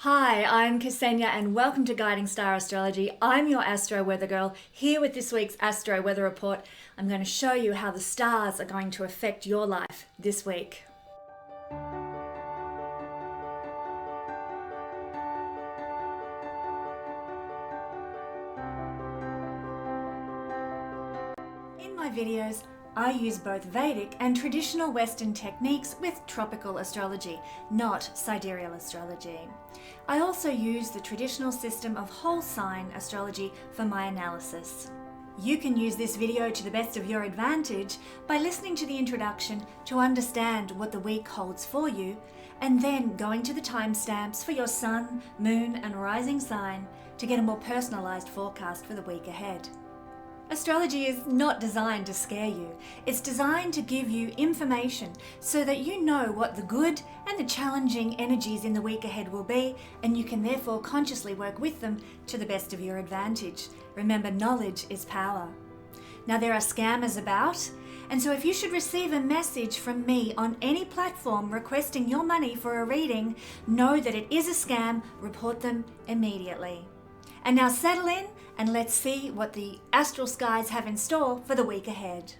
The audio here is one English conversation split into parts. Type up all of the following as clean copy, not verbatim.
Hi, I'm Kesenya and welcome to Guiding Star Astrology. I'm your Astro Weather Girl, here with this week's Astro Weather Report. I'm going to show you how the stars are going to affect your life this week. In my videos, I use both Vedic and traditional Western techniques with tropical astrology, not sidereal astrology. I also use the traditional system of whole sign astrology for my analysis. You can use this video to the best of your advantage by listening to the introduction to understand what the week holds for you, and then going to the timestamps for your sun, moon, and rising sign to get a more personalized forecast for the week ahead. Astrology is not designed to scare you. It's designed to give you information so that you know what the good and the challenging energies in the week ahead will be, and you can therefore consciously work with them to the best of your advantage. Remember, knowledge is power. Now, there are scammers about, and so if you should receive a message from me on any platform requesting your money for a reading, know that it is a scam. Report them immediately. And now settle in and let's see what the astral skies have in store for the week ahead.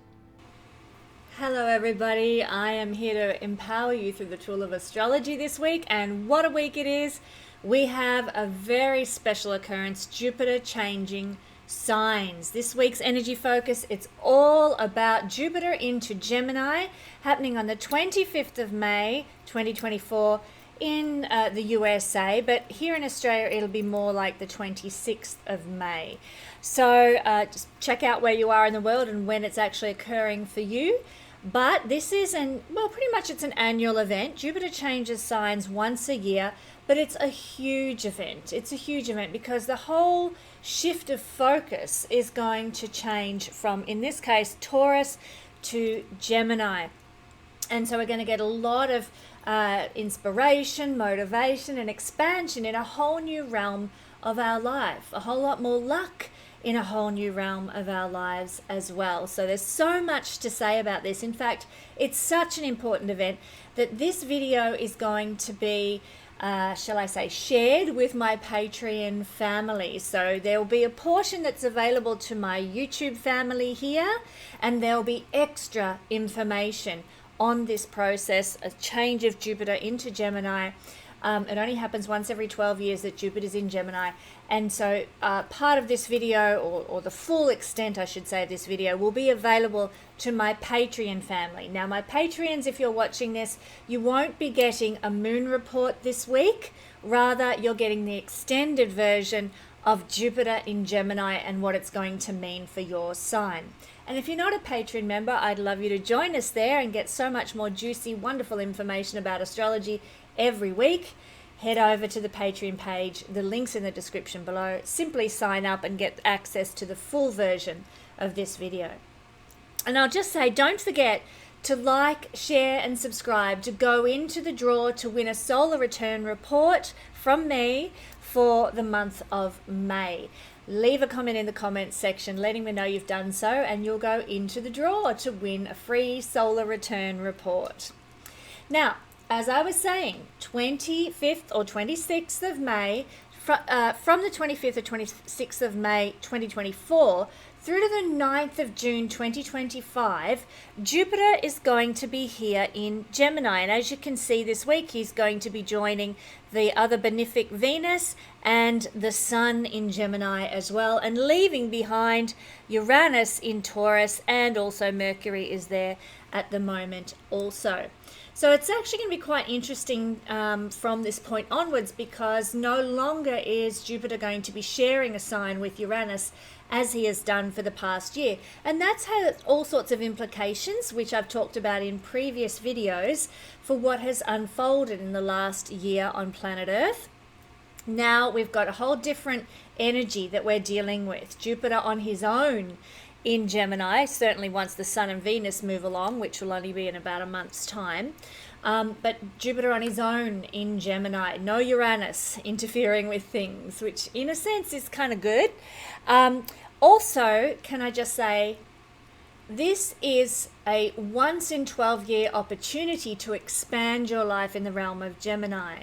Hello everybody, I am here to empower you through the tool of astrology this week, and what a week it is. We have a very special occurrence, Jupiter changing signs. This week's energy focus, it's all about Jupiter into Gemini, happening on the 25th of May 2024 in the USA, but here in Australia it'll be more like the 26th of May. So just check out where you are in the world and when it's actually occurring for you. But this is pretty much it's an annual event. Jupiter changes signs once a year, but it's a huge event. It's a huge event because the whole shift of focus is going to change from, in this case, Taurus to Gemini. And so we're going to get a lot of inspiration, motivation, and expansion in a whole new realm of our life. A whole lot more luck in a whole new realm of our lives as well. So there's so much to say about this. In fact, it's such an important event that this video is going to be, shared with my Patreon family. So there will be a portion that's available to my YouTube family here, and there'll be extra information on this process, a change of Jupiter into Gemini. It only happens once every 12 years that Jupiter's in Gemini. And so part of this video, or the full extent, I should say, of this video, will be available to my Patreon family. Now, my Patreons, if you're watching this, you won't be getting a moon report this week. Rather, you're getting the extended version of Jupiter in Gemini and what it's going to mean for your sign. And if you're not a Patreon member, I'd love you to join us there and get so much more juicy, wonderful information about astrology every week. Head over to the Patreon page. The link's in the description below. Simply sign up and get access to the full version of this video. And I'll just say, don't forget to like, share, and subscribe to go into the draw to win a solar return report from me for the month of May. Leave a comment in the comments section letting me know you've done so, and you'll go into the draw to win a free solar return report. Now, as I was saying, 25th or 26th of May, from the 25th or 26th of May 2024 through to the 9th of June 2025, Jupiter is going to be here in Gemini. And as you can see this week, he's going to be joining the other benefic Venus and the Sun in Gemini as well, and leaving behind Uranus in Taurus, and also Mercury is there at the moment also. So it's actually going to be quite interesting from this point onwards, because no longer is Jupiter going to be sharing a sign with Uranus as he has done for the past year. And that's had all sorts of implications, which I've talked about in previous videos, for what has unfolded in the last year on planet Earth. Now we've got a whole different energy that we're dealing with. Jupiter on his own in Gemini, certainly once the Sun and Venus move along, which will only be in about a month's time. But Jupiter on his own in Gemini, no Uranus interfering with things, which in a sense is kind of good. Also, can I just say, this is a once in 12 year opportunity to expand your life in the realm of Gemini.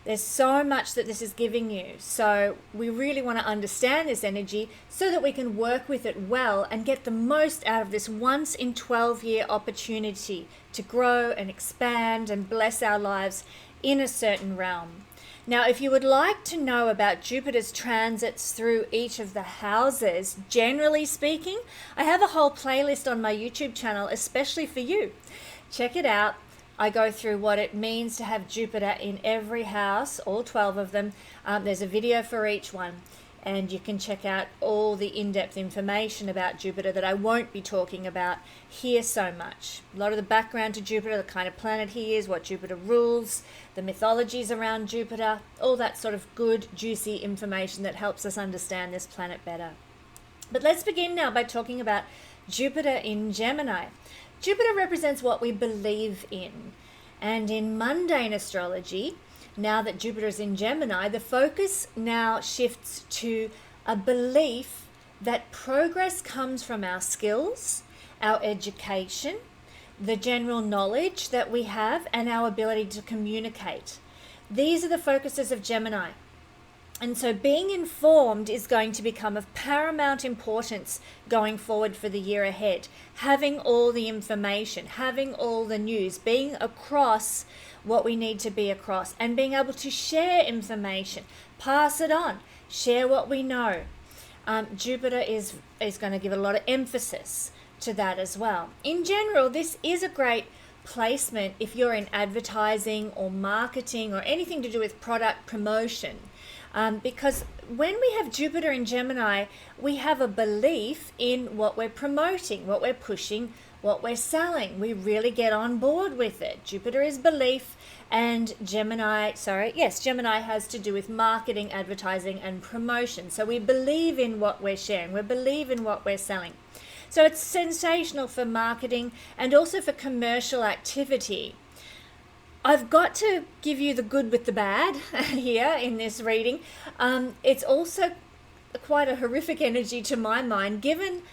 There's so much that this is giving you. So we really want to understand this energy so that we can work with it well and get the most out of this once in 12-year opportunity to grow and expand and bless our lives in a certain realm. Now, if you would like to know about Jupiter's transits through each of the houses, generally speaking, I have a whole playlist on my YouTube channel, especially for you. Check it out. I go through what it means to have Jupiter in every house, all 12 of them. There's a video for each one, and you can check out all the in-depth information about Jupiter that I won't be talking about here so much. A lot of the background to Jupiter, the kind of planet he is, what Jupiter rules, the mythologies around Jupiter, all that sort of good, juicy information that helps us understand this planet better. But let's begin now by talking about Jupiter in Gemini. Jupiter represents what we believe in. And in mundane astrology, now that Jupiter is in Gemini, the focus now shifts to a belief that progress comes from our skills, our education, the general knowledge that we have, and our ability to communicate. These are the focuses of Gemini. And so being informed is going to become of paramount importance going forward for the year ahead. Having all the information, having all the news, being across what we need to be across, and being able to share information, pass it on, share what we know. Jupiter is going to give a lot of emphasis to that as well. In general, this is a great placement if you're in advertising or marketing or anything to do with product promotion. Because when we have Jupiter in Gemini, we have a belief in what we're promoting, what we're pushing, what we're selling. We really get on board with it. Jupiter is belief, and Gemini has to do with marketing, advertising, and promotion. So we believe in what we're sharing. We believe in what we're selling. So it's sensational for marketing and also for commercial activity. I've got to give you the good with the bad here in this reading. It's also quite a horrific energy to my mind, given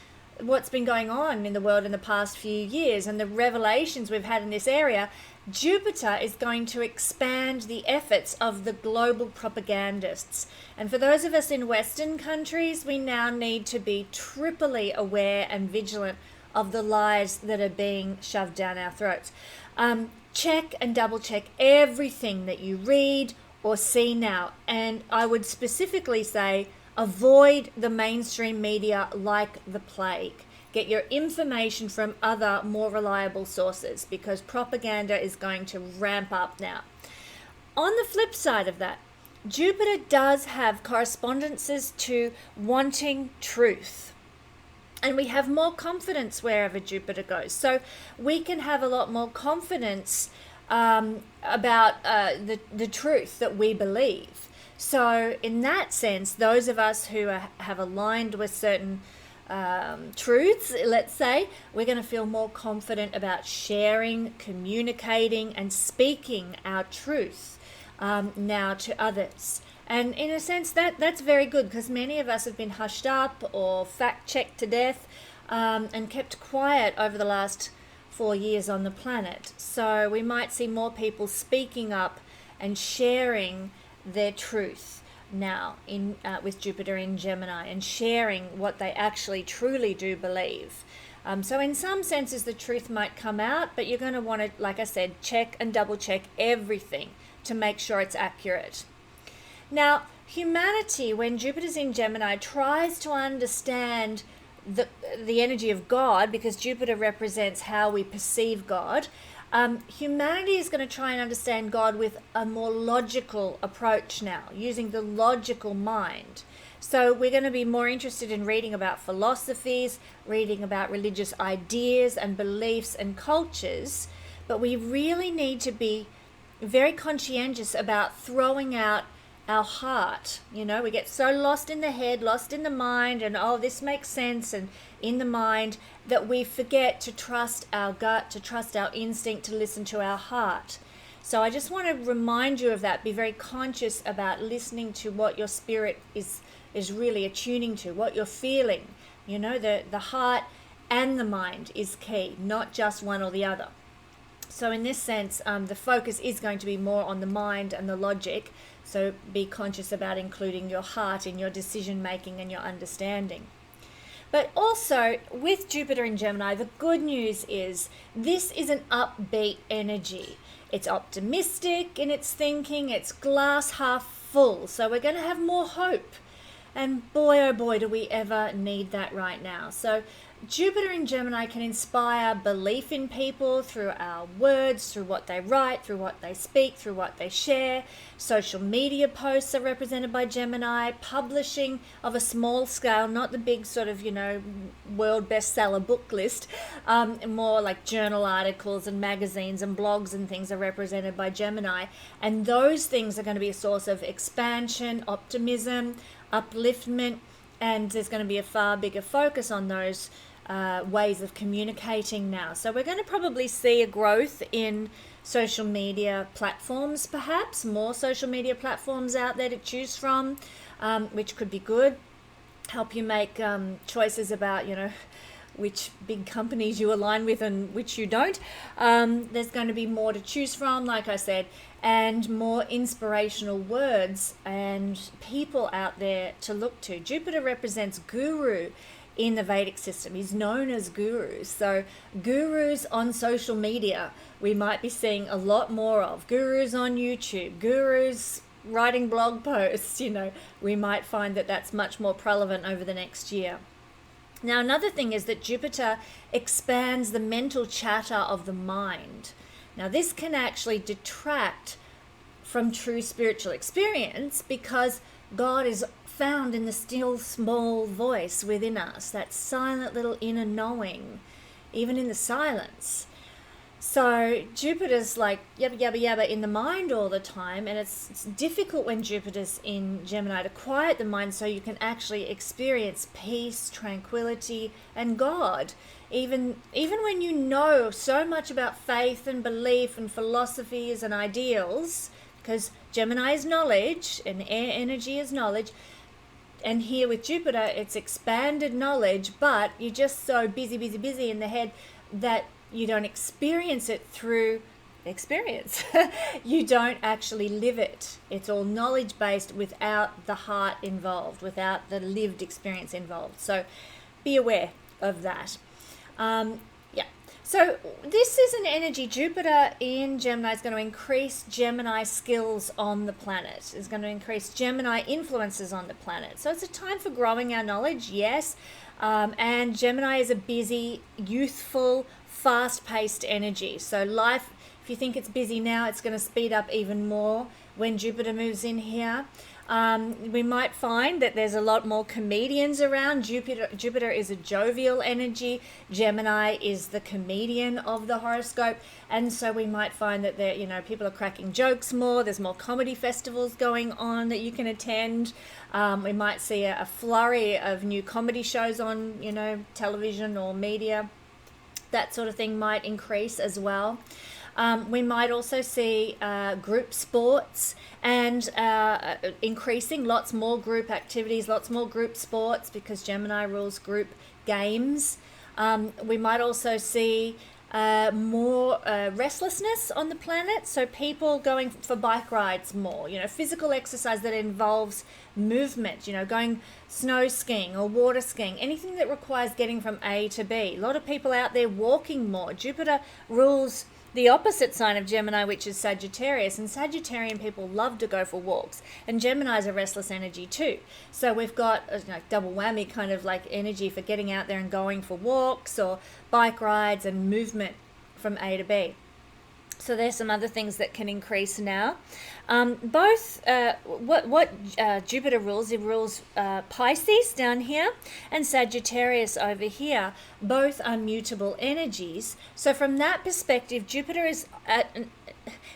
what's been going on in the world in the past few years and the revelations we've had in this area. Jupiter is going to expand the efforts of the global propagandists. And for those of us in Western countries, we now need to be triply aware and vigilant of the lies that are being shoved down our throats. Check and double check everything that you read or see now. And I would specifically say avoid the mainstream media like the plague. Get your information from other more reliable sources, because propaganda is going to ramp up now. On the flip side of that, Jupiter does have correspondences to wanting truth. And we have more confidence wherever Jupiter goes. So we can have a lot more confidence about the truth that we believe. So in that sense, those of us who have aligned with certain truths, let's say, we're going to feel more confident about sharing, communicating, and speaking our truth now to others. And in a sense, that's very good, because many of us have been hushed up or fact-checked to death and kept quiet over the last 4 years on the planet. So we might see more people speaking up and sharing their truth now with Jupiter in Gemini, and sharing what they actually truly do believe. So in some senses, the truth might come out, but you're going to want to, like I said, check and double-check everything to make sure it's accurate. Now, humanity, when Jupiter's in Gemini, tries to understand the energy of God, because Jupiter represents how we perceive God. Humanity is going to try and understand God with a more logical approach now, using the logical mind. So we're going to be more interested in reading about philosophies, reading about religious ideas and beliefs and cultures, but we really need to be very conscientious about throwing out our heart. You know, we get so lost in the head, lost in the mind, and this makes sense, and in the mind, that we forget to trust our gut, to trust our instinct, to listen to our heart. So I just want to remind you of that. Be very conscious about listening to what your spirit is really attuning to, what you're feeling. The heart and the mind is key, not just one or the other. So in this sense, the focus is going to be more on the mind and the logic. So be conscious about including your heart in your decision making and your understanding. But also with Jupiter in Gemini, the good news is this is an upbeat energy. It's optimistic in its thinking. It's glass half full. So we're going to have more hope. And boy, oh boy, do we ever need that right now. So Jupiter in Gemini can inspire belief in people through our words, through what they write, through what they speak, through what they share. Social media posts are represented by Gemini. Publishing of a small scale, not the big sort of, world bestseller book list. More like journal articles and magazines and blogs and things are represented by Gemini. And those things are going to be a source of expansion, optimism, upliftment, and there's going to be a far bigger focus on those ways of communicating now. So we're going to probably see a growth in social media platforms, perhaps more social media platforms out there to choose from, which could be good. Help you make choices about, which big companies you align with and which you don't. There's going to be more to choose from, like I said, and more inspirational words and people out there to look to. Jupiter represents guru in the Vedic system. He's known as gurus. So gurus on social media, we might be seeing a lot more of. Gurus on YouTube, gurus writing blog posts, we might find that that's much more prevalent over the next year. Now, another thing is that Jupiter expands the mental chatter of the mind. Now, this can actually detract from true spiritual experience because God is found in the still small voice within us, that silent little inner knowing, even in the silence. So Jupiter's like yabba yabba yabba in the mind all the time, and it's difficult when Jupiter's in Gemini to quiet the mind so you can actually experience peace, tranquility, and God. Even when you know so much about faith and belief and philosophies and ideals, because Gemini is knowledge and air energy is knowledge, and here with Jupiter it's expanded knowledge, but you're just so busy in the head that you don't experience it through experience. You don't actually live it. It's all knowledge based without the heart involved, without the lived experience involved. So be aware of that. So this is an energy. Jupiter in Gemini is going to increase Gemini skills on the planet. It's going to increase Gemini influences on the planet. So it's a time for growing our knowledge, yes. And Gemini is a busy, youthful, fast-paced energy. So life, if you think it's busy now, it's going to speed up even more when Jupiter moves in here. We might find that there's a lot more comedians around. Jupiter is a jovial energy. Gemini is the comedian of the horoscope. And so we might find that there, people are cracking jokes more. There's more comedy festivals going on that you can attend. We might see a flurry of new comedy shows on, television or media. That sort of thing might increase as well. We might also see group sports and increasing, lots more group activities, lots more group sports because Gemini rules group games. We might also see more restlessness on the planet, so people going for bike rides more, physical exercise that involves movement, going snow skiing or water skiing, anything that requires getting from A to B. A lot of people out there walking more. Jupiter rules the opposite sign of Gemini, which is Sagittarius, and Sagittarian people love to go for walks, and Gemini is a restless energy too. So we've got a double whammy kind of like energy for getting out there and going for walks or bike rides and movement from A to B. So there's some other things that can increase now. What Jupiter rules, it rules Pisces down here and Sagittarius over here. Both are mutable energies. So from that perspective, Jupiter is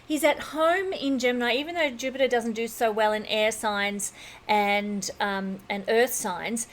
he's at home in Gemini, even though Jupiter doesn't do so well in air signs and earth signs.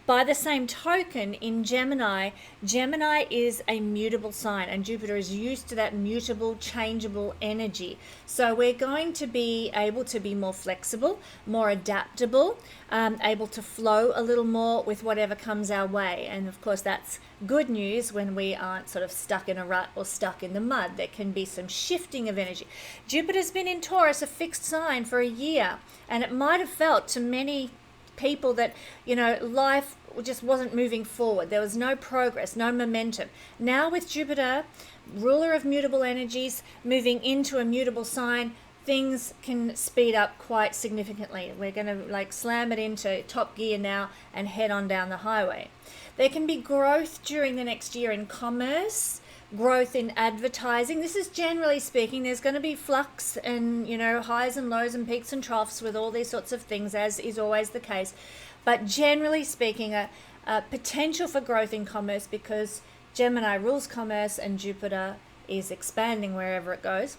By the same token, in Gemini, Gemini is a mutable sign, and Jupiter is used to that mutable, changeable energy. So we're going to be able to be more flexible, more adaptable, able to flow a little more with whatever comes our way. And of course, that's good news when we aren't sort of stuck in a rut or stuck in the mud. There can be some shifting of energy. Jupiter's been in Taurus, a fixed sign, for a year, and it might have felt to many people that, life just wasn't moving forward. There was no progress, no momentum. Now with Jupiter, ruler of mutable energies, moving into a mutable sign, things can speed up quite significantly. We're going to slam it into top gear now and head on down the highway. There can be growth during the next year in commerce, growth in advertising. This is generally speaking. There's going to be flux and, highs and lows and peaks and troughs with all these sorts of things, as is always the case. But generally speaking, a potential for growth in commerce, because Gemini rules commerce and Jupiter is expanding wherever it goes.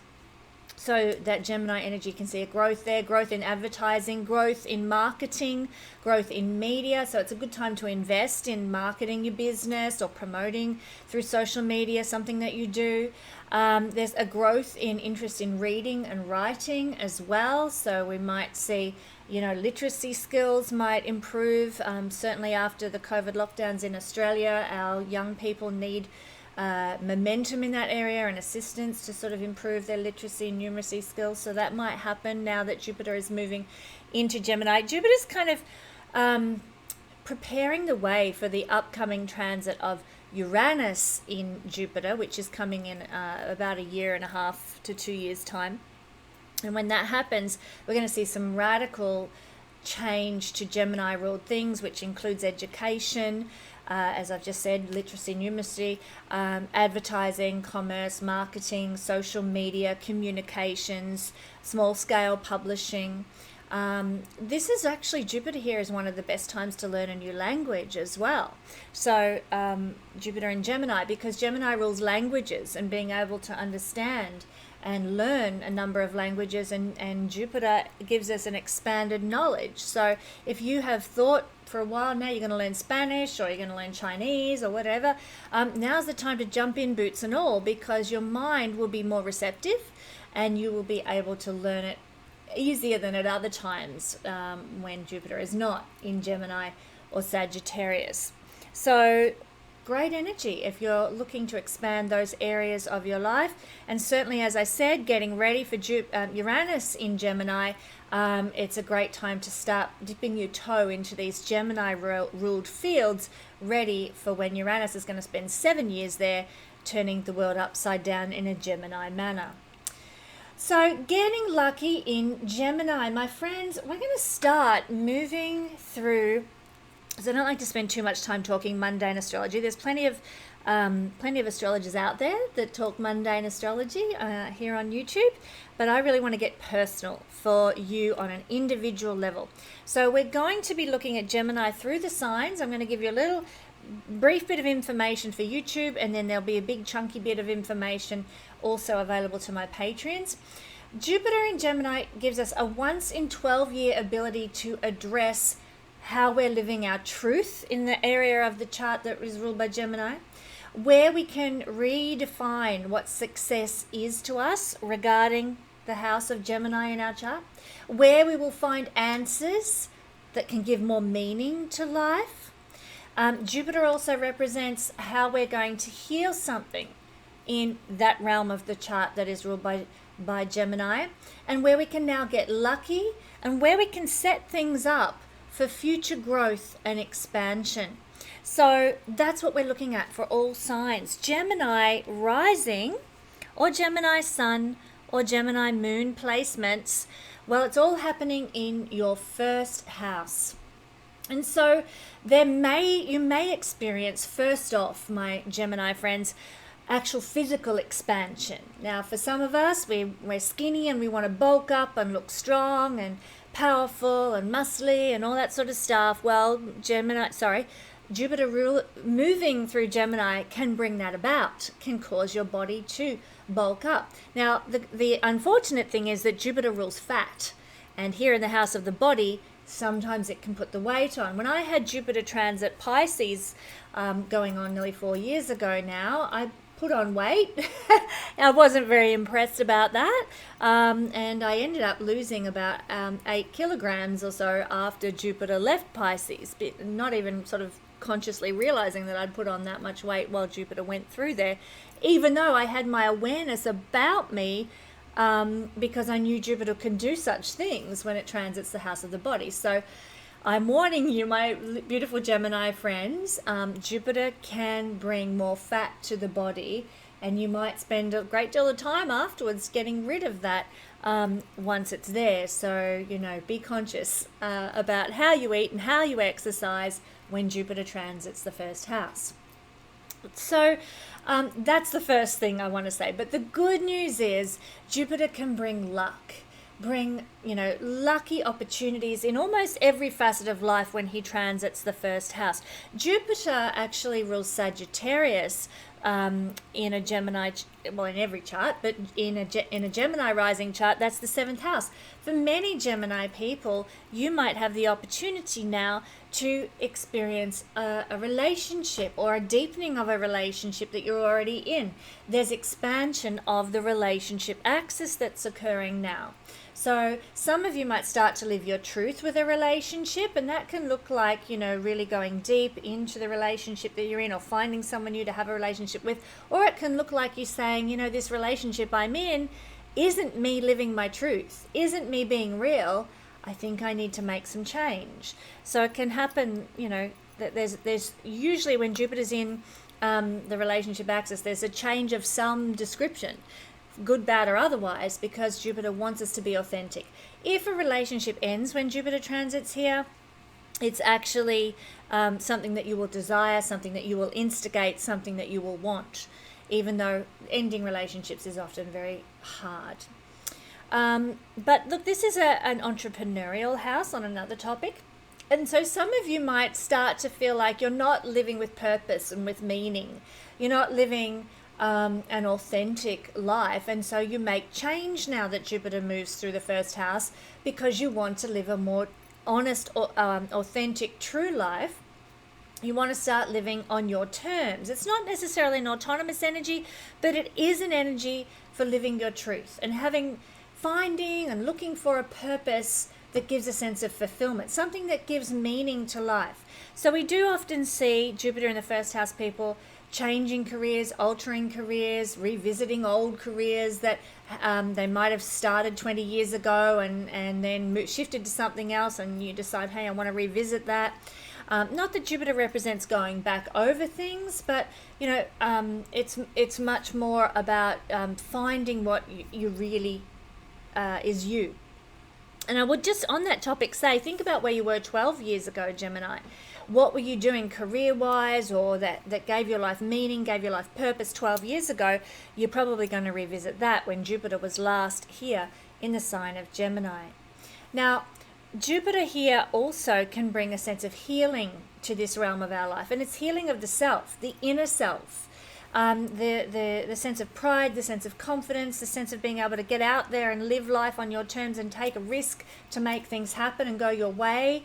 So that Gemini energy can see a growth there, growth in advertising, growth in marketing, growth in media. So it's a good time to invest in marketing your business or promoting through social media, something that you do. There's a growth in interest in reading and writing as well. So we might see, literacy skills might improve. Certainly after the COVID lockdowns in Australia, our young people need momentum in that area and assistance to sort of improve their literacy and numeracy skills. So that might happen now that Jupiter is moving into Gemini. Jupiter's kind of preparing the way for the upcoming transit of Uranus in Jupiter, which is coming in about 1.5 to 2 years time. And when that happens, we're going to see some radical change to Gemini ruled things, which includes education, as I've just said, literacy, numeracy, advertising, commerce, marketing, social media, communications, small scale publishing. This is actually, Jupiter here is one of the best times to learn a new language as well. So Jupiter in Gemini, because Gemini rules languages and being able to understand and learn a number of languages, and Jupiter gives us an expanded knowledge. So if you have thought for a while now you're going to learn Spanish or you're going to learn Chinese or whatever, now's the time to jump in, boots and all, because your mind will be more receptive and you will be able to learn it easier than at other times when Jupiter is not in Gemini or Sagittarius. So great energy if you're looking to expand those areas of your life. And certainly, as I said, getting ready for Uranus in Gemini, it's a great time to start dipping your toe into these Gemini ruled fields, ready for when Uranus is going to spend 7 years there, turning the world upside down in a Gemini manner. So getting lucky in Gemini, my friends, we're going to start moving through. So I don't like to spend too much time talking mundane astrology. There's plenty of astrologers out there that talk mundane astrology here on YouTube, but I really want to get personal for you on an individual level. So we're going to be looking at Gemini through the signs. I'm going to give you a little brief bit of information for YouTube, and then there'll be a big chunky bit of information also available to my Patreons. Jupiter in Gemini gives us a once in 12-year ability to address how we're living our truth in the area of the chart that is ruled by Gemini, where we can redefine what success is to us regarding the house of Gemini in our chart, where we will find answers that can give more meaning to life. Jupiter also represents how we're going to heal something in that realm of the chart that is ruled by Gemini, and where we can now get lucky and where we can set things up for future growth and expansion. So that's what we're looking at for all signs. Gemini rising or Gemini sun or Gemini moon placements, well, it's all happening in your first house. And so you may experience, first off, my Gemini friends, actual physical expansion. Now, for some of us, we're skinny and we want to bulk up and look strong and powerful and muscly and all that sort of stuff. Well, Jupiter moving through Gemini can bring that about, can cause your body to bulk up. Now, the unfortunate thing is that Jupiter rules fat, and here in the house of the body, Sometimes it can put the weight on. When I had Jupiter transit Pisces going on nearly 4 years ago now, I put on weight. I wasn't very impressed about that. And I ended up losing about 8 kilograms or so after Jupiter left Pisces, not even sort of consciously realizing that I'd put on that much weight while Jupiter went through there, even though I had my awareness about me, because I knew Jupiter can do such things when it transits the house of the body. So I'm warning you, my beautiful Gemini friends, Jupiter can bring more fat to the body, and you might spend a great deal of time afterwards getting rid of that once it's there. So, be conscious about how you eat and how you exercise when Jupiter transits the first house. So that's the first thing I want to say. But the good news is Jupiter can bring luck, bring, lucky opportunities in almost every facet of life when he transits the first house. Jupiter actually rules Sagittarius in a Gemini, in every chart, but in a Gemini rising chart, that's the 7th house. For many Gemini people, you might have the opportunity now to experience a relationship or a deepening of a relationship that you're already in. There's expansion of the relationship axis that's occurring now. So some of you might start to live your truth with a relationship, and that can look like, really going deep into the relationship that you're in, or finding someone new to have a relationship with. Or it can look like you saying, this relationship I'm in isn't me living my truth, isn't me being real. I think I need to make some change. So it can happen, that there's usually when Jupiter's in the relationship axis, there's a change of some description, good, bad, or otherwise, because Jupiter wants us to be authentic. If a relationship ends when Jupiter transits here, it's actually something that you will desire, something that you will instigate, something that you will want, even though ending relationships is often very hard. But look, this is an entrepreneurial house on another topic. And so some of you might start to feel like you're not living with purpose and with meaning. You're not living an authentic life, and so you make change now that Jupiter moves through the first house, because you want to live a more honest, authentic, true life. You want to start living on your terms. It's not necessarily an autonomous energy, but it is an energy for living your truth and finding and looking for a purpose that gives a sense of fulfillment, something that gives meaning to life. So we do often see Jupiter in the first house people changing careers, altering careers, revisiting old careers that they might have started 20 years ago and then shifted to something else, and you decide, hey, I want to revisit that. Not that Jupiter represents going back over things, but it's much more about finding what you really is you. And I would just on that topic say, think about where you were 12 years ago, Gemini. What were you doing career-wise, or that gave your life meaning, gave your life purpose 12 years ago? You're probably going to revisit that when Jupiter was last here in the sign of Gemini. Now, Jupiter here also can bring a sense of healing to this realm of our life, and it's healing of the self, the inner self. The sense of pride, the sense of confidence, the sense of being able to get out there and live life on your terms and take a risk to make things happen and go your way.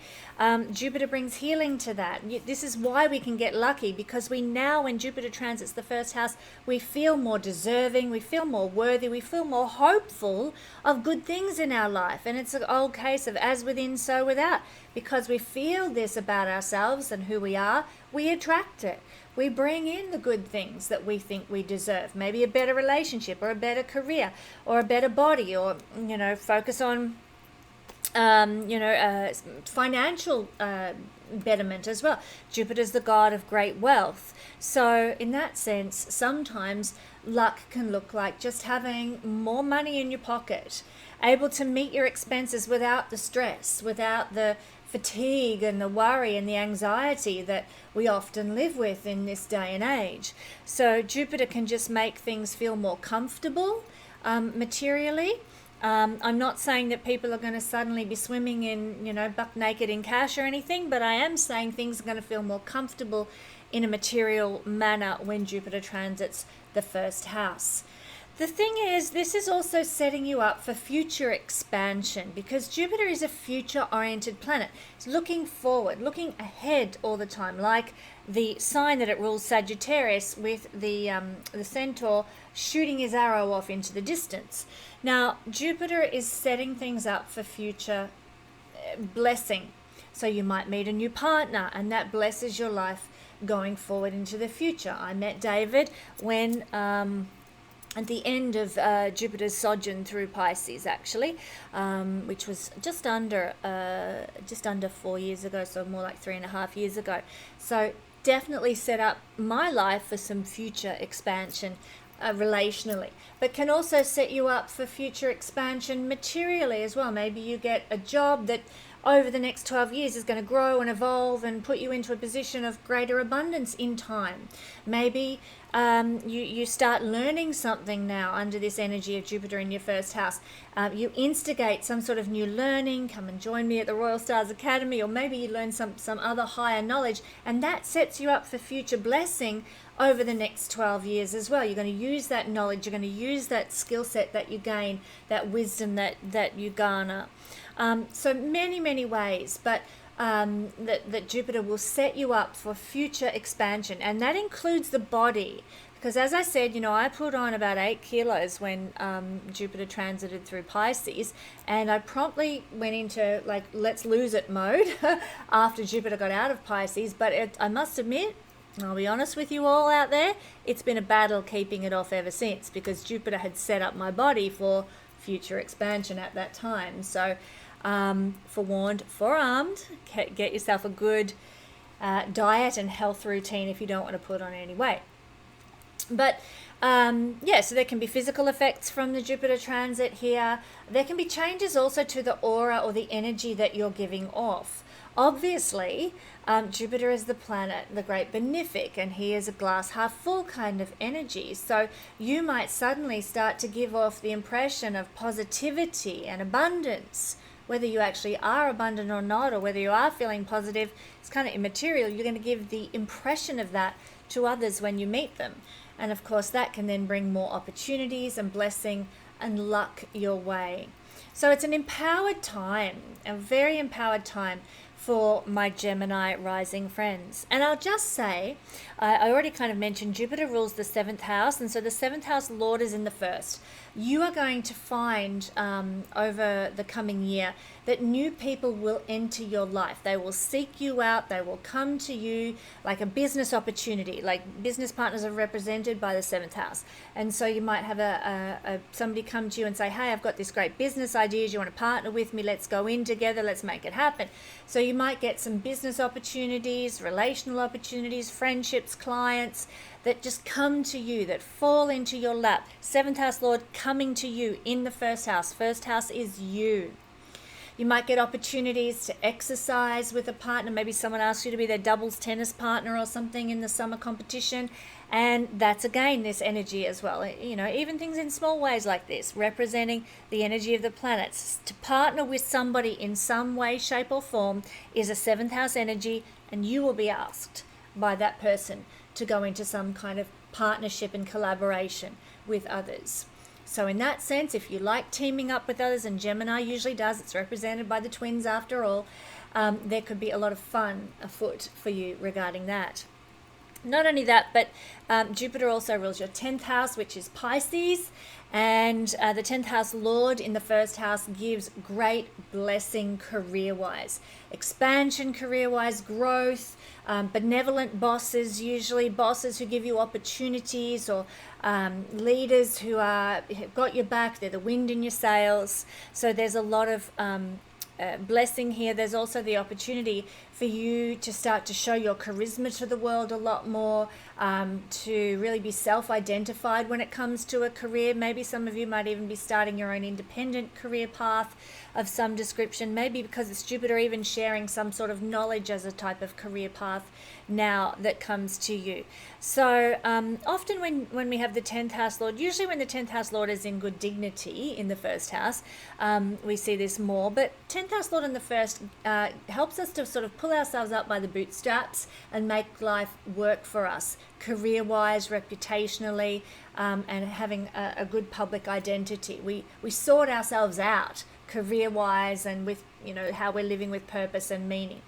Jupiter brings healing to that. This is why we can get lucky, because we now, when Jupiter transits the first house, we feel more deserving, we feel more worthy, we feel more hopeful of good things in our life. And it's an old case of as within, so without. Because we feel this about ourselves and who we are, we attract it. We bring in the good things that we think we deserve. Maybe a better relationship, or a better career, or a better body, or, focus on, financial betterment as well. Jupiter's the god of great wealth. So in that sense, sometimes luck can look like just having more money in your pocket, able to meet your expenses without the stress, without the fatigue and the worry and the anxiety that we often live with in this day and age. So Jupiter can just make things feel more comfortable materially. I'm not saying that people are going to suddenly be swimming in, buck naked in cash or anything, but I am saying things are going to feel more comfortable in a material manner when Jupiter transits the first house. The thing is, this is also setting you up for future expansion, because Jupiter is a future-oriented planet. It's looking forward, looking ahead all the time, like the sign that it rules, Sagittarius, with the centaur shooting his arrow off into the distance. Now, Jupiter is setting things up for future blessing. So you might meet a new partner, and that blesses your life going forward into the future. I met David when at the end of Jupiter's sojourn through Pisces, actually, which was just under 4 years ago, so more like 3.5 years ago. So definitely set up my life for some future expansion relationally, but can also set you up for future expansion materially as well. Maybe you get a job that over the next 12 years is going to grow and evolve and put you into a position of greater abundance in time. Maybe you start learning something now under this energy of Jupiter in your first house. You instigate some sort of new learning, come and join me at the Royal Stars Academy, or maybe you learn some other higher knowledge, and that sets you up for future blessing over the next 12 years as well. You're going to use that knowledge, you're going to use that skill set that you gain, that wisdom that you garner. So many ways, but that Jupiter will set you up for future expansion, and that includes the body. Because as I said, I put on about 8 kilos when Jupiter transited through Pisces, and I promptly went into let's lose it mode after Jupiter got out of Pisces. But I must admit, I'll be honest with you all out there, it's been a battle keeping it off ever since, because Jupiter had set up my body for future expansion at that time. So forewarned, forearmed, get yourself a good diet and health routine if you don't want to put on any weight. But so there can be physical effects from the Jupiter transit here. There can be changes also to the aura or the energy that you're giving off. Obviously, Jupiter is the planet, the great benefic, and he is a glass half full kind of energy. So you might suddenly start to give off the impression of positivity and abundance. Whether you actually are abundant or not, or whether you are feeling positive, it's kind of immaterial. You're going to give the impression of that to others when you meet them. And of course, that can then bring more opportunities and blessing and luck your way. So it's an empowered time, a very empowered time for my Gemini rising friends. And I'll just say, I already kind of mentioned Jupiter rules the 7th house, and so the 7th house Lord is in the 1st. You are going to find over the coming year that new people will enter your life. They will seek you out. They will come to you like a business opportunity. Like business partners are represented by the 7th house. And so you might have somebody come to you and say, hey, I've got this great business idea. Do you want to partner with me? Let's go in together. Let's make it happen. So you might get some business opportunities, relational opportunities, friendships, clients that just come to you, that fall into your lap. 7th house Lord coming to you in the 1st house. 1st house is you. You might get opportunities to exercise with a partner. Maybe someone asks you to be their doubles tennis partner or something in the summer competition. And that's, again, this energy as well. Even things in small ways like this, representing the energy of the planets. To partner with somebody in some way, shape, or form is a 7th house energy, and you will be asked by that person to go into some kind of partnership and collaboration with others. So in that sense, if you like teaming up with others, and Gemini usually does, it's represented by the twins after all, there could be a lot of fun afoot for you regarding that. Not only that, but Jupiter also rules your 10th house, which is Pisces, and the 10th house Lord in the 1st house gives great blessing career-wise. Expansion career-wise, growth, benevolent bosses, usually bosses who give you opportunities, or leaders who have got your back. They're the wind in your sails. So there's a lot of blessing here. There's also the opportunity for you to start to show your charisma to the world a lot more, to really be self-identified when it comes to a career. Maybe some of you might even be starting your own independent career path of some description, maybe because it's Jupiter even sharing some sort of knowledge as a type of career path now that comes to you. So often when we have the 10th house Lord, usually when the 10th house Lord is in good dignity in the 1st house, we see this more. But 10th 10th house Lord in the first helps us to sort of pull ourselves up by the bootstraps and make life work for us, career-wise, reputationally, and having a good public identity. We sort ourselves out career-wise and with, how we're living with purpose and meaning.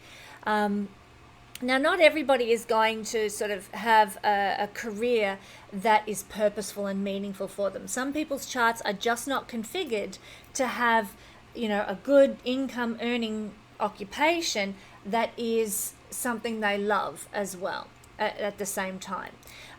Now, not everybody is going to sort of have a career that is purposeful and meaningful for them. Some people's charts are just not configured to have, a good income earning occupation that is something they love as well at the same time.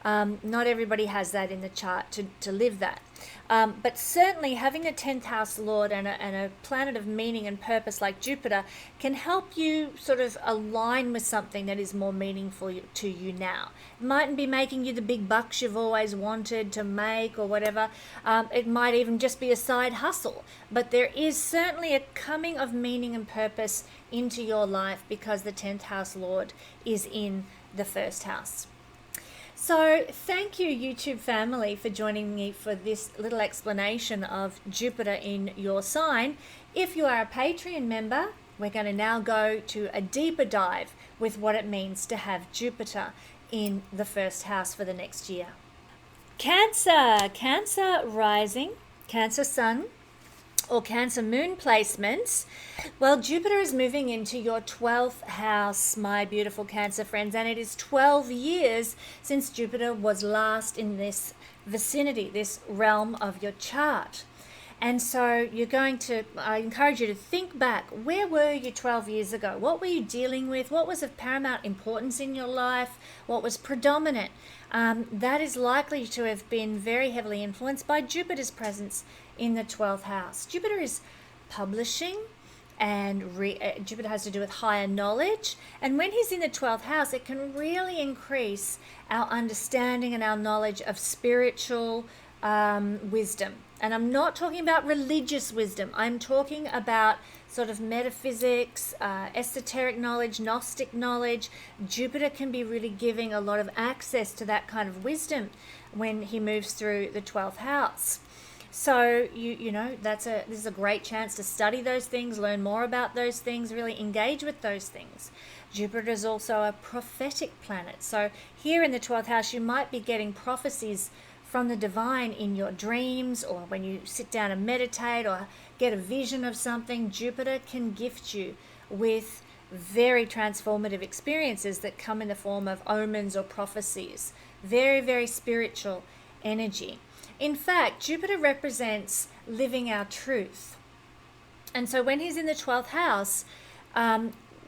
Not everybody has that in the chart to live that. But certainly having a 10th house Lord and a planet of meaning and purpose like Jupiter can help you sort of align with something that is more meaningful to you now. It mightn't be making you the big bucks you've always wanted to make or whatever. It might even just be a side hustle. But there is certainly a coming of meaning and purpose into your life because the 10th house Lord is in the first house. So thank you, YouTube family, for joining me for this little explanation of Jupiter in your sign. If you are a Patreon member, we're going to now go to a deeper dive with what it means to have Jupiter in the first house for the next year. Cancer rising, Cancer sun, or Cancer moon placements. Well, Jupiter is moving into your 12th house, my beautiful Cancer friends, and it is 12 years since Jupiter was last in this vicinity, this realm of your chart. And so I encourage you to think back. Where were you 12 years ago? What were you dealing with? What was of paramount importance in your life? What was predominant? That is likely to have been very heavily influenced by Jupiter's presence in the 12th house. Jupiter is publishing, and Jupiter has to do with higher knowledge. And when he's in the 12th house, it can really increase our understanding and our knowledge of spiritual wisdom. And I'm not talking about religious wisdom. I'm talking about sort of metaphysics, esoteric knowledge, Gnostic knowledge. Jupiter can be really giving a lot of access to that kind of wisdom when he moves through the 12th house. So, this is a great chance to study those things, learn more about those things, really engage with those things. Jupiter is also a prophetic planet. So here in the 12th house, you might be getting prophecies from the divine in your dreams, or when you sit down and meditate or get a vision of something. Jupiter can gift you with very transformative experiences that come in the form of omens or prophecies. Very, very spiritual energy. In fact, Jupiter represents living our truth. And so when he's in the 12th house,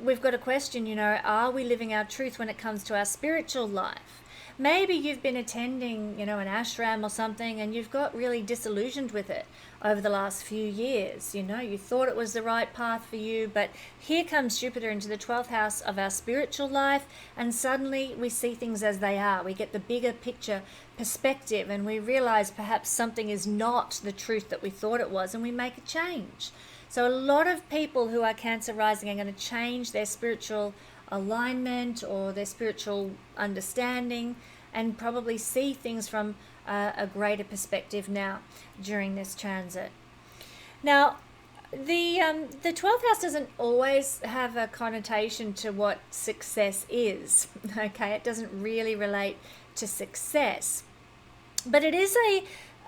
we've got a question, are we living our truth when it comes to our spiritual life? Maybe you've been attending, an ashram or something, and you've got really disillusioned with it over the last few years. You thought it was the right path for you, but here comes Jupiter into the 12th house of our spiritual life, and suddenly we see things as they are. We get the bigger picture perspective, and we realize perhaps something is not the truth that we thought it was, and we make a change. So a lot of people who are Cancer rising are going to change their spiritual alignment or their spiritual understanding and probably see things from a greater perspective now during this transit. Now, the 12th house doesn't always have a connotation to what success is. Okay, it doesn't really relate to success, but it is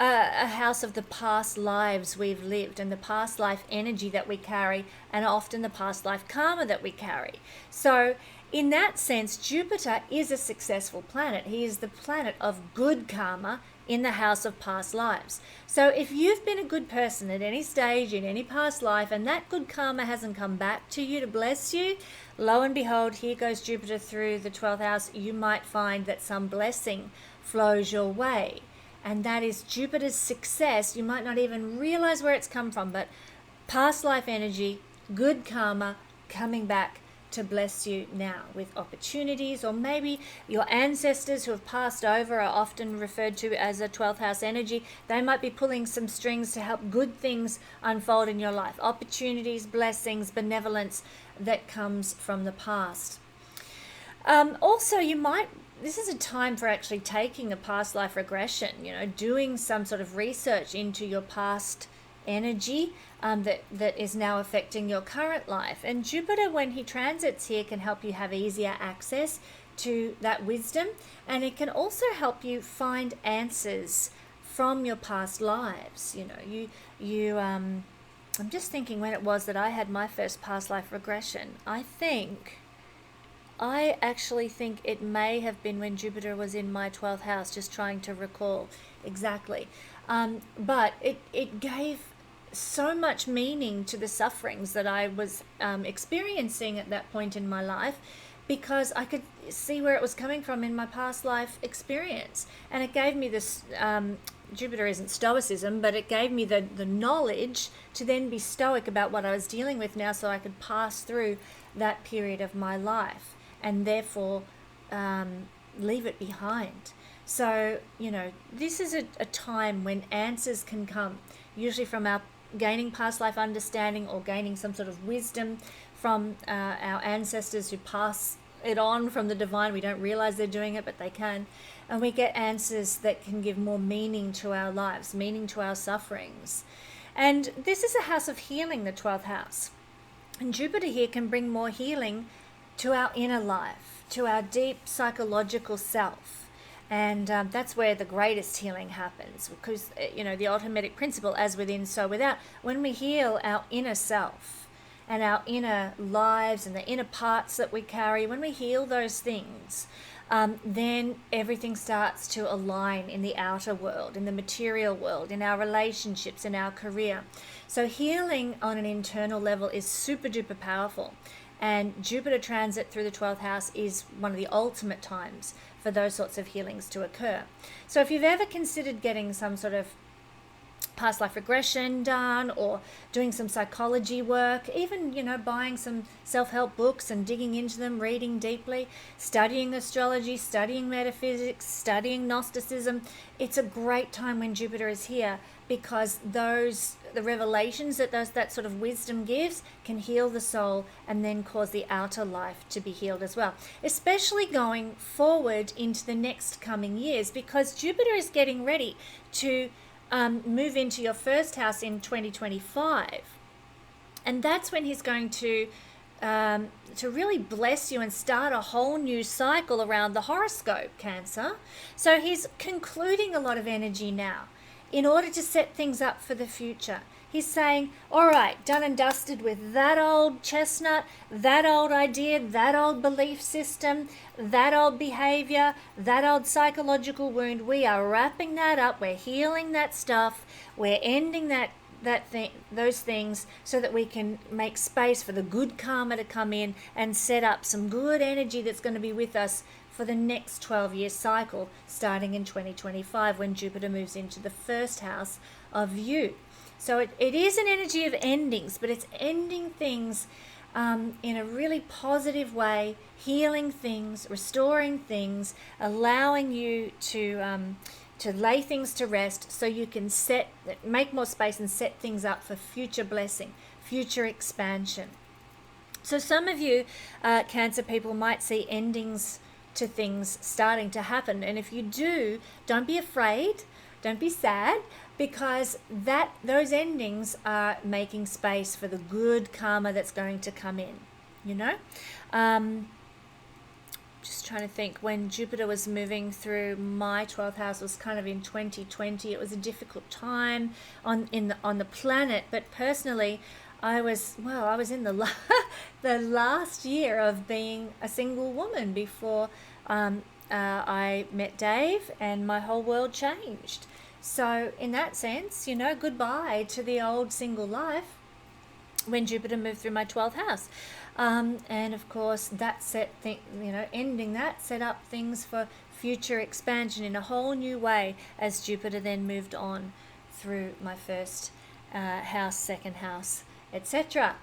a house of the past lives we've lived and the past life energy that we carry, and often the past life karma that we carry. So in that sense, Jupiter is a successful planet. He is the planet of good karma in the house of past lives. So if you've been a good person at any stage in any past life and that good karma hasn't come back to you to bless you, lo and behold, here goes Jupiter through the 12th house. You might find that some blessing flows your way. And that is Jupiter's success. You might not even realize where it's come from, but past life energy, good karma coming back to bless you now with opportunities. Or maybe your ancestors who have passed over are often referred to as a 12th house energy. They might be pulling some strings to help good things unfold in your life. Opportunities, blessings, benevolence that comes from the past. Also, this is a time for actually taking a past life regression, doing some sort of research into your past energy that is now affecting your current life. And Jupiter, when he transits here, can help you have easier access to that wisdom, and it can also help you find answers from your past lives. I'm just thinking when it was that I had my first past life regression. I actually think it may have been when Jupiter was in my 12th house, just trying to recall exactly. But it gave so much meaning to the sufferings that I was experiencing at that point in my life, because I could see where it was coming from in my past life experience. And it gave me this, Jupiter isn't stoicism, but it gave me the knowledge to then be stoic about what I was dealing with now, so I could pass through that period of my life and therefore leave it behind. So, this is a time when answers can come, usually from our gaining past life understanding or gaining some sort of wisdom from our ancestors who pass it on from the divine. We don't realize they're doing it, but they can. And we get answers that can give more meaning to our lives, meaning to our sufferings. And this is a house of healing, the 12th house. And Jupiter here can bring more healing to our inner life, to our deep psychological self. And that's where the greatest healing happens, because, the automatic principle, as within, so without. When we heal our inner self and our inner lives and the inner parts that we carry, when we heal those things, then everything starts to align in the outer world, in the material world, in our relationships, in our career. So healing on an internal level is super duper powerful. And Jupiter transit through the 12th house is one of the ultimate times for those sorts of healings to occur. So if you've ever considered getting some sort of past life regression done, or doing some psychology work, even, buying some self-help books and digging into them, reading deeply, studying astrology, studying metaphysics, studying Gnosticism, it's a great time when Jupiter is here, because the revelations that sort of wisdom gives can heal the soul and then cause the outer life to be healed as well, especially going forward into the next coming years, because Jupiter is getting ready to move into your first house in 2025, and that's when he's going to really bless you and start a whole new cycle around the horoscope, Cancer. So he's concluding a lot of energy now in order to set things up for the future. He's saying, all right, done and dusted with that old chestnut, that old idea, that old belief system, that old behavior, that old psychological wound. We are wrapping that up. We're healing that stuff. We're ending those things, so that we can make space for the good karma to come in and set up some good energy that's going to be with us for the next 12-year cycle, starting in 2025, when Jupiter moves into the first house of you. So it is an energy of endings, but it's ending things in a really positive way, healing things, restoring things, allowing you to lay things to rest, so you can make more space and set things up for future blessing, future expansion. So some of you Cancer people might see endings to things starting to happen, and if you do, don't be afraid, don't be sad, because those endings are making space for the good karma that's going to come in, Just trying to think, when Jupiter was moving through my 12th house was kind of in 2020. It was a difficult time on the planet, but personally, I was in the the last year of being a single woman before I met Dave, and my whole world changed. So in that sense, goodbye to the old single life when Jupiter moved through my 12th house. And of course, that ending that set up things for future expansion in a whole new way, as Jupiter then moved on through my first house, second house, etc.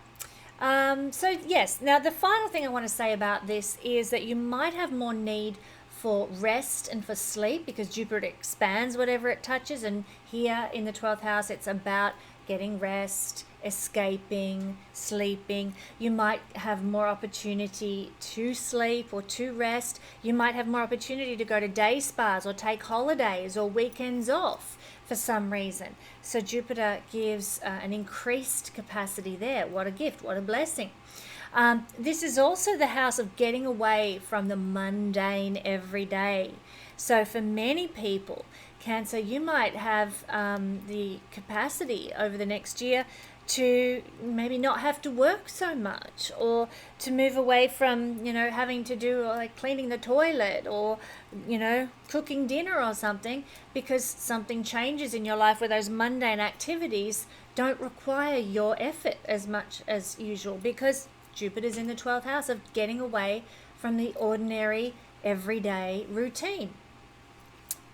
So yes, now the final thing I want to say about this is that you might have more need for rest and for sleep, because Jupiter expands whatever it touches, and here in the 12th house it's about getting rest, escaping, sleeping. You might have more opportunity to sleep or to rest. You might have more opportunity to go to day spas or take holidays or weekends off for some reason. So Jupiter gives an increased capacity there. What a gift, what a blessing. This is also the house of getting away from the mundane everyday. So for many people, Cancer, you might have the capacity over the next year to maybe not have to work so much, or to move away from, having to do like cleaning the toilet or, cooking dinner or something, because something changes in your life where those mundane activities don't require your effort as much as usual, because Jupiter's in the 12th house of getting away from the ordinary everyday routine.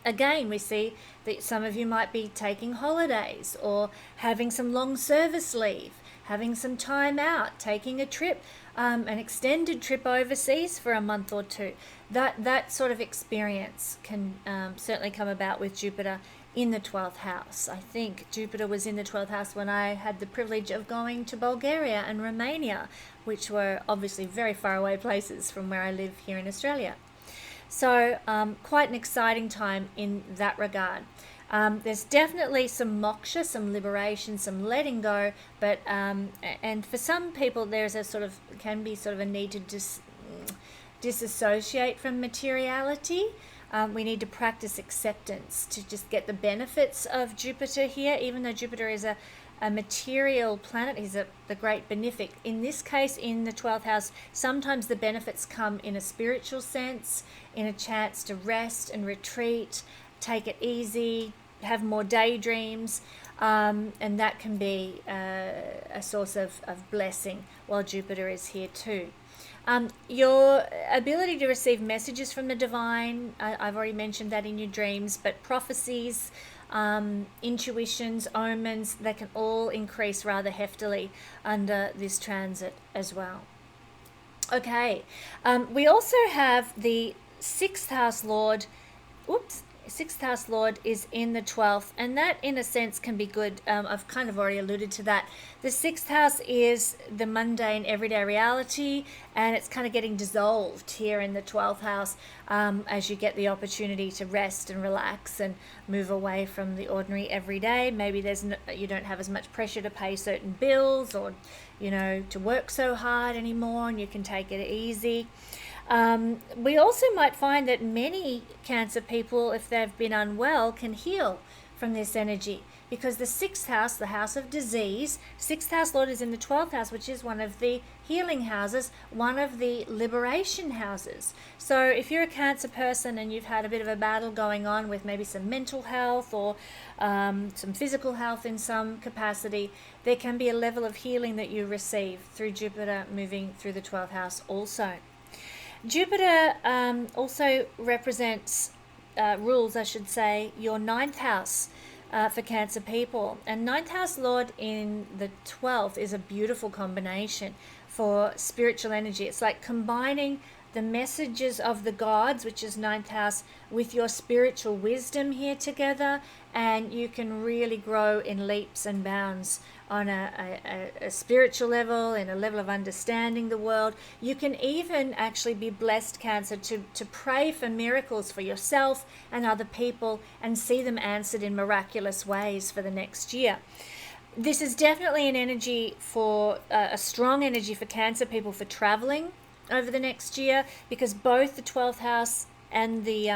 Again, we see that some of you might be taking holidays or having some long service leave, having some time out, taking a trip, an extended trip overseas for a month or two. That sort of experience can certainly come about with Jupiter in the 12th house. I think Jupiter was in the 12th house when I had the privilege of going to Bulgaria and Romania, which were obviously very far away places from where I live here in Australia. So quite an exciting time in that regard. There's definitely some moksha, some liberation, some letting go, but and for some people there's can be a need to disassociate from materiality. We need to practice acceptance to just get the benefits of Jupiter here, even though Jupiter is a material planet. He's the great benefic. In this case, in the 12th house, sometimes the benefits come in a spiritual sense, in a chance to rest and retreat, take it easy, have more daydreams, and that can be a source of blessing while Jupiter is here too. Your ability to receive messages from the divine, I've already mentioned that in your dreams, but prophecies, intuitions, omens, they can all increase rather heftily under this transit as well. Okay, we also have the 6th house Lord, 6th house Lord is in the 12th, and that in a sense can be good. I've kind of already alluded to that. The 6th house is the mundane everyday reality, and it's kind of getting dissolved here in the 12th house as you get the opportunity to rest and relax and move away from the ordinary everyday. Maybe you don't have as much pressure to pay certain bills or to work so hard anymore, and you can take it easy. We also might find that many Cancer people, if they've been unwell, can heal from this energy, because the 6th house, the house of disease, 6th house Lord is in the 12th house, which is one of the healing houses, one of the liberation houses. So if you're a Cancer person and you've had a bit of a battle going on with maybe some mental health or some physical health in some capacity, there can be a level of healing that you receive through Jupiter moving through the 12th house also. Jupiter also represents, rules your 9th house for Cancer people. And 9th house Lord in the 12th is a beautiful combination for spiritual energy. It's like combining the messages of the gods, which is 9th house, with your spiritual wisdom here together, and you can really grow in leaps and bounds on a spiritual level, in a level of understanding the world. You can even actually be blessed, Cancer, to pray for miracles for yourself and other people and see them answered in miraculous ways for the next year. This is definitely an energy for, a strong energy for Cancer people for traveling over the next year, because both the 12th house and the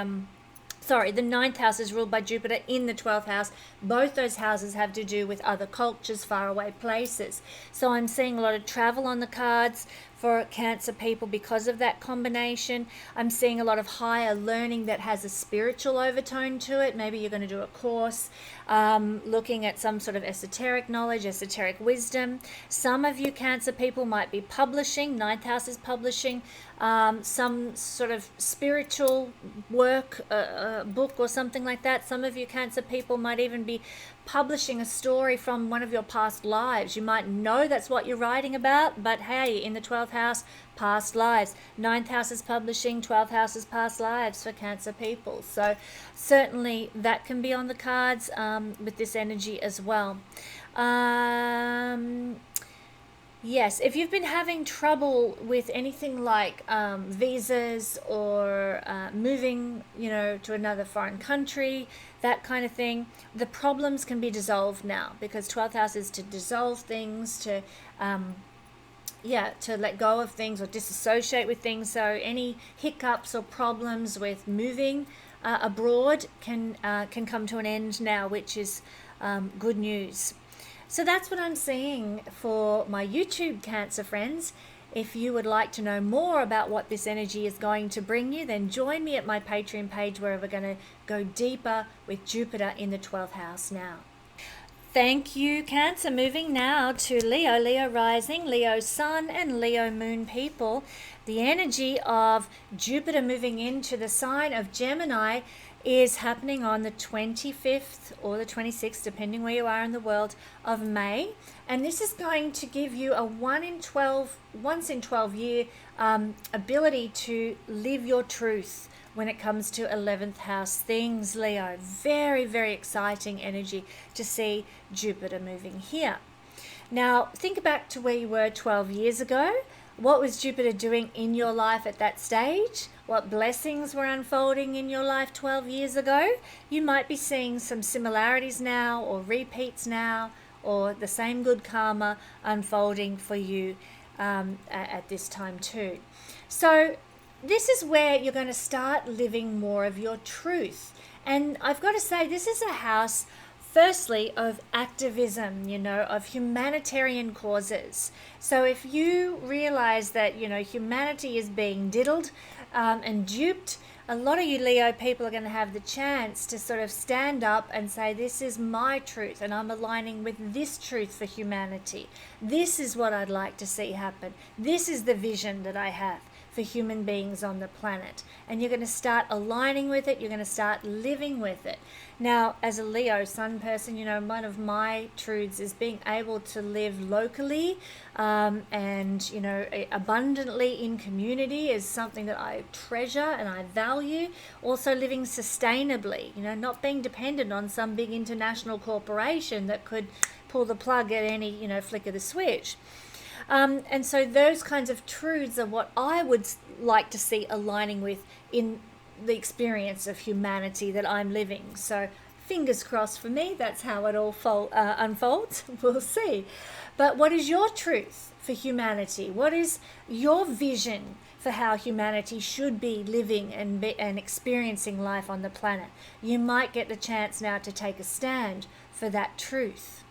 9th house is ruled by Jupiter in the 12th house. Both those houses have to do with other cultures, faraway places. So I'm seeing a lot of travel on the cards for Cancer people because of that combination. I'm seeing a lot of higher learning that has a spiritual overtone to it. Maybe you're going to do a course looking at some sort of esoteric knowledge, esoteric wisdom. Some of you Cancer people might be publishing. 9th house is publishing some sort of spiritual work, book or something like that. Some of you Cancer people might even be publishing a story from one of your past lives. You might know that's what you're writing about, but hey, in the 12th house, past lives. 9th house is publishing, 12th house is past lives for Cancer people. So certainly that can be on the cards with this energy as well. Yes, if you've been having trouble with anything like visas or moving, to another foreign country, that kind of thing, the problems can be dissolved now, because 12th house is to dissolve things, to let go of things or disassociate with things. So any hiccups or problems with moving abroad can come to an end now, which is good news. So that's what I'm seeing for my YouTube Cancer friends. If you would like to know more about what this energy is going to bring you, then join me at my Patreon page, where we're going to go deeper with Jupiter in the 12th house now. Thank you, Cancer. Moving now to Leo, Leo rising, Leo sun, and Leo moon people. The energy of Jupiter moving into the sign of Gemini is happening on the 25th or the 26th, depending where you are in the world, of May. And this is going to give you a once in 12 year ability to live your truth when it comes to 11th house things, Leo. Very, very exciting energy to see Jupiter moving here. Now, think back to where you were 12 years ago. What was Jupiter doing in your life at that stage? What blessings were unfolding in your life 12 years ago? You might be seeing some similarities now, or repeats now, or the same good karma unfolding for you at this time too. So this is where you're going to start living more of your truth. And I've got to say, this is a house, firstly, of activism, of humanitarian causes. So if you realize that, humanity is being diddled and duped, a lot of you Leo people are going to have the chance to sort of stand up and say, this is my truth, and I'm aligning with this truth for humanity. This is what I'd like to see happen. This is the vision that I have for human beings on the planet. And you're going to start aligning with it. You're going to start living with it. Now, as a Leo sun person, one of my truths is being able to live locally and, abundantly in community is something that I treasure and I value. Also living sustainably, not being dependent on some big international corporation that could pull the plug at any, flick of the switch. And so those kinds of truths are what I would like to see aligning with in the experience of humanity that I'm living. So fingers crossed for me, that's how it all unfolds. We'll see. But what is your truth for humanity? What is your vision for how humanity should be living and experiencing life on the planet? You might get the chance now to take a stand for that truth.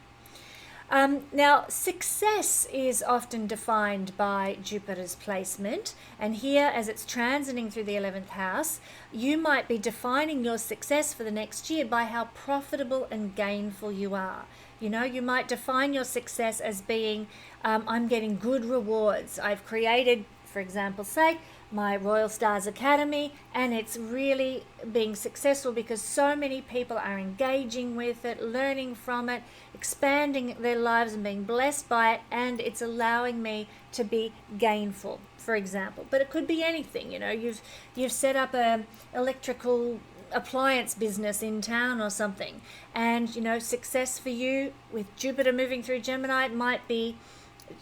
Now, success is often defined by Jupiter's placement, and here, as it's transiting through the 11th house, you might be defining your success for the next year by how profitable and gainful you are. You might define your success as being, I'm getting good rewards. I've created, for example's sake, my Royal Stars Academy, and it's really being successful because so many people are engaging with it, learning from it, expanding their lives and being blessed by it, and it's allowing me to be gainful, for example. But it could be anything. You've set up a electrical appliance business in town or something, and success for you with Jupiter moving through Gemini, it might be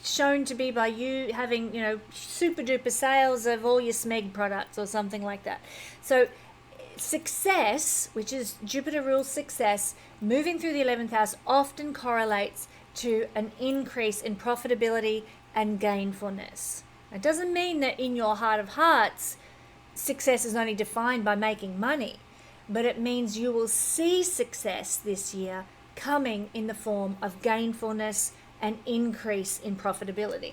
shown to be by you having super duper sales of all your SMEG products or something like that. So success, which is Jupiter rules success, moving through the 11th house often correlates to an increase in profitability and gainfulness. It doesn't mean that in your heart of hearts success is only defined by making money, but it means you will see success this year coming in the form of gainfulness and increase in profitability.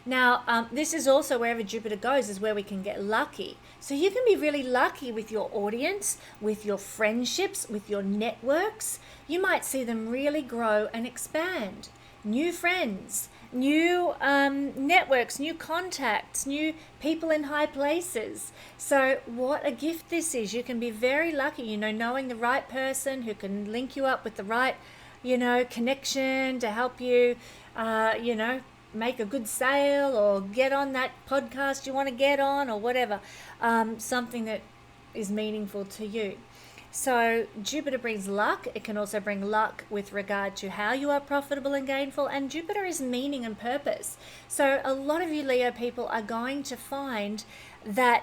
Now, this is also wherever Jupiter goes is where we can get lucky. So you can be really lucky with your audience, with your friendships, with your networks. You might see them really grow and expand. New friends, new networks, new contacts, new people in high places. So what a gift this is. You can be very lucky, knowing the right person who can link you up with the right connection to help you, make a good sale or get on that podcast you want to get on or whatever, something that is meaningful to you. So Jupiter brings luck. It can also bring luck with regard to how you are profitable and gainful. And Jupiter is meaning and purpose. So a lot of you Leo people are going to find that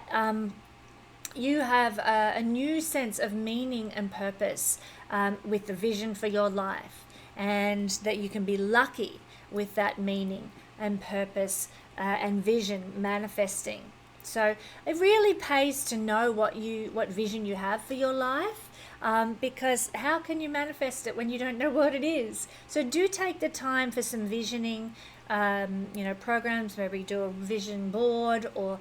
you have a new sense of meaning and purpose with the vision for your life, and that you can be lucky with that meaning and purpose and vision manifesting. So it really pays to know what vision you have for your life, because how can you manifest it when you don't know what it is? So do take the time for some visioning, programs. Maybe do a vision board, or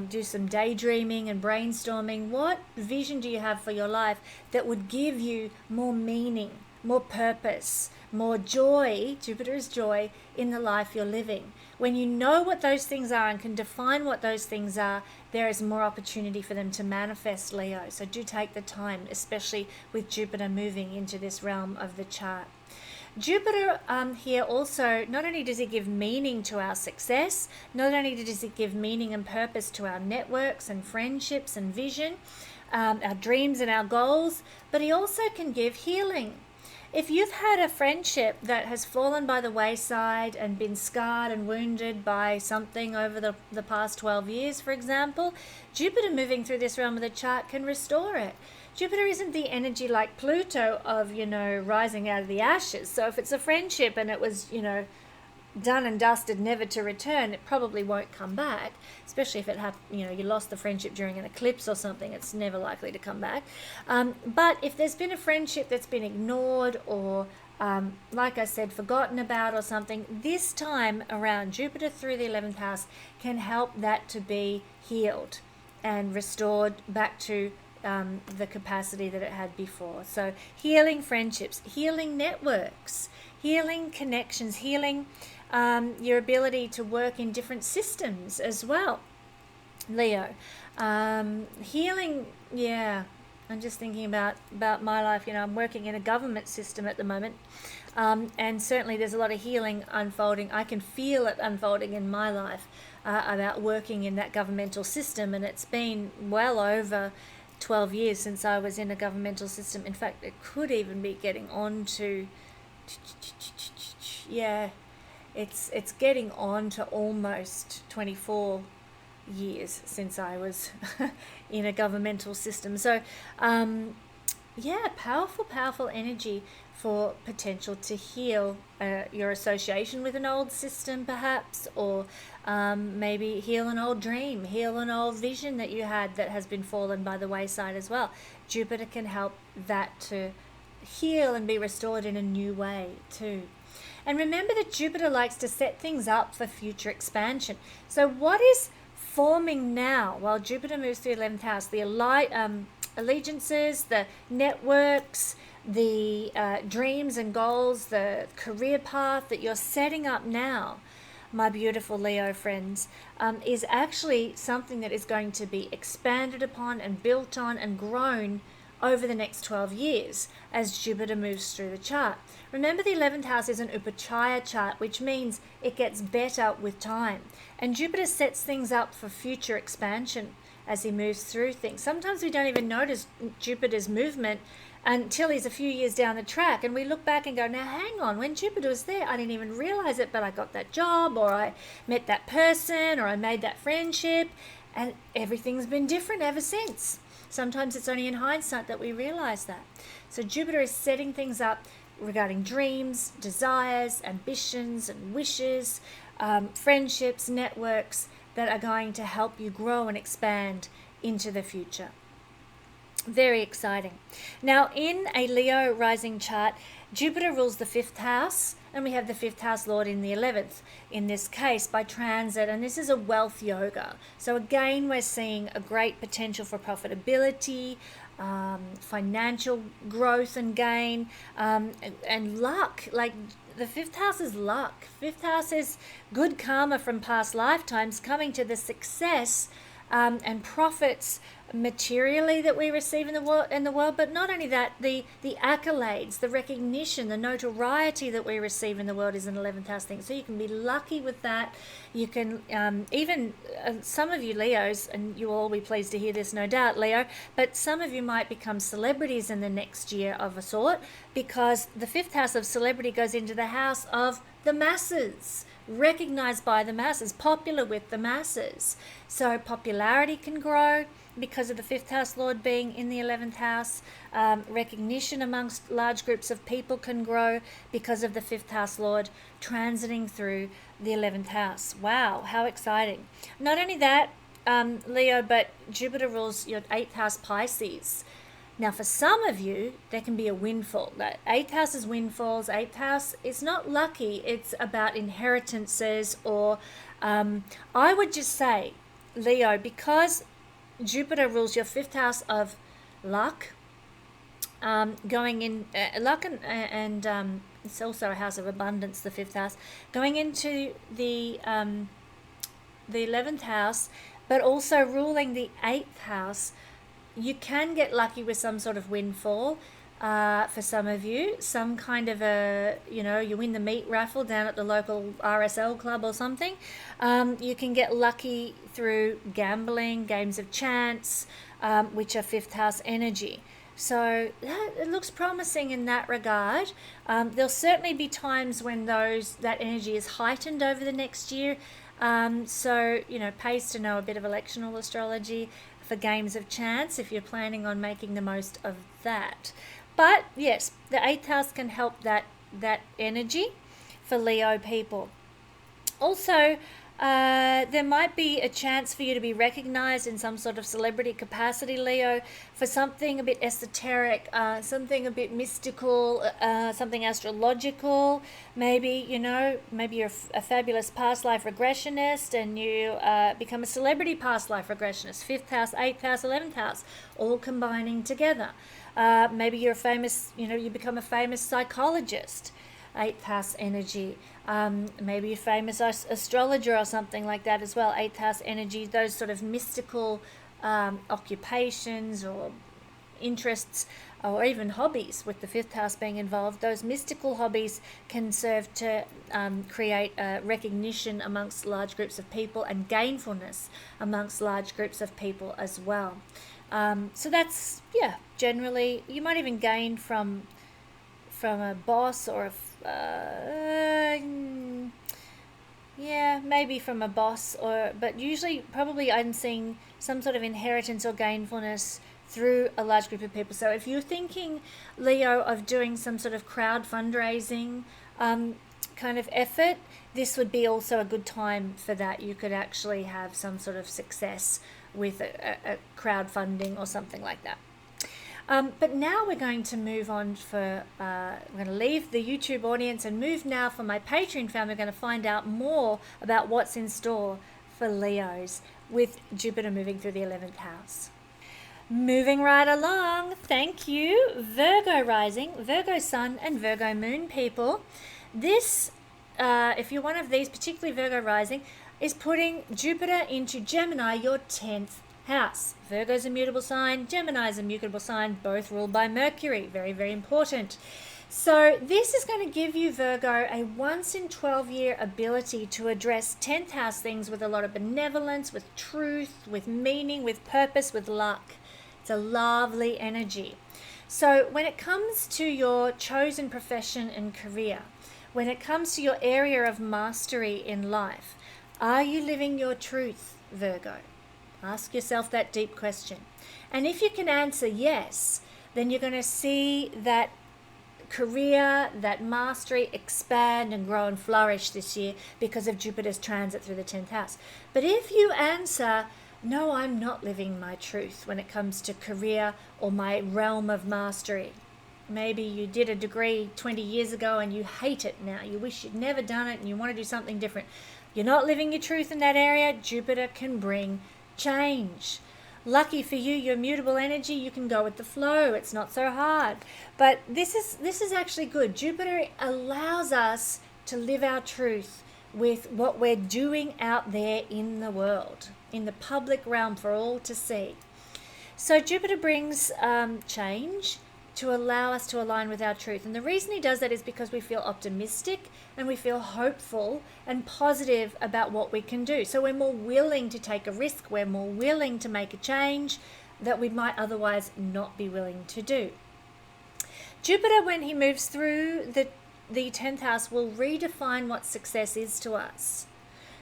do some daydreaming and brainstorming. What vision do you have for your life that would give you more meaning, more purpose, more joy? Jupiter is joy in the life you're living. When you know what those things are and can define what those things are, there is more opportunity for them to manifest, Leo. So do take the time, especially with Jupiter moving into this realm of the chart. Jupiter here also, not only does it give meaning to our success, not only does it give meaning and purpose to our networks and friendships and vision, our dreams and our goals, but he also can give healing. If you've had a friendship that has fallen by the wayside and been scarred and wounded by something over the past 12 years, for example, Jupiter moving through this realm of the chart can restore it. Jupiter isn't the energy like Pluto of, rising out of the ashes. So if it's a friendship and it was, done and dusted, never to return, it probably won't come back, especially if it you lost the friendship during an eclipse or something. It's never likely to come back. But if there's been a friendship that's been ignored or like I said, forgotten about or something, this time around, Jupiter through the 11th house can help that to be healed and restored back to the capacity that it had before. So healing friendships, healing networks, healing connections, healing your ability to work in different systems as well, Leo. Healing, I'm just thinking about my life. I'm working in a government system at the moment, and certainly there's a lot of healing unfolding. I can feel it unfolding in my life about working in that governmental system, and it's been well over 12 years since I was in a governmental system. In fact, it could even be getting on to it's getting on to almost 24 years since I was in a governmental system. So powerful energy for potential to heal your association with an old system perhaps, or maybe heal an old dream, heal an old vision that you had that has been fallen by the wayside as well. Jupiter can help that to heal and be restored in a new way too. And remember that Jupiter likes to set things up for future expansion. So what is forming now while Jupiter moves through the 11th house? The allegiances, the networks, the dreams and goals, the career path that you're setting up now, my beautiful Leo friends, is actually something that is going to be expanded upon and built on and grown over the next 12 years as Jupiter moves through the chart. Remember, the 11th house is an Upachaya chart, which means it gets better with time. And Jupiter sets things up for future expansion as he moves through things. Sometimes we don't even notice Jupiter's movement until he's a few years down the track, and we look back and go, now hang on, when Jupiter was there, I didn't even realize it, but I got that job, or I met that person, or I made that friendship, and everything's been different ever since. Sometimes it's only in hindsight that we realize that. So Jupiter is setting things up regarding dreams, desires, ambitions, and wishes, friendships, networks that are going to help you grow and expand into the future. Very exciting. Now, in a Leo rising chart, Jupiter rules the 5th house, and we have the 5th house lord in the 11th, in this case by transit, and this is a wealth yoga. So again, we're seeing a great potential for profitability, financial growth and gain, and luck. Like, the 5th house is luck. 5th house is good karma from past lifetimes coming to the success and profits materially that we receive in the world, but not only that, the accolades, the recognition, the notoriety that we receive in the world is an 11th house thing. So you can be lucky with that. You can even some of you Leos, and you will all be pleased to hear this, no doubt, Leo, but some of you might become celebrities in the next year of a sort, because the 5th house of celebrity goes into the house of the masses, recognized by the masses, popular with the masses. So popularity can grow because of the 5th house lord being in the 11th house. Recognition amongst large groups of people can grow because of the 5th house lord transiting through the 11th house. Wow, how exciting. Not only that, Leo, but Jupiter rules your 8th house Pisces. Now, for some of you, there can be a windfall. That 8th house is windfalls. 8th house is not lucky. It's about inheritances, or I would just say, Leo, because Jupiter rules your 5th house of luck, going in luck, and it's also a house of abundance, the 5th house, going into the 11th house, but also ruling the 8th house. You can get lucky with some sort of windfall. For some of you, some kind of you win the meat raffle down at the local RSL club or something. You can get lucky through gambling, games of chance, which are 5th house energy. So it looks promising in that regard. There'll certainly be times when that energy is heightened over the next year. So, pays to know a bit of electional astrology for games of chance if you're planning on making the most of that. But yes, the 8th house can help that energy for Leo people. Also, there might be a chance for you to be recognized in some sort of celebrity capacity, Leo, for something a bit esoteric, something a bit mystical, something astrological. Maybe you're a fabulous past life regressionist, and you become a celebrity past life regressionist. 5th house, 8th house, 11th house, all combining together. Maybe you're a famous, you become a famous psychologist. 8th house energy. Maybe a famous astrologer or something like that as well. 8th house energy, those sort of mystical occupations or interests, or even hobbies with the 5th house being involved. Those mystical hobbies can serve to create recognition amongst large groups of people, and gainfulness amongst large groups of people as well. So that's, generally, you might even gain from a boss, or maybe from a boss, but usually probably I'm seeing some sort of inheritance or gainfulness through a large group of people. So if you're thinking, Leo, of doing some sort of crowd fundraising kind of effort, this would be also a good time for that. You could actually have some sort of success with a crowdfunding or something like that. But now we're going to move on we're going to leave the YouTube audience and move now for my Patreon family. We're going to find out more about what's in store for Leos with Jupiter moving through the 11th house. Moving right along, thank you, Virgo rising, Virgo sun, and Virgo moon people. This, if you're one of these, particularly Virgo rising, is putting Jupiter into Gemini, your 10th house. Virgo's a mutable sign, Gemini's a mutable sign, both ruled by Mercury. Very, very important. So this is going to give you, Virgo, a once in 12-year ability to address 10th house things with a lot of benevolence, with truth, with meaning, with purpose, with luck. It's a lovely energy. So when it comes to your chosen profession and career, when it comes to your area of mastery in life, are you living your truth, Virgo? Ask yourself that deep question. And if you can answer yes, then you're going to see that career, that mastery expand and grow and flourish this year because of Jupiter's transit through the 10th house. But if you answer, no, I'm not living my truth when it comes to career or my realm of mastery. Maybe you did a degree 20 years ago and you hate it now. You wish you'd never done it and you want to do something different. You're not living your truth in that area. Jupiter can bring change. Lucky for you, your mutable energy, you can go with the flow. It's not so hard. But this is actually good. Jupiter allows us to live our truth with what we're doing out there in the world, in the public realm for all to see. So Jupiter brings change to allow us to align with our truth. And the reason he does that is because we feel optimistic and we feel hopeful and positive about what we can do. So we're more willing to take a risk. We're more willing to make a change that we might otherwise not be willing to do. Jupiter, when he moves through the 10th house, will redefine what success is to us.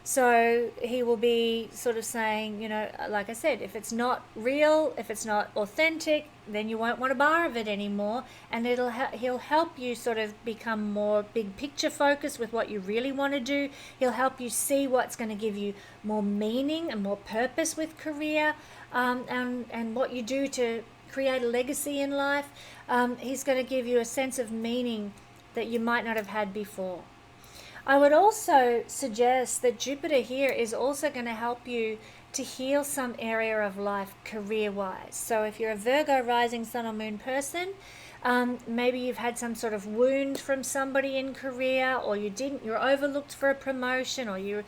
So he will be sort of saying, like I said, if it's not real, if it's not authentic, then you won't want a bar of it anymore. And he'll help you sort of become more big picture focused with what you really want to do. He'll help you see what's going to give you more meaning and more purpose with career, and what you do to create a legacy in life. He's going to give you a sense of meaning that you might not have had before. I would also suggest that Jupiter here is also going to help you to heal some area of life career-wise. So if you're a Virgo rising sun or moon person, maybe you've had some sort of wound from somebody in career, or you're overlooked for a promotion, or you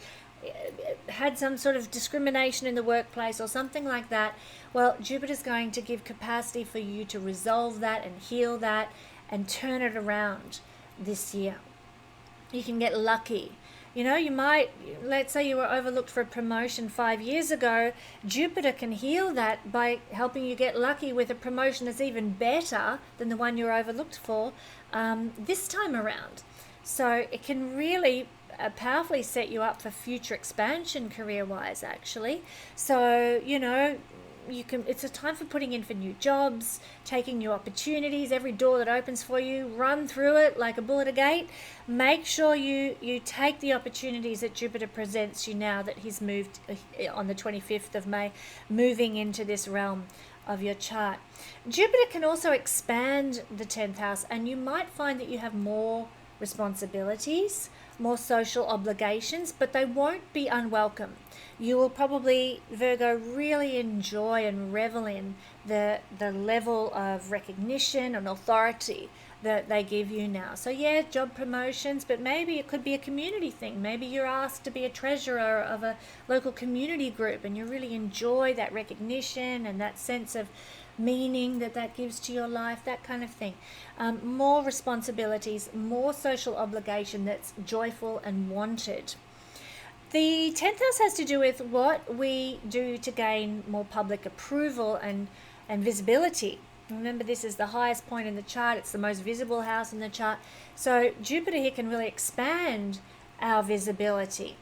had some sort of discrimination in the workplace or something like that. Well, Jupiter's going to give capacity for you to resolve that and heal that and turn it around this year. You can get lucky. You might, let's say you were overlooked for a promotion 5 years ago. Jupiter can heal that by helping you get lucky with a promotion that's even better than the one you were overlooked for this time around. So it can really powerfully set you up for future expansion career-wise, actually. So, it's a time for putting in for new jobs, taking new opportunities. Every door that opens for you, run through it like a bull at a gate. Make sure you take the opportunities that Jupiter presents you now that he's moved on the 25th of May, moving into this realm of your chart. Jupiter can also expand the 10th house, and you might find that you have more responsibilities, more social obligations, but they won't be unwelcome. You will probably, Virgo, really enjoy and revel in the level of recognition and authority that they give you now. So yeah, job promotions, but maybe it could be a community thing. Maybe you're asked to be a treasurer of a local community group, and you really enjoy that recognition and that sense of meaning that gives to your life, that kind of thing. More responsibilities, more social obligation that's joyful and wanted. The 10th house has to do with what we do to gain more public approval and visibility. Remember, this is the highest point in the chart. It's the most visible house in the chart. So Jupiter here can really expand our visibility.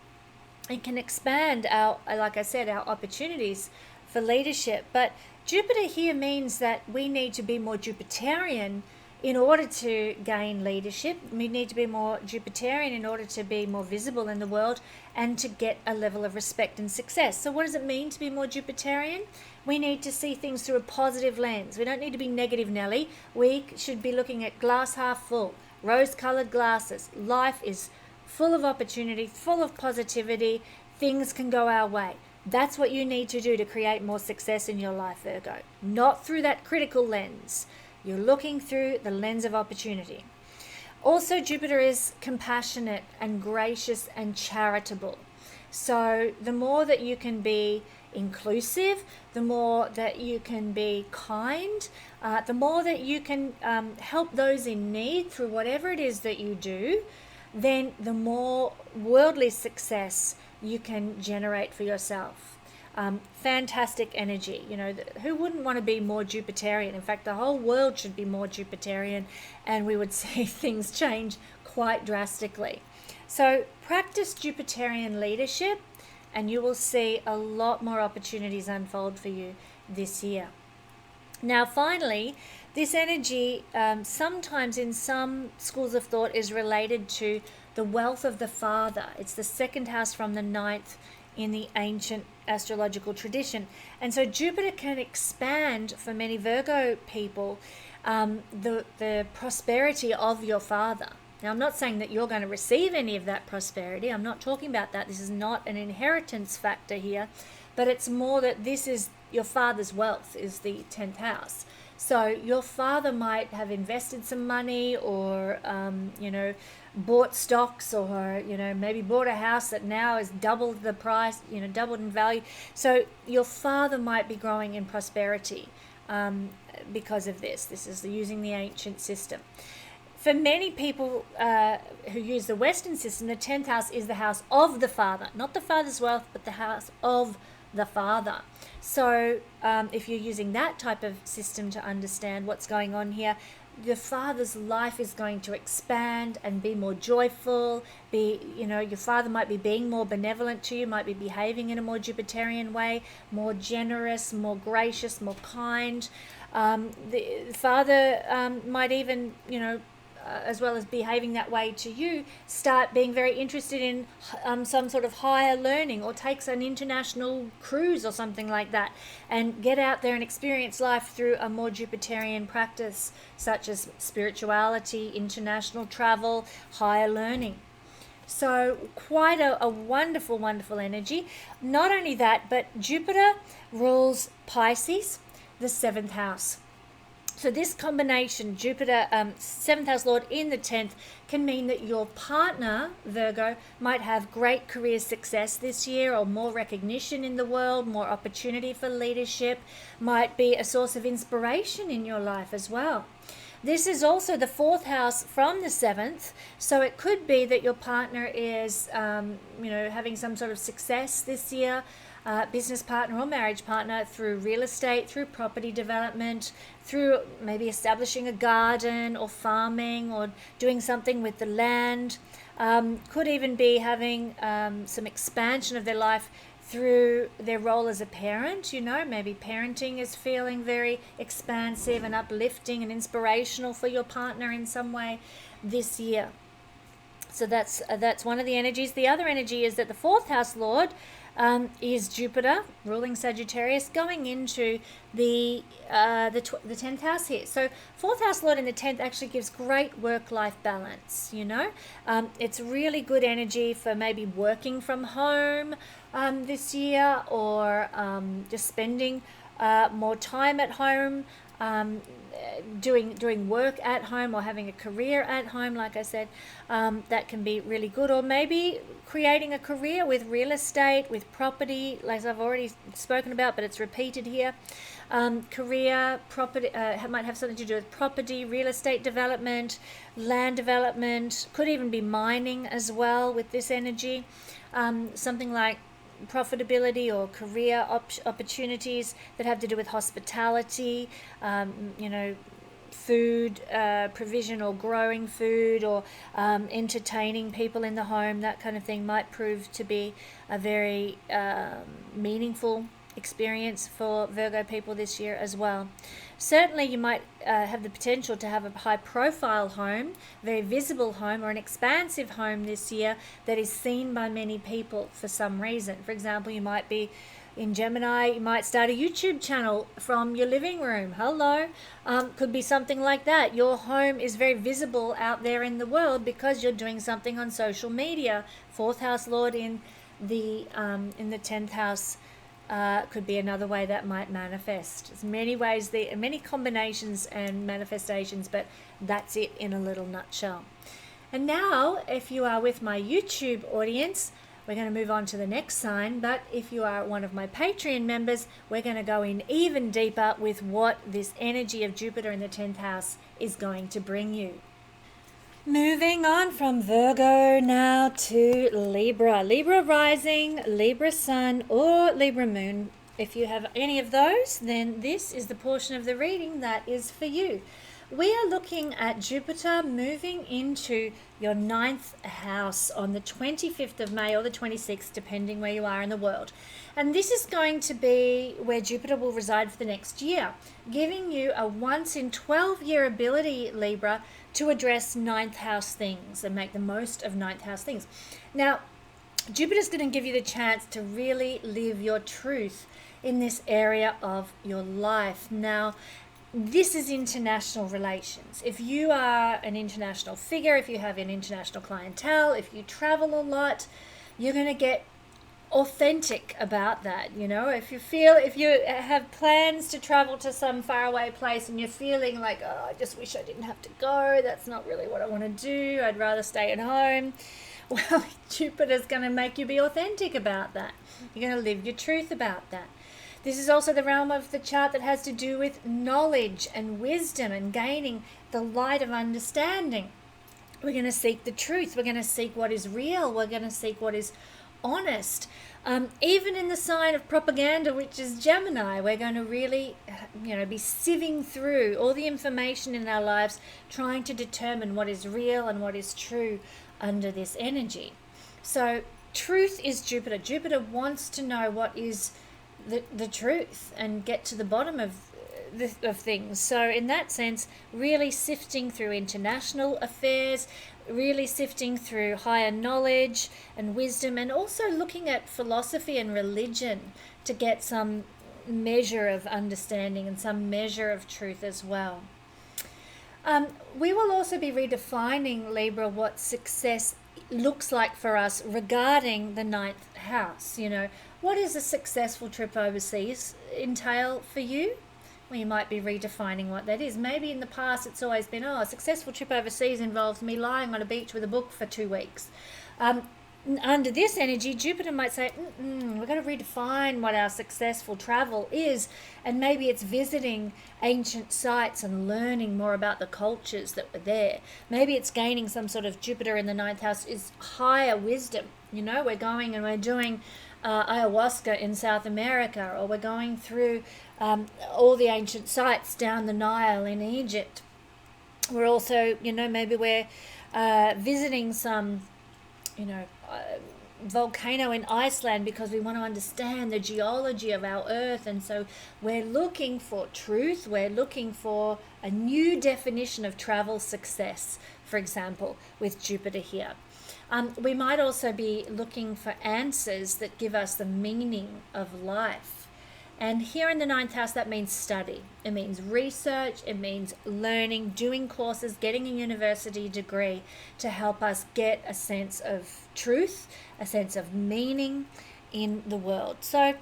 It can expand like I said, our opportunities for leadership. But Jupiter here means that we need to be more Jupiterian in order to gain leadership. We need to be more Jupiterian in order to be more visible in the world and to get a level of respect and success. So what does it mean to be more Jupiterian? We need to see things through a positive lens. We don't need to be negative Nelly. We should be looking at glass half full, rose-colored glasses. Life is full of opportunity, full of positivity. Things can go our way. That's what you need to do to create more success in your life, Virgo. Not through that critical lens. You're looking through the lens of opportunity. Also, Jupiter is compassionate and gracious and charitable. So the more that you can be inclusive, the more that you can be kind, the more that you can help those in need through whatever it is that you do, then the more worldly success you can generate for yourself. Fantastic energy. Who wouldn't want to be more Jupiterian? In fact, the whole world should be more Jupiterian, and we would see things change quite drastically. So practice Jupiterian leadership, and you will see a lot more opportunities unfold for you this year. Now, finally, this energy sometimes in some schools of thought is related to the wealth of the father. It's the second house from the 9th in the ancient astrological tradition. And so Jupiter can expand for many Virgo people the prosperity of your father. Now, I'm not saying that you're going to receive any of that prosperity. I'm not talking about that. This is not an inheritance factor here, but it's more that this is your father's wealth is the 10th house. So your father might have invested some money, or bought stocks, or maybe bought a house that now is doubled the price, doubled in value. So your father might be growing in prosperity because of this. This is using the ancient system. For many people who use the Western system, the 10th house is the house of the father, not the father's wealth, but the house of the father. So if you're using that type of system to understand what's going on here, your father's life is going to expand and be more joyful. Your father might be being more benevolent to you, might be behaving in a more Jupiterian way, more generous, more gracious, more kind. The father might even, as well as behaving that way to you, start being very interested in some sort of higher learning, or takes an international cruise or something like that, and get out there and experience life through a more Jupiterian practice, such as spirituality, international travel, higher learning. So quite a wonderful, wonderful energy. Not only that, but Jupiter rules Pisces, the 7th house. So this combination, Jupiter, 7th house lord in the 10th, can mean that your partner, Virgo, might have great career success this year, or more recognition in the world, more opportunity for leadership, might be a source of inspiration in your life as well. This is also the 4th house from the 7th, so it could be that your partner is, having some sort of success this year, business partner or marriage partner, through real estate, through property development, through maybe establishing a garden or farming or doing something with the land. Could even be having some expansion of their life through their role as a parent. Maybe parenting is feeling very expansive and uplifting and inspirational for your partner in some way this year. So that's one of the energies. The other energy is that the 4th house lord is Jupiter, ruling Sagittarius, going into the 10th house here. So 4th house lord in the 10th actually gives great work-life balance. It's really good energy for maybe working from home this year, or just spending more time at home, doing work at home, or having a career at home, like I said. That can be really good. Or maybe creating a career with real estate, with property, like I've already spoken about, but it's repeated here. Career, property, might have something to do with property, real estate development, land development. Could even be mining as well with this energy. Something like profitability or career opportunities that have to do with hospitality, food provision, or growing food, or entertaining people in the home. That kind of thing might prove to be a very meaningful experience for Virgo people this year as well. Certainly you might have the potential to have a high profile home, very visible home, or an expansive home this year that is seen by many people for some reason. For example, you might be in Gemini, you might start a YouTube channel from your living room. Hello. Could be something like that. Your home is very visible out there in the world because you're doing something on social media. 4th house lord in the 10th house could be another way that might manifest. There's many ways, many combinations and manifestations, but that's it in a little nutshell. And now, if you are with my YouTube audience, we're going to move on to the next sign. But if you are one of my Patreon members, we're going to go in even deeper with what this energy of Jupiter in the 10th house is going to bring you. Moving on from Virgo now to Libra. Libra rising, Libra sun, or Libra moon. If you have any of those, then this is the portion of the reading that is for you. We are looking at Jupiter moving into your 9th house on the 25th of May or the 26th, depending where you are in the world. And this is going to be where Jupiter will reside for the next year, giving you a once in 12-year ability, Libra, to address 9th house things and make the most of 9th house things. Now, Jupiter's going to give you the chance to really live your truth in this area of your life. Now, this is international relations. If you are an international figure, if you have an international clientele, if you travel a lot, you're going to get authentic about that. You know, if you have plans to travel to some faraway place and you're feeling like, oh, I just wish I didn't have to go, that's not really what I want to do, I'd rather stay at home, well, Jupiter's going to make you be authentic about that. You're going to live your truth about that. This is also the realm of the chart that has to do with knowledge and wisdom and gaining the light of understanding. We're going to seek the truth. We're going to seek what is real. We're going to seek what is honest. Even in the sign of propaganda, which is Gemini, we're going to really, be sieving through all the information in our lives, trying to determine what is real and what is true under this energy. So truth is Jupiter. Jupiter wants to know what is the truth and get to the bottom of things. So in that sense, really sifting through international affairs, really sifting through higher knowledge and wisdom, and also looking at philosophy and religion to get some measure of understanding and some measure of truth as well. We will also be redefining, Libra, what success looks like for us regarding the ninth house. What does a successful trip overseas entail for you? Well, you might be redefining what that is. Maybe in the past it's always been, a successful trip overseas involves me lying on a beach with a book for 2 weeks. Under this energy, Jupiter might say, we're going to redefine what our successful travel is, and maybe it's visiting ancient sites and learning more about the cultures that were there. Maybe it's gaining some sort of Jupiter in the ninth house is higher wisdom. We're going and we're doing ayahuasca in South America, or we're going through all the ancient sites down the Nile in Egypt. We're also, maybe we're visiting some, volcano in Iceland because we want to understand the geology of our earth, and so we're looking for truth. We're looking for a new definition of travel success, for example, with Jupiter here. We might also be looking for answers that give us the meaning of life. And here in the ninth house, that means study. It means research. It means learning, doing courses, getting a university degree to help us get a sense of truth, a sense of meaning in the world. So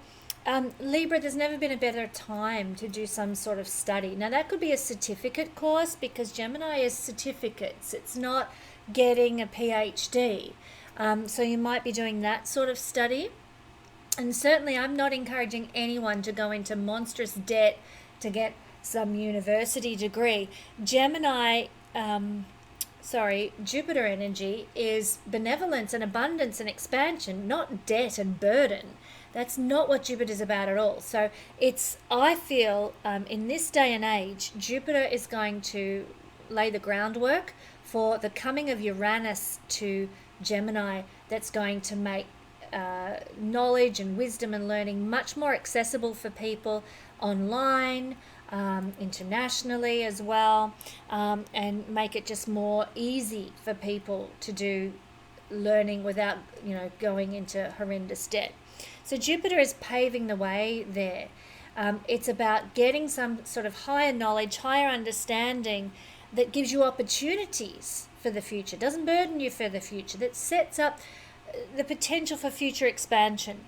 Libra, there's never been a better time to do some sort of study. Now, that could be a certificate course, because Gemini is certificates. It's not getting a PhD. So you might be doing that sort of study. And certainly I'm not encouraging anyone to go into monstrous debt to get some university degree. Jupiter energy is benevolence and abundance and expansion, not debt and burden. That's not what Jupiter's about at all. So I feel in this day and age, Jupiter is going to lay the groundwork for the coming of Uranus to Gemini, that's going to make knowledge and wisdom and learning much more accessible for people online, internationally as well, and make it just more easy for people to do learning without going into horrendous debt. So Jupiter is paving the way there. It's about getting some sort of higher knowledge, higher understanding that gives you opportunities for the future, doesn't burden you for the future, that sets up the potential for future expansion.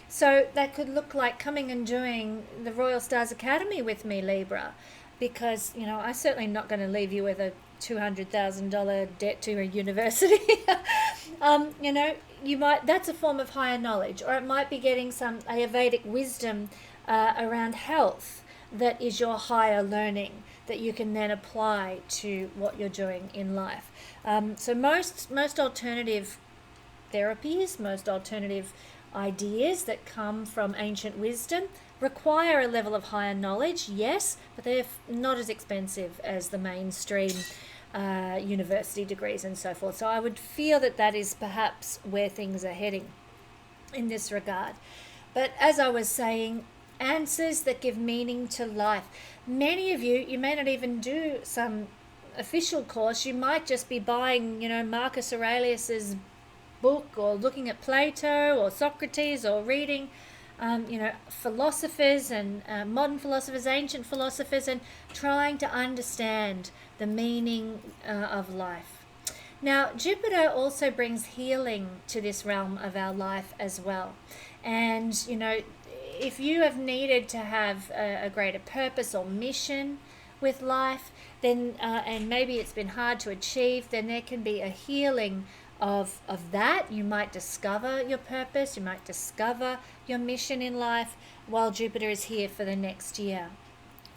So that could look like coming and doing the Royal Stars Academy with me, Libra, because I'm certainly not going to leave you with a $200,000 debt to a university. That's a form of higher knowledge, or it might be getting some Ayurvedic wisdom around health that is your higher learning that you can then apply to what you're doing in life. So most alternative therapies, most alternative ideas that come from ancient wisdom require a level of higher knowledge, yes, but they're not as expensive as the mainstream university degrees and so forth. So I would feel that is perhaps where things are heading in this regard. But as I was saying, answers that give meaning to life. Many of you may not even do some official course. You might just be buying, Marcus Aurelius's book, or looking at Plato or Socrates, or reading philosophers and modern philosophers, ancient philosophers, and trying to understand the meaning of life. Now, Jupiter also brings healing to this realm of our life as well. And, you know, if you have needed to have a greater purpose or mission with life, then and maybe it's been hard to achieve, then there can be a healing of that. You might discover your purpose, you might discover your mission in life while Jupiter is here for the next year.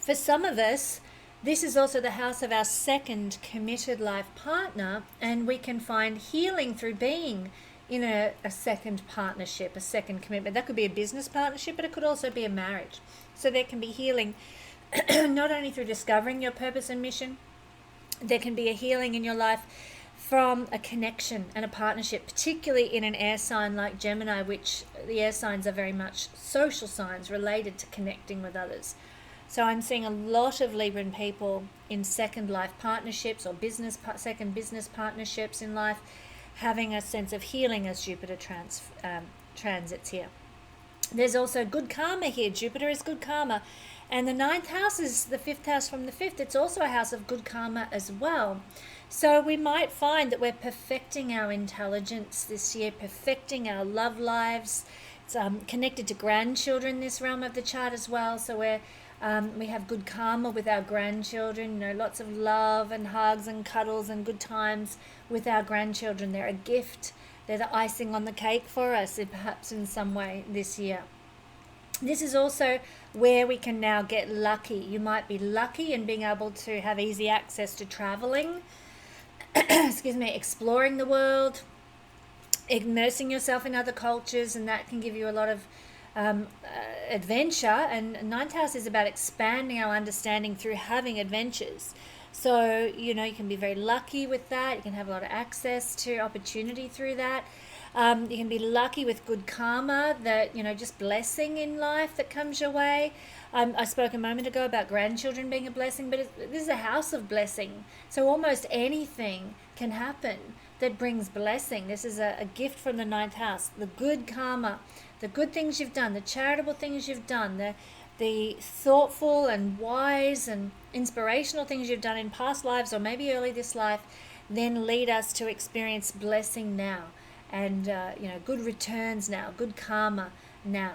For some of us, this is also the house of our second committed life partner, and we can find healing through being in a second partnership, a second commitment. That could be a business partnership, but it could also be a marriage. So there can be healing not only through discovering your purpose and mission, there can be a healing in your life from a connection and a partnership, particularly in an air sign like Gemini, which the air signs are very much social signs related to connecting with others. So I'm seeing a lot of Libran people in second life partnerships or second business partnerships in life, having a sense of healing as Jupiter transits here. There's also good karma here. Jupiter is good karma. And the 9th house is the 5th house from the 5th. It's also a house of good karma as well. So we might find that we're perfecting our intelligence this year, perfecting our love lives. It's connected to grandchildren, this realm of the chart as well. So we have good karma with our grandchildren, you know, lots of love and hugs and cuddles and good times with our grandchildren. They're a gift. They're the icing on the cake for us, perhaps in some way this year. This is also where we can now get lucky. You might be lucky in being able to have easy access to traveling, exploring the world, immersing yourself in other cultures, and that can give you a lot of adventure. And 9th house is about expanding our understanding through having adventures. So, you know, you can be very lucky with that. You can have a lot of access to opportunity through that. You can be lucky with good karma, that, you know, just blessing in life that comes your way. I spoke a moment ago about grandchildren being a blessing, but this is a house of blessing. So almost anything can happen that brings blessing. This is a gift from the 9th house. The good karma, the good things you've done, the charitable things you've done, the thoughtful and wise and inspirational things you've done in past lives or maybe early this life, then lead us to experience blessing now. And, you know, good returns now, good karma now.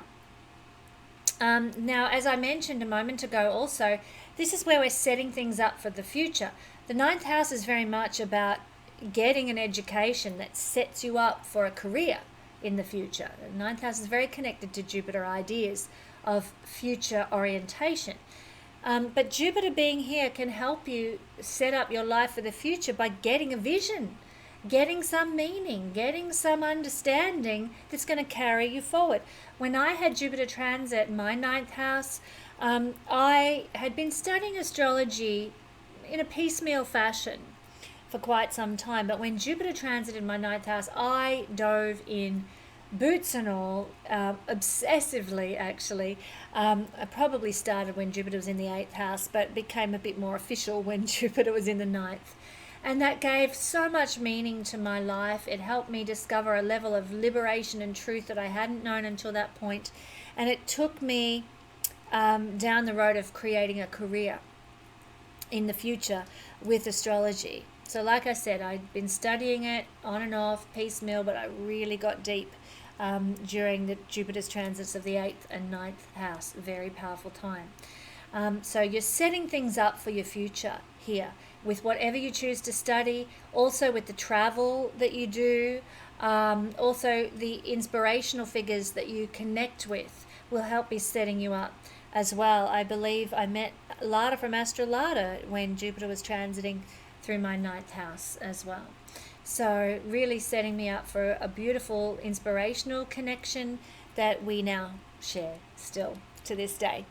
Now, as I mentioned a moment ago also, this is where we're setting things up for the future. The 9th house is very much about getting an education that sets you up for a career in the future. The 9th house is very connected to Jupiter ideas of future orientation. But Jupiter being here can help you set up your life for the future by getting a vision, getting some meaning, getting some understanding that's going to carry you forward. When I had Jupiter transit my 9th house, I had been studying astrology in a piecemeal fashion for quite some time. But when Jupiter transited my 9th house, I dove in, boots and all, obsessively actually. I probably started when Jupiter was in the 8th house, but became a bit more official when Jupiter was in the 9th. And that gave so much meaning to my life. It helped me discover a level of liberation and truth that I hadn't known until that point. And it took me down the road of creating a career in the future with astrology. So like I said, I'd been studying it on and off, piecemeal, but I really got deep during the Jupiter's transits of the 8th and 9th house. Very powerful time. So you're setting things up for your future here with whatever you choose to study, also with the travel that you do, also the inspirational figures that you connect with will help be setting you up as well. I believe I met Lada from Astrolada when Jupiter was transiting through my 9th house as well. So really setting me up for a beautiful inspirational connection that we now share still to this day.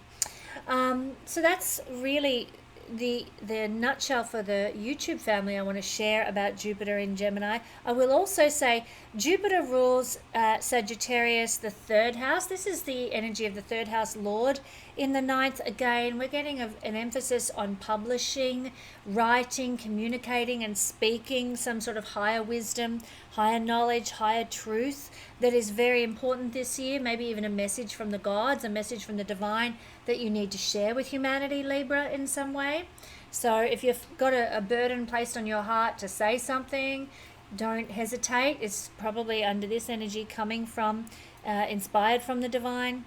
So that's really the nutshell for the YouTube family I want to share about Jupiter in Gemini. I will also say Jupiter rules Sagittarius, the 3rd house. This is the energy of the 3rd house lord. In the 9th, again, we're getting an emphasis on publishing, writing, communicating and speaking some sort of higher wisdom, higher knowledge, higher truth that is very important this year. Maybe even a message from the gods, a message from the divine that you need to share with humanity, Libra, in some way. So if you've got a burden placed on your heart to say something, don't hesitate. It's probably under this energy coming from inspired from the divine,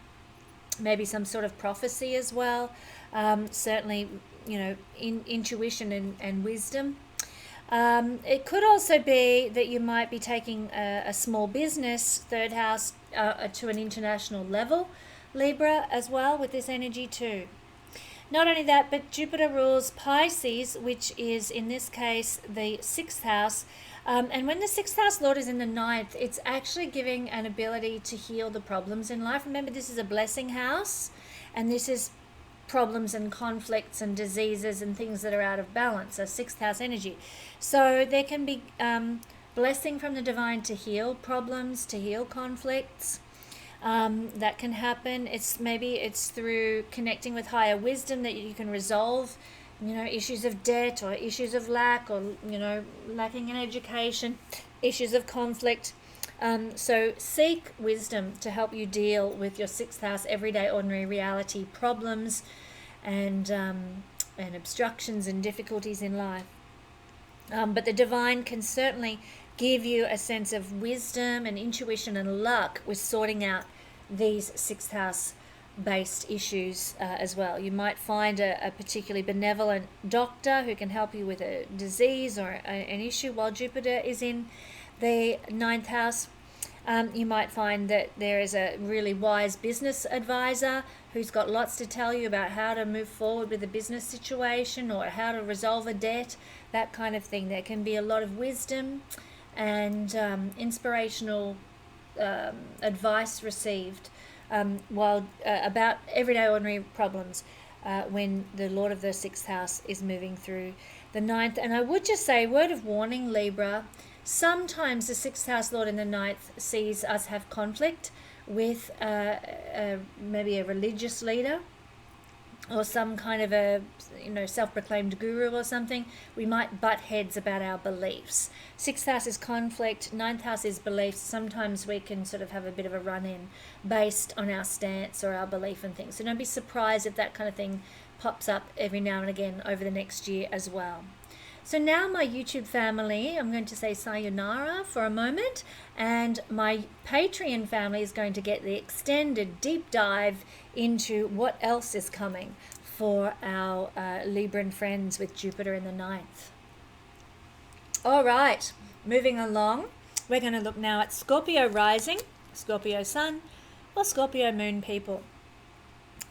maybe some sort of prophecy as well. Certainly, intuition and wisdom. It could also be that you might be taking a small business, third house, to an international level, Libra, as well, with this energy too. Not only that, but Jupiter rules Pisces, which is in this case the 6th house. And when the 6th house Lord is in the 9th, it's actually giving an ability to heal the problems in life. Remember, this is a blessing house, and this is problems and conflicts and diseases and things that are out of balance, a 6th house energy. So there can be blessing from the divine to heal problems, to heal conflicts. That can happen. Maybe it's through connecting with higher wisdom that you can resolve, issues of debt or issues of lack, or, lacking in education, issues of conflict. So seek wisdom to help you deal with your 6th house everyday ordinary reality problems and obstructions and difficulties in life. But the divine can certainly give you a sense of wisdom and intuition and luck with sorting out these 6th house based issues as well. You might find a particularly benevolent doctor who can help you with a disease or an issue while Jupiter is in the 9th house. You might find that there is a really wise business advisor who's got lots to tell you about how to move forward with a business situation or how to resolve a debt, that kind of thing. There can be a lot of wisdom and inspirational advice received about everyday ordinary problems when the Lord of the 6th house is moving through the 9th. And I would just say, word of warning, Libra, sometimes the 6th house Lord in the 9th sees us have conflict with maybe a religious leader or some kind of a self-proclaimed guru or something. We might butt heads about our beliefs. 6th house is conflict, 9th house is beliefs. Sometimes we can sort of have a bit of a run-in based on our stance or our belief and things. So don't be surprised if that kind of thing pops up every now and again over the next year as well. So now, my YouTube family, I'm going to say sayonara for a moment, and my Patreon family is going to get the extended deep dive into what else is coming for our Libran friends with Jupiter in the 9th. All right, moving along, we're going to look now at Scorpio rising, Scorpio sun, or Scorpio moon people.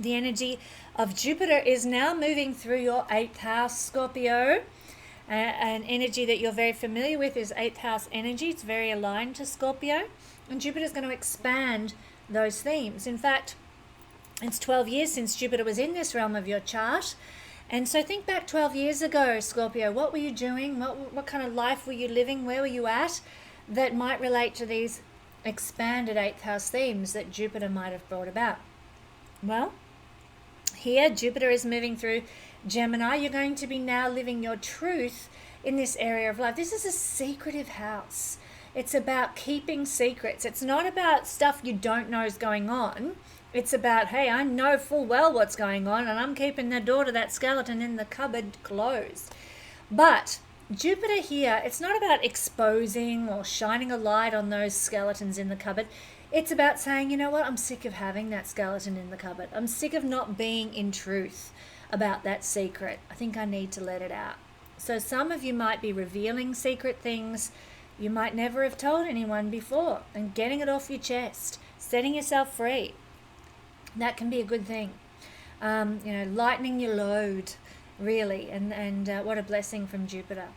The energy of Jupiter is now moving through your 8th house, Scorpio. An energy that you're very familiar with is 8th house energy. It's very aligned to Scorpio. And Jupiter is going to expand those themes. In fact, it's 12 years since Jupiter was in this realm of your chart. And so think back 12 years ago, Scorpio. What were you doing? What kind of life were you living? Where were you at? That might relate to these expanded 8th house themes that Jupiter might have brought about. Well, here Jupiter is moving through Gemini. You're going to be now living your truth in this area of life. This is a secretive house. It's about keeping secrets. It's not about stuff you don't know is going on. It's about, hey, I know full well what's going on, and I'm keeping the door to that skeleton in the cupboard closed. But Jupiter here, it's not about exposing or shining a light on those skeletons in the cupboard. It's about saying, you know what, I'm sick of having that skeleton in the cupboard. I'm sick of not being in truth about that secret. I think I need to let it out. So some of you might be revealing secret things you might never have told anyone before and getting it off your chest, setting yourself free. That can be a good thing. Lightening your load, really, and what a blessing from Jupiter.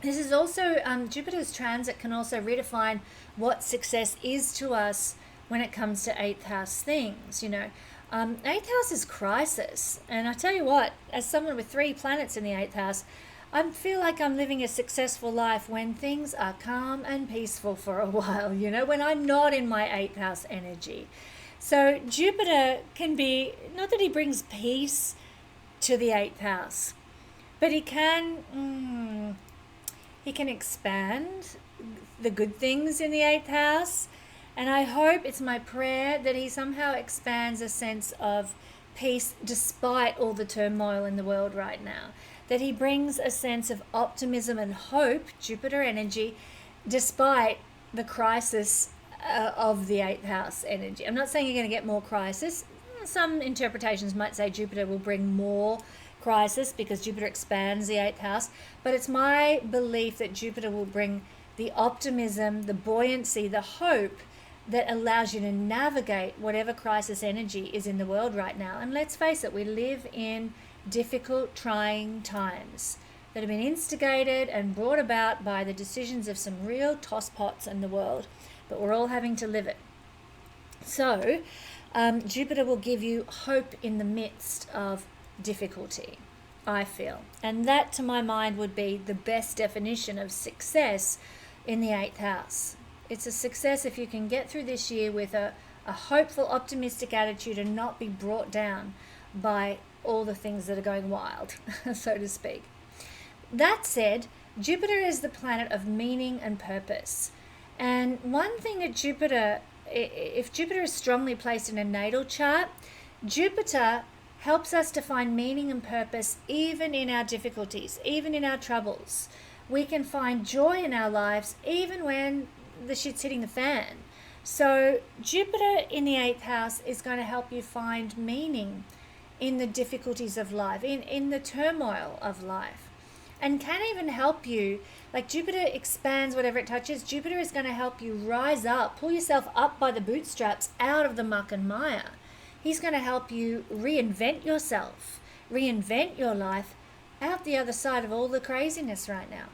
This is also, Jupiter's transit can also redefine what success is to us when it comes to 8th house things, 8th house is crisis. And I tell you what, as someone with 3 planets in the 8th house, I feel like I'm living a successful life when things are calm and peaceful for a while, when I'm not in my 8th house energy. So Jupiter can be, not that he brings peace to the 8th house, but he can expand the good things in the 8th house. And I hope, it's my prayer, that he somehow expands a sense of peace despite all the turmoil in the world right now. That he brings a sense of optimism and hope, Jupiter energy, despite the crisis of the 8th house energy. I'm not saying you're going to get more crisis. Some interpretations might say Jupiter will bring more crisis because Jupiter expands the 8th house, but it's my belief that Jupiter will bring the optimism, the buoyancy, the hope that allows you to navigate whatever crisis energy is in the world right now. And let's face it, we live in difficult, trying times that have been instigated and brought about by the decisions of some real tosspots in the world, but we're all having to live it. So Jupiter will give you hope in the midst of difficulty, I feel. And that, to my mind, would be the best definition of success in the 8th house. It's a success if you can get through this year with a hopeful, optimistic attitude and not be brought down by all the things that are going wild, so to speak. That said, Jupiter is the planet of meaning and purpose. And one thing that Jupiter, if Jupiter is strongly placed in a natal chart, Jupiter helps us to find meaning and purpose even in our difficulties, even in our troubles. We can find joy in our lives even when the shit's hitting the fan. So Jupiter in the 8th house is going to help you find meaning in the difficulties of life, in the turmoil of life, and can even help you, like Jupiter expands whatever it touches. Jupiter is going to help you rise up, pull yourself up by the bootstraps out of the muck and mire. He's going to help you reinvent yourself, reinvent your life out the other side of all the craziness right now.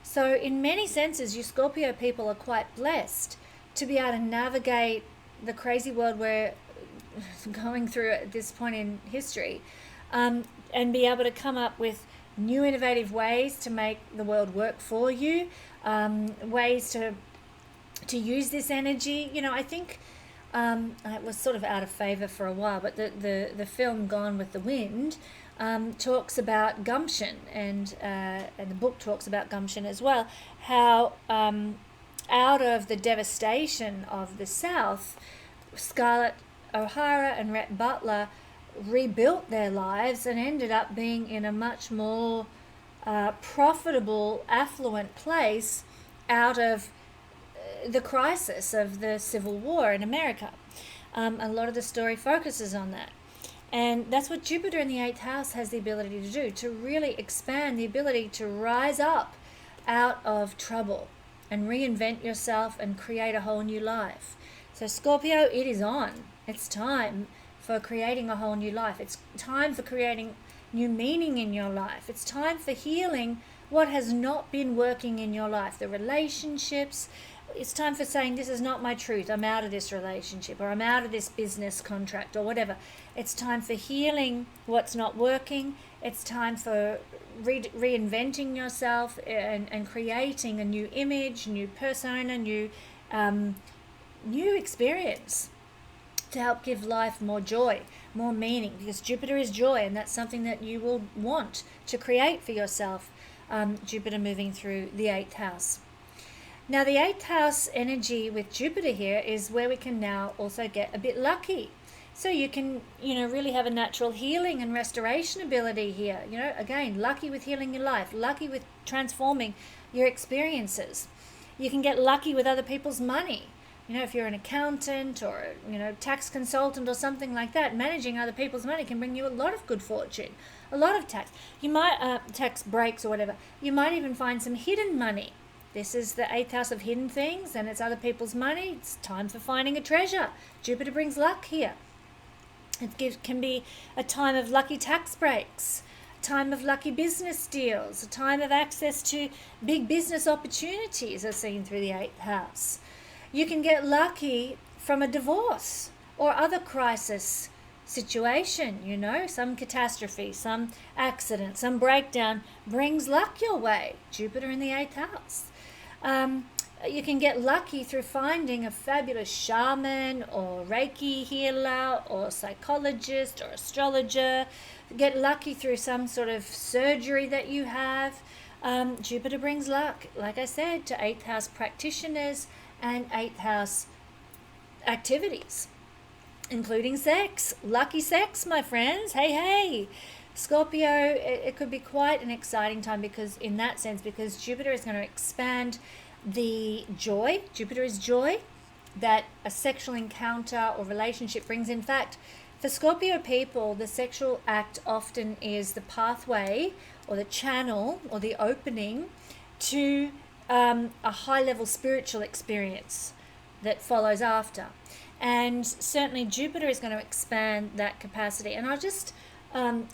So in many senses, you Scorpio people are quite blessed to be able to navigate the crazy world we're going through at this point in history, and be able to come up with new innovative ways to make the world work for you, ways to use this energy. You know, I think it was sort of out of favor for a while, but the film Gone with the Wind talks about gumption, and the book talks about gumption as well, how out of the devastation of the South, Scarlett O'Hara and Rhett Butler rebuilt their lives and ended up being in a much more profitable, affluent place out of the crisis of the Civil War in America. A lot of the story focuses on that. And that's what Jupiter in the 8th house has the ability to do, to really expand the ability to rise up out of trouble and reinvent yourself and create a whole new life. So Scorpio, it is on. It's time for creating a whole new life. It's time for creating new meaning in your life. It's time for healing what has not been working in your life, the relationships. It's time for saying, this is not my truth. I'm out of this relationship, or I'm out of this business contract, or whatever. It's time for healing what's not working. It's time for reinventing yourself and creating a new image, new persona, new experience to help give life more joy, more meaning, because Jupiter is joy, and that's something that you will want to create for yourself. Jupiter moving through the 8th house. Now, the 8th house energy with Jupiter here is where we can now also get a bit lucky. So you can, really have a natural healing and restoration ability here. Again, lucky with healing your life, lucky with transforming your experiences. You can get lucky with other people's money. If you're an accountant or, tax consultant or something like that, managing other people's money can bring you a lot of good fortune, a lot of tax. You might, tax breaks or whatever. You might even find some hidden money. This is the 8th house of hidden things, and it's other people's money. It's time for finding a treasure. Jupiter brings luck here. It can be a time of lucky tax breaks, a time of lucky business deals, a time of access to big business opportunities are seen through the 8th house. You can get lucky from a divorce or other crisis situation, some catastrophe, some accident, some breakdown brings luck your way. Jupiter in the 8th house. You can get lucky through finding a fabulous shaman or Reiki healer or psychologist or astrologer. Get lucky through some sort of surgery that you have. Jupiter brings luck, like I said, to 8th house practitioners and 8th house activities, including sex. Lucky sex, my friends. Hey. Scorpio, it could be quite an exciting time because Jupiter is going to expand the joy. Jupiter is joy, that a sexual encounter or relationship brings. In fact, for Scorpio people, the sexual act often is the pathway or the channel or the opening to a high-level spiritual experience that follows after. And certainly Jupiter is going to expand that capacity. And I'll just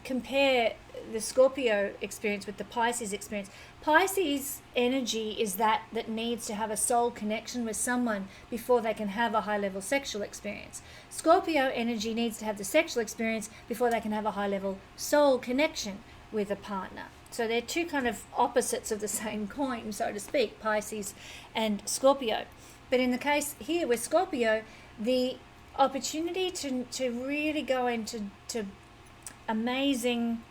compare the Scorpio experience with the Pisces experience. Pisces energy is that needs to have a soul connection with someone before they can have a high-level sexual experience. Scorpio energy needs to have the sexual experience before they can have a high-level soul connection with a partner. So they're two kind of opposites of the same coin, so to speak, Pisces and Scorpio. But in the case here with Scorpio, the opportunity to really go into amazing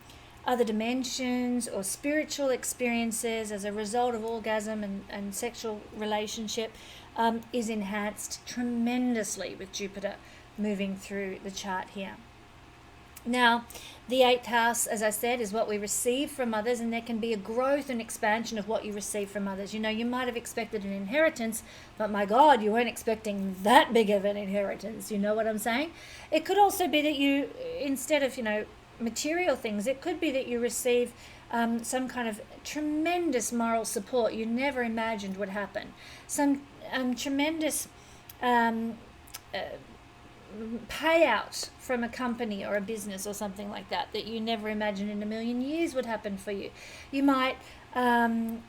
other dimensions or spiritual experiences as a result of orgasm and sexual relationship is enhanced tremendously with Jupiter moving through the chart here. Now, the 8th house, as I said, is what we receive from others, and there can be a growth and expansion of what you receive from others. You know, you might have expected an inheritance, but my God, you weren't expecting that big of an inheritance. You know what I'm saying? It could also be that you, instead of, material things, it could be that you receive some kind of tremendous moral support you never imagined would happen. Some tremendous payout from a company or a business or something like that you never imagined in a million years would happen for you. You might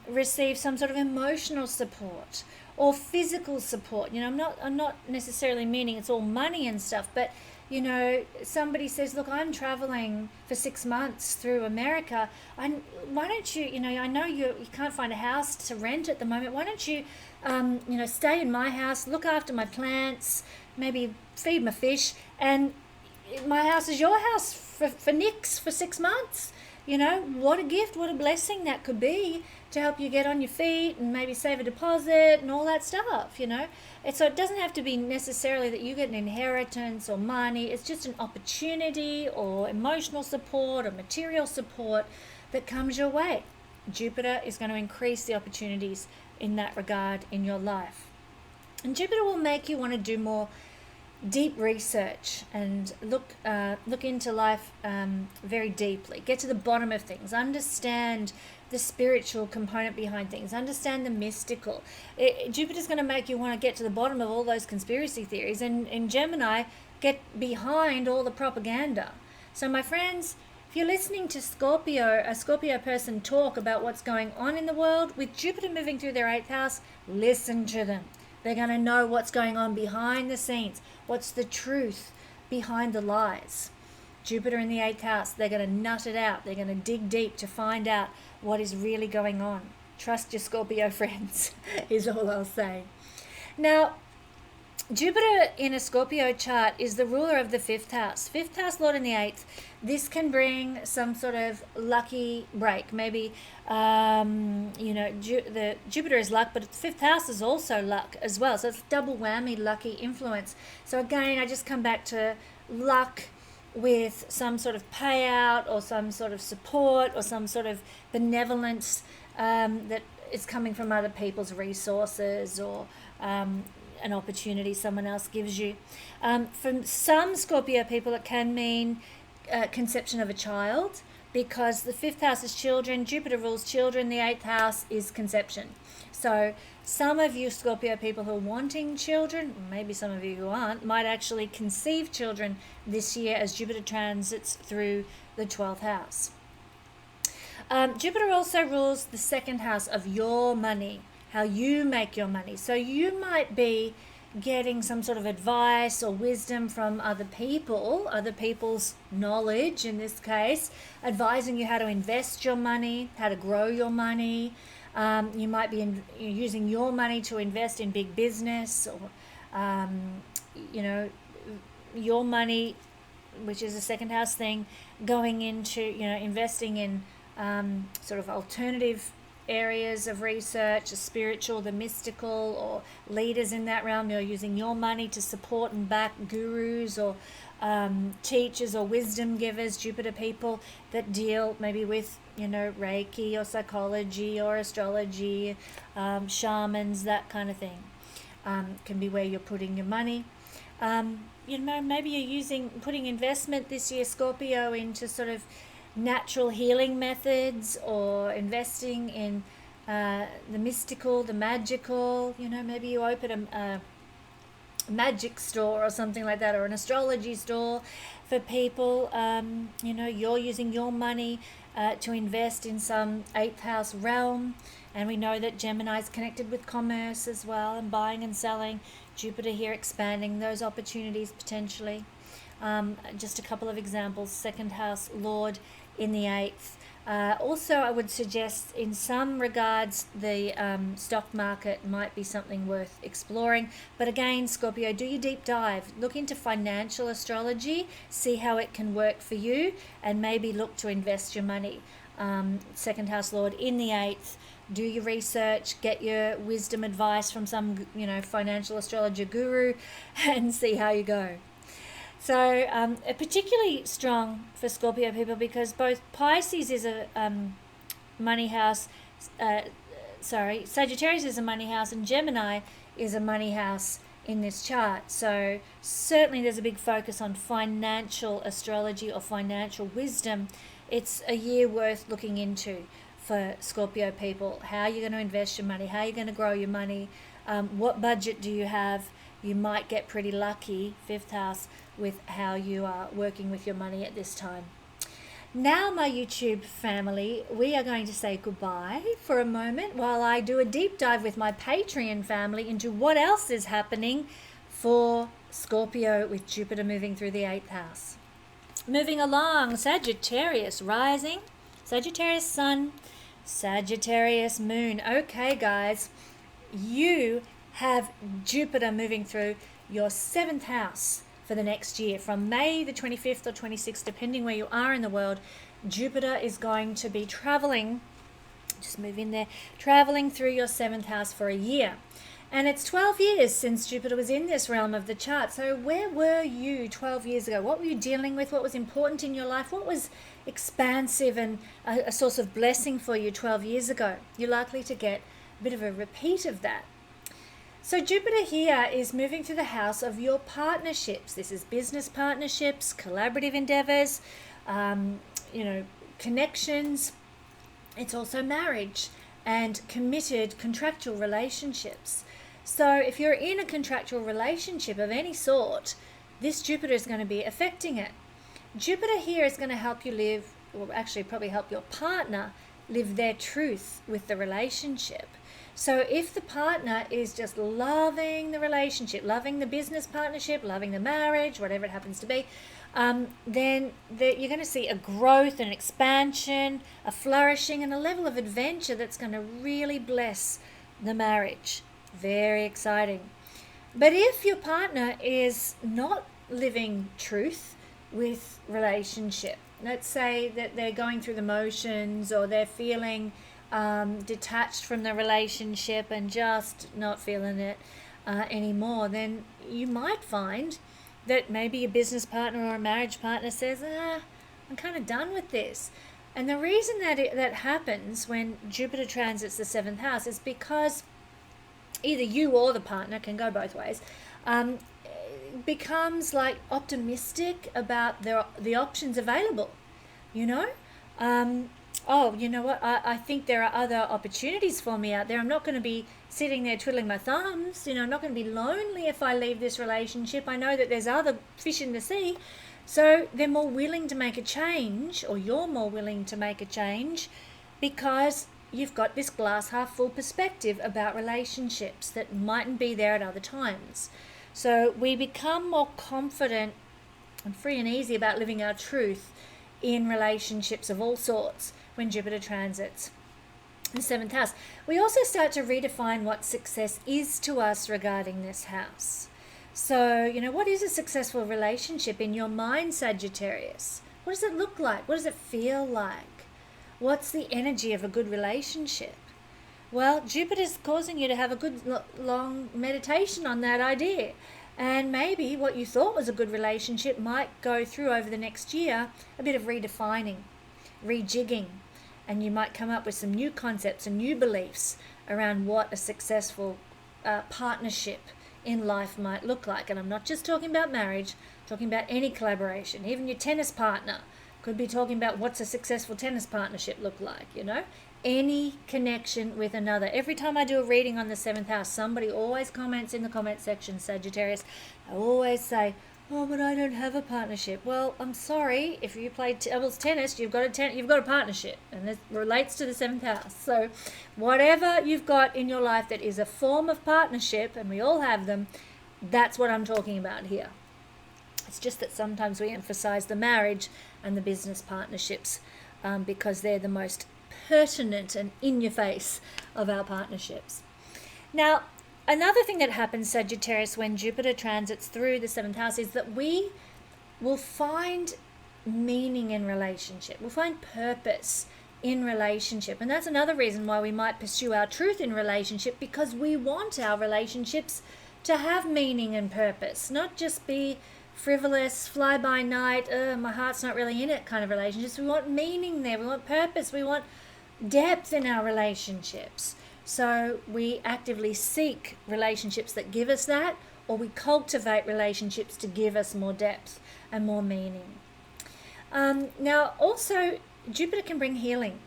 receive some sort of emotional support or physical support. I'm not necessarily meaning it's all money and stuff, but somebody says, look, I'm traveling for 6 months through America. Why don't you, I know you can't find a house to rent at the moment. Why don't you, stay in my house, look after my plants, maybe feed my fish, and my house is your house for nix for 6 months. What a gift, what a blessing that could be to help you get on your feet and maybe save a deposit and all that stuff, And so it doesn't have to be necessarily that you get an inheritance or money. It's just an opportunity or emotional support or material support that comes your way. Jupiter is going to increase the opportunities in that regard in your life. And Jupiter will make you want to do more deep research and look into life very deeply. Get to the bottom of things. Understand the spiritual component behind things. Understand the mystical. Jupiter's going to make you want to get to the bottom of all those conspiracy theories. And in Gemini, get behind all the propaganda. So my friends, if you're listening to a Scorpio person talk about what's going on in the world, with Jupiter moving through their 8th house, listen to them. They're going to know what's going on behind the scenes. What's the truth behind the lies? Jupiter in the 8th house, they're going to nut it out. They're going to dig deep to find out what is really going on. Trust your Scorpio friends, is all I'll say. Now, Jupiter in a Scorpio chart is the ruler of the 5th house. 5th house lord in the 8th. This can bring some sort of lucky break. Maybe, the Jupiter is luck, but the 5th house is also luck as well. So it's double whammy lucky influence. So again, I just come back to luck with some sort of payout or some sort of support or some sort of benevolence that is coming from other people's resources or an opportunity someone else gives you. For some Scorpio people, it can mean conception of a child, because the 5th house is children. Jupiter rules children. The 8th house is conception. So some of you Scorpio people who are wanting children, maybe some of you who aren't, might actually conceive children this year as Jupiter transits through the 12th house. Jupiter also rules the 2nd house of your money, how you make your money. So you might be getting some sort of advice or wisdom from other people's knowledge in this case, advising you how to invest your money, how to grow your money. You might be using your money to invest in big business, or your money, which is a 2nd house thing, going into investing in sort of alternative areas of research, the spiritual, the mystical, or leaders in that realm. You're using your money to support and back gurus or teachers or wisdom givers, Jupiter people that deal maybe with Reiki or psychology or astrology, shamans, that kind of thing. can be where you're putting your money. Maybe you're putting investment this year, Scorpio, into sort of natural healing methods, or investing in the mystical, the magical. Maybe you open a magic store or something like that, or an astrology store for people. You're using your money to invest in some 8th house realm, and we know that Gemini is connected with commerce as well, and buying and selling. Jupiter here expanding those opportunities potentially. Just a couple of examples. 2nd house Lord in the 8th. Also, I would suggest in some regards the stock market might be something worth exploring. But again, Scorpio, do your deep dive. Look into financial astrology, see how it can work for you, and maybe look to invest your money. 2nd house Lord in the 8th. Do your research, get your wisdom advice from some, financial astrologer guru, and see how you go. So particularly strong for Scorpio people, because both Pisces is a money house, Sagittarius is a money house, and Gemini is a money house in this chart. So certainly there's a big focus on financial astrology or financial wisdom. It's a year worth looking into for Scorpio people. How you're going to invest your money, how you're going to grow your money, what budget do you have. You might get pretty lucky, 5th house, with how you are working with your money at this time. Now, my YouTube family, we are going to say goodbye for a moment while I do a deep dive with my Patreon family into what else is happening for Scorpio with Jupiter moving through the 8th house. Moving along, Sagittarius rising, Sagittarius sun, Sagittarius moon. Okay, guys, you have Jupiter moving through your 7th house for the next year. From May the 25th or 26th, depending where you are in the world, Jupiter is going to be traveling, just move in there, traveling through your 7th house for a year. And it's 12 years since Jupiter was in this realm of the chart. So where were you 12 years ago? What were you dealing with? What was important in your life? What was expansive and a source of blessing for you 12 years ago? You're likely to get a bit of a repeat of that. So Jupiter here is moving through the house of your partnerships. This is business partnerships, collaborative endeavors, connections. It's also marriage and committed contractual relationships. So if you're in a contractual relationship of any sort, this Jupiter is going to be affecting it. Jupiter here is going to help you live, or actually probably help your partner live their truth with the relationship. So if the partner is just loving the relationship, loving the business partnership, loving the marriage, whatever it happens to be, then you're going to see a growth and expansion, a flourishing, and a level of adventure that's going to really bless the marriage. Very exciting. But if your partner is not living truth with relationship, let's say that they're going through the motions, or they're feeling detached from the relationship and just not feeling it anymore, then you might find that maybe a business partner or a marriage partner says, I'm kind of done with this. And the reason that happens when Jupiter transits the 7th house is because either you or the partner, can go both ways, becomes like optimistic about the options available, oh, you know what, I think there are other opportunities for me out there. I'm not going to be sitting there twiddling my thumbs. I'm not going to be lonely if I leave this relationship. I know that there's other fish in the sea. So they're more willing to make a change, or you're more willing to make a change, because you've got this glass half full perspective about relationships that mightn't be there at other times. So we become more confident and free and easy about living our truth in relationships of all sorts when Jupiter transits the 7th house. We also start to redefine what success is to us regarding this house. So, what is a successful relationship in your mind, Sagittarius? What does it look like? What does it feel like? What's the energy of a good relationship? Well, Jupiter's causing you to have a good long meditation on that idea. And maybe what you thought was a good relationship might go through over the next year a bit of redefining, rejigging, and you might come up with some new concepts and new beliefs around what a successful partnership in life might look like. And I'm not just talking about marriage, I'm talking about any collaboration. Even your tennis partner could be talking about what's a successful tennis partnership look like, you know? Any connection with another. Every time I do a reading on the 7th house, somebody always comments in the comment section, Sagittarius. I always say, oh, but I don't have a partnership. Well, I'm sorry, if you play doubles tennis, you've got a partnership, and this relates to the 7th house. So whatever you've got in your life that is a form of partnership, and we all have them, that's what I'm talking about here. It's just that sometimes we emphasize the marriage and the business partnerships because they're the most pertinent and in your face of our partnerships. Now, another thing that happens, Sagittarius, when Jupiter transits through the 7th house is that we will find meaning in relationship. We'll find purpose in relationship. And that's another reason why we might pursue our truth in relationship, because we want our relationships to have meaning and purpose, not just be frivolous, fly by night, my heart's not really in it kind of relationships. We want meaning there. We want purpose. We want depth in our relationships. So we actively seek relationships that give us that, or we cultivate relationships to give us more depth and more meaning. Now, also, Jupiter can bring healing.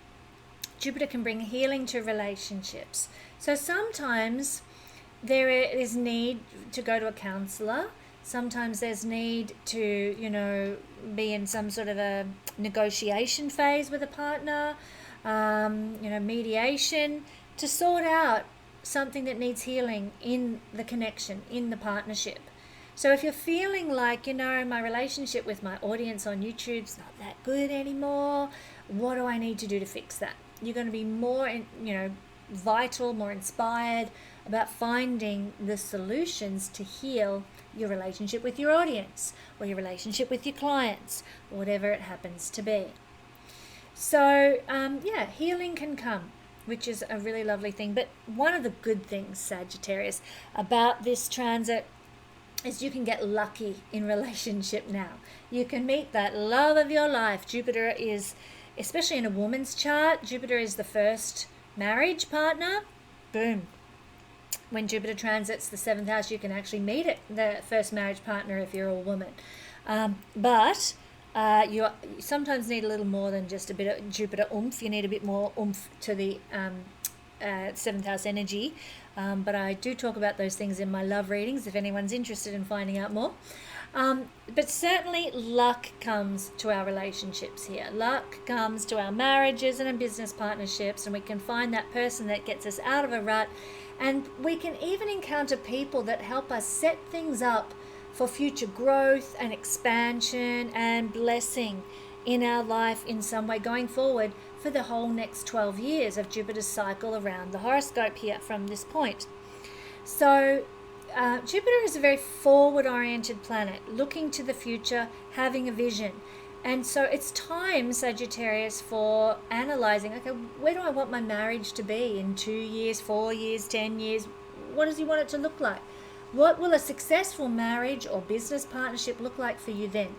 Jupiter can bring healing to relationships. So sometimes there is need to go to a counselor. Sometimes there's need to, be in some sort of a negotiation phase with a partner, mediation, to sort out something that needs healing in the connection, in the partnership. So if you're feeling like, my relationship with my audience on YouTube's not that good anymore, what do I need to do to fix that? You're going to be more, vital, more inspired about finding the solutions to heal your relationship with your audience or your relationship with your clients, whatever it happens to be. So, healing can come, which is a really lovely thing. But one of the good things, Sagittarius, about this transit is you can get lucky in relationship now. You can meet that love of your life. Jupiter is, especially in a woman's chart, Jupiter is the first marriage partner. Boom. When Jupiter transits the 7th house, you can actually meet it, the first marriage partner if you're a woman. But you sometimes need a little more than just a bit of Jupiter oomph. You need a bit more oomph to the 7th house energy. But I do talk about those things in my love readings if anyone's interested in finding out more. But certainly luck comes to our relationships here. Luck comes to our marriages and our business partnerships, and we can find that person that gets us out of a rut. And we can even encounter people that help us set things up for future growth and expansion and blessing in our life in some way going forward for the whole next 12 years of Jupiter's cycle around the horoscope here from this point. So Jupiter is a very forward-oriented planet, looking to the future, having a vision. And so it's time, Sagittarius, for analyzing, okay, where do I want my marriage to be in 2 years, 4 years, 10 years? What does he want it to look like? What will a successful marriage or business partnership look like for you then?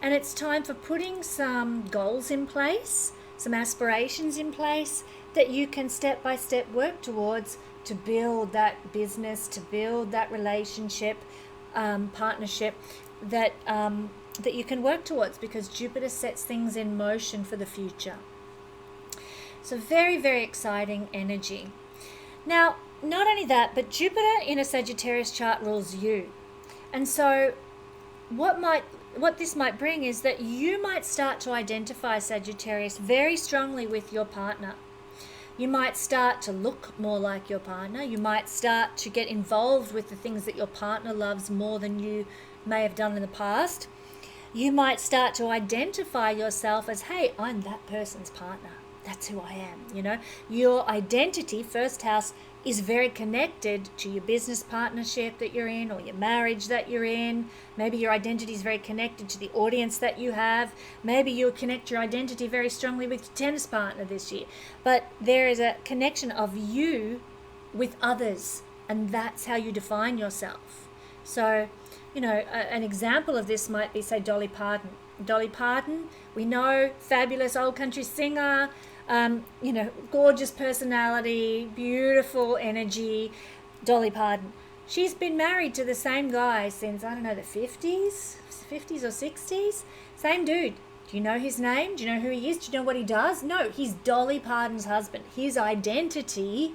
And it's time for putting some goals in place, some aspirations in place that you can step by step work towards to build that business, to build that relationship, partnership that you can work towards, because Jupiter sets things in motion for the future. So very, very exciting energy. Now, not only that, but Jupiter in a Sagittarius chart rules you. And so what this might bring is that you might start to identify, Sagittarius, very strongly with your partner. You might start to look more like your partner. You might start to get involved with the things that your partner loves more than you may have done in the past. You might start to identify yourself as, hey, I'm that person's partner. That's who I am, Your identity, first house, is very connected to your business partnership that you're in or your marriage that you're in. Maybe your identity is very connected to the audience that you have. Maybe you'll connect your identity very strongly with your tennis partner this year. But there is a connection of you with others, and that's how you define yourself. So, an example of this might be, say, Dolly Parton. Dolly Parton, we know, fabulous old country singer, gorgeous personality, beautiful energy, Dolly Parton. She's been married to the same guy since, I don't know, the 50s or 60s. Same dude. Do you know his name? Do you know who he is? Do you know what he does? No, he's Dolly Parton's husband. His identity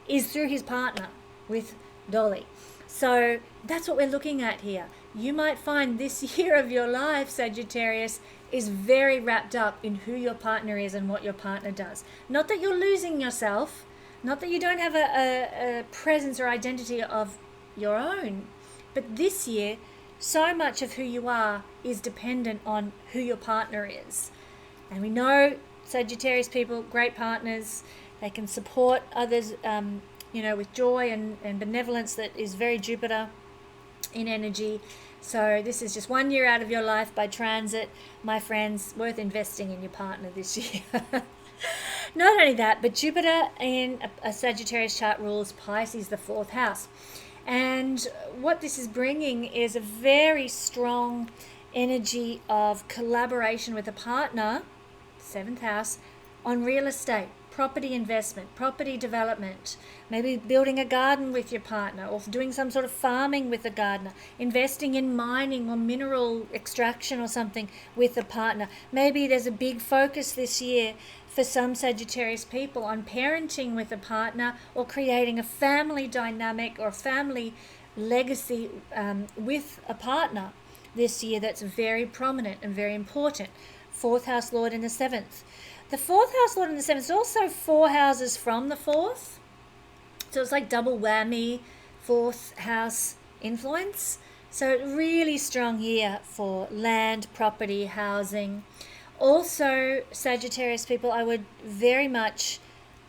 is through his partner with Dolly. So that's what we're looking at here. You might find this year of your life, Sagittarius, is very wrapped up in who your partner is and what your partner does. Not that you're losing yourself, not that you don't have a presence or identity of your own, but this year, so much of who you are is dependent on who your partner is. And we know Sagittarius people, great partners, they can support others, with joy and benevolence that is very Jupiter in energy. So this is just 1 year out of your life by transit, my friends, worth investing in your partner this year. Not only that, but Jupiter in a Sagittarius chart rules Pisces, the 4th house. And what this is bringing is a very strong energy of collaboration with a partner, 7th house, on real estate, property investment, property development, maybe building a garden with your partner or doing some sort of farming with a gardener, investing in mining or mineral extraction or something with a partner. Maybe there's a big focus this year for some Sagittarius people on parenting with a partner or creating a family dynamic or family legacy with a partner this year that's very prominent and very important. 4th house lord in the 7th. The 4th house lord in the 7th is also 4 houses from the 4th. So it's like double whammy, 4th house influence. So really strong year for land, property, housing. Also, Sagittarius people, I would very much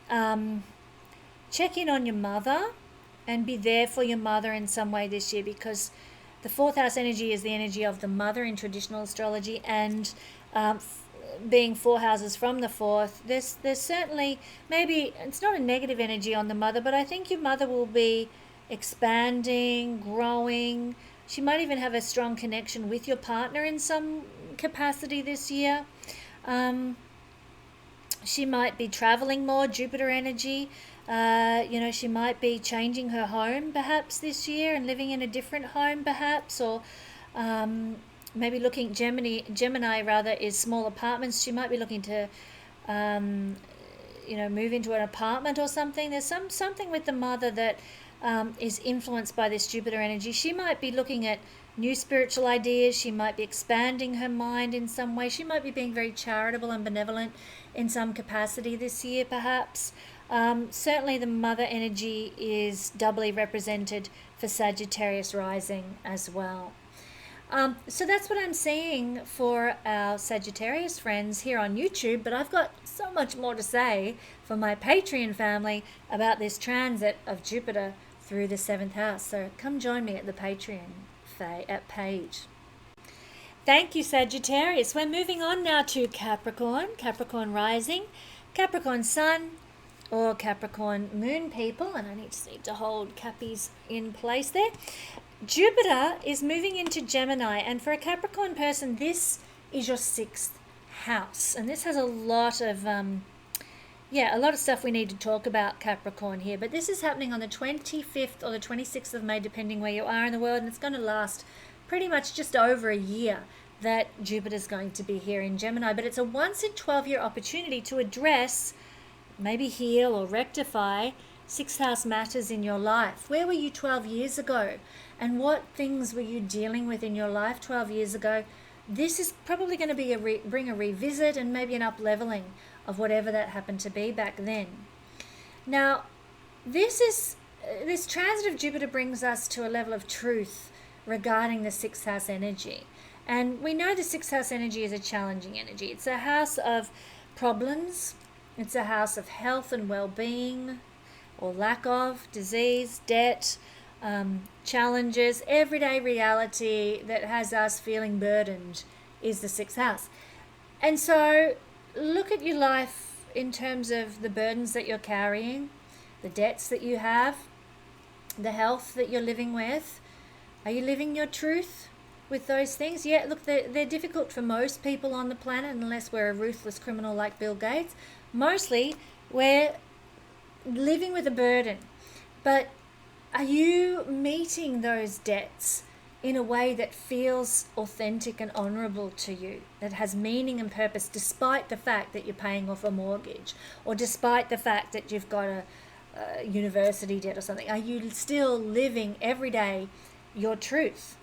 check in on your mother and be there for your mother in some way this year, because the 4th house energy is the energy of the mother in traditional astrology, and being 4 houses from the 4th, there's certainly, maybe it's not a negative energy on the mother, but I think your mother will be expanding, growing. She might even have a strong connection with your partner in some capacity this year. She might be traveling more, Jupiter energy. She might be changing her home perhaps this year and living in a different home perhaps, or maybe looking, Gemini rather, is small apartments. She might be looking to move into an apartment or something. There's something with the mother that is influenced by this Jupiter energy. She might be looking at new spiritual ideas. She might be expanding her mind in some way. She might be being very charitable and benevolent in some capacity this year perhaps. Certainly the mother energy is doubly represented for Sagittarius rising as well. So that's what I'm seeing for our Sagittarius friends here on YouTube, but I've got so much more to say for my Patreon family about this transit of Jupiter through the 7th house. So come join me at the Patreon page. Thank you, Sagittarius. We're moving on now to Capricorn rising, Capricorn sun, or Capricorn moon people, and I need to hold Cappies in place there. Jupiter is moving into Gemini, and for a Capricorn person, this is your 6th house, and this has a lot of stuff we need to talk about Capricorn here, but this is happening on the 25th or the 26th of May, depending where you are in the world, and it's going to last pretty much just over a year that Jupiter's going to be here in Gemini. But it's a once in 12-year opportunity to address, maybe heal or rectify 6th house matters in your life. Where were you 12 years ago? And what things were you dealing with in your life 12 years ago? This is probably going to bring a revisit and maybe an up-leveling of whatever that happened to be back then. Now, this transit of Jupiter brings us to a level of truth regarding the 6th house energy. And we know the 6th house energy is a challenging energy. It's a house of problems. It's a house of health and well-being, or lack of, disease, debt, challenges, everyday reality that has us feeling burdened is the 6th house. And so look at your life in terms of the burdens that you're carrying, the debts that you have, the health that you're living with. Are you living your truth with those things? Yeah, look, they're difficult for most people on the planet, unless we're a ruthless criminal like Bill Gates. Mostly we're living with a burden. But Are you meeting those debts in a way that feels authentic and honourable to you, that has meaning and purpose, despite the fact that you're paying off a mortgage, or despite the fact that you've got a university debt or something? Are you still living every day your truth?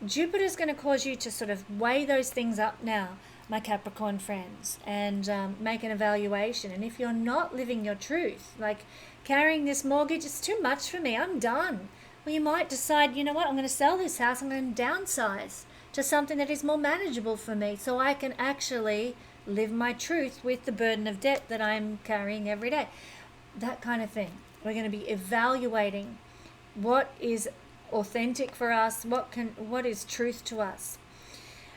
Jupiter's going to cause you to sort of weigh those things up now, my Capricorn friends, and make an evaluation. And if you're not living your truth, like carrying this mortgage, it's too much for me, I'm done. Well, you might decide, you know what, I'm going to sell this house, I'm going to downsize to something that is more manageable for me, so I can actually live my truth with the burden of debt that I'm carrying every day. That kind of thing. We're going to be evaluating what is authentic for us, what is truth to us.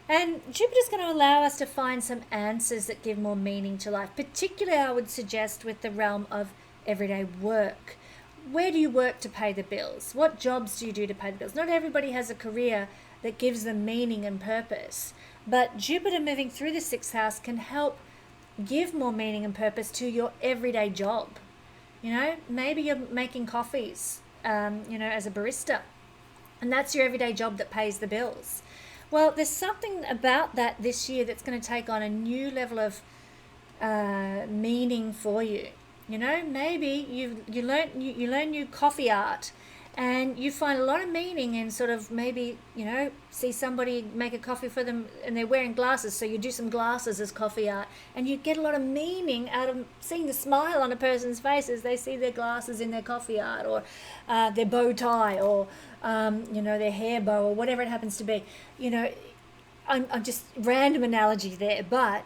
And Jupiter's going to allow us to find some answers that give more meaning to life, particularly I would suggest with the realm of everyday work. Where do you work to pay the bills? What jobs do you do to pay the bills? Not everybody has a career that gives them meaning and purpose, but Jupiter moving through the 6th house can help give more meaning and purpose to your everyday job. You know, maybe you're making coffees, as a barista, and that's your everyday job that pays the bills. Well, there's something about that this year that's going to take on a new level of meaning for you. You know, maybe you learn new coffee art, and you find a lot of meaning in sort of maybe, see somebody make a coffee for them and they're wearing glasses, so you do some glasses as coffee art, and you get a lot of meaning out of seeing the smile on a person's face as they see their glasses in their coffee art, or their bow tie, or their hair bow, or whatever it happens to be. I'm just random analogy there, but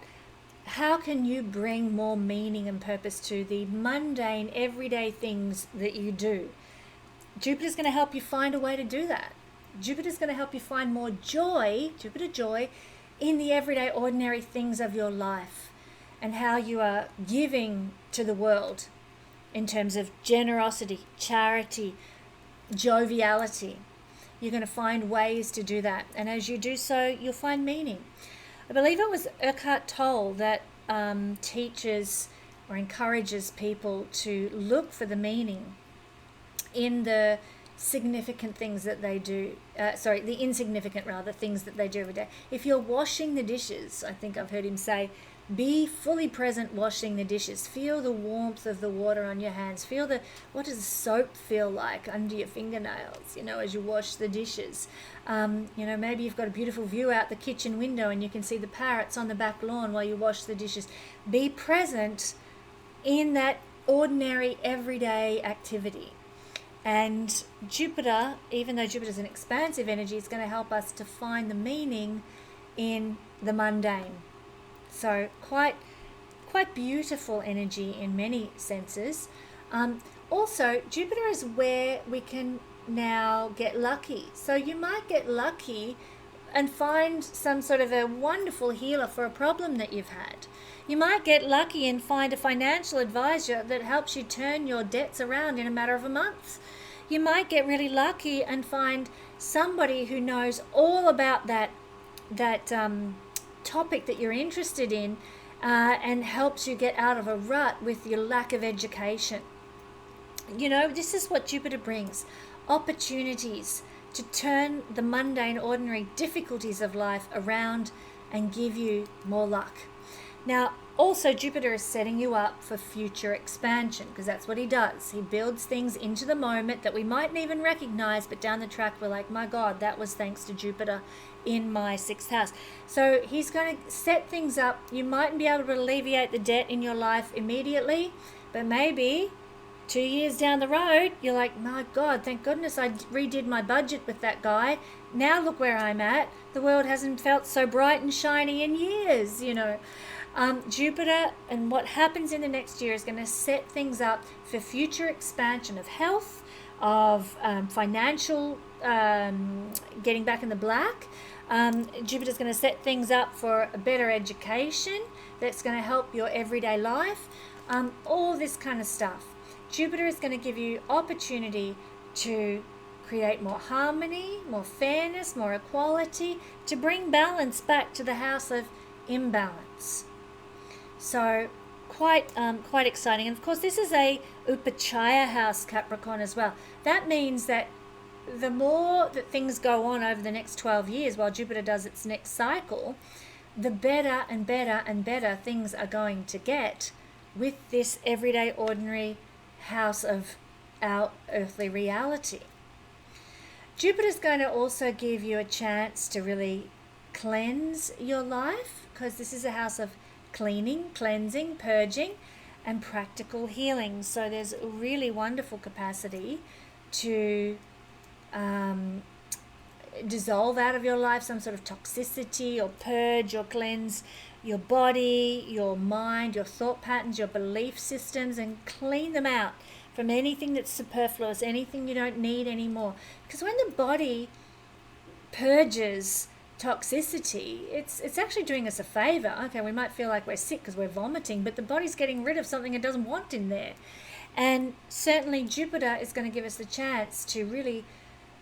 how can you bring more meaning and purpose to the mundane, everyday things that you do? Jupiter's going to help you find a way to do that. Jupiter's going to help you find more joy, Jupiter joy, in the everyday, ordinary things of your life, and how you are giving to the world in terms of generosity, charity, joviality. You're going to find ways to do that. And as you do so, you'll find meaning. I believe it was Eckhart Tolle that teaches or encourages people to look for the meaning in the significant things that they do. The insignificant, rather, things that they do every day. If you're washing the dishes, I think I've heard him say, be fully present washing the dishes. Feel the warmth of the water on your hands. Feel what does soap feel like under your fingernails, as you wash the dishes. Maybe you've got a beautiful view out the kitchen window and you can see the parrots on the back lawn while you wash the dishes. Be present in that ordinary, everyday activity. And Jupiter, even though Jupiter's an expansive energy, is going to help us to find the meaning in the mundane. So quite beautiful energy in many senses. Also, Jupiter is where we can now get lucky. So you might get lucky and find some sort of a wonderful healer for a problem that you've had. You might get lucky and find a financial advisor that helps you turn your debts around in a matter of a month. You might get really lucky and find somebody who knows all about that topic that you're interested in, and helps you get out of a rut with your lack of education. This is what Jupiter brings. Opportunities to turn the mundane, ordinary difficulties of life around and give you more luck. Now, also, Jupiter is setting you up for future expansion, because that's what he does. He builds things into the moment that we mightn't even recognize, but down the track we're like, my God, that was thanks to Jupiter in my 6th house. So he's going to set things up. You mightn't be able to alleviate the debt in your life immediately, but maybe 2 years down the road, you're like, my God, thank goodness I redid my budget with that guy. Now look where I'm at. The world hasn't felt so bright and shiny in years, Jupiter and what happens in the next year is going to set things up for future expansion of health, of financial, getting back in the black. Jupiter's going to set things up for a better education that's going to help your everyday life, all this kind of stuff. Jupiter is going to give you opportunity to create more harmony, more fairness, more equality, to bring balance back to the house of imbalance. So quite exciting. And of course, this is a Upachaya house, Capricorn, as well. That means that the more that things go on over the next 12 years while Jupiter does its next cycle, the better and better and better things are going to get with this everyday, ordinary house of our earthly reality. Jupiter's going to also give you a chance to really cleanse your life, because this is a house of cleaning, cleansing, purging, and practical healing. So there's a really wonderful capacity to dissolve out of your life some sort of toxicity, or purge or cleanse your body, your mind, your thought patterns, your belief systems, and clean them out from anything that's superfluous, anything you don't need anymore. Because when the body purges toxicity, it's actually doing us a favor. Okay, we might feel like we're sick because we're vomiting, but the body's getting rid of something it doesn't want in there. And certainly Jupiter is going to give us the chance to really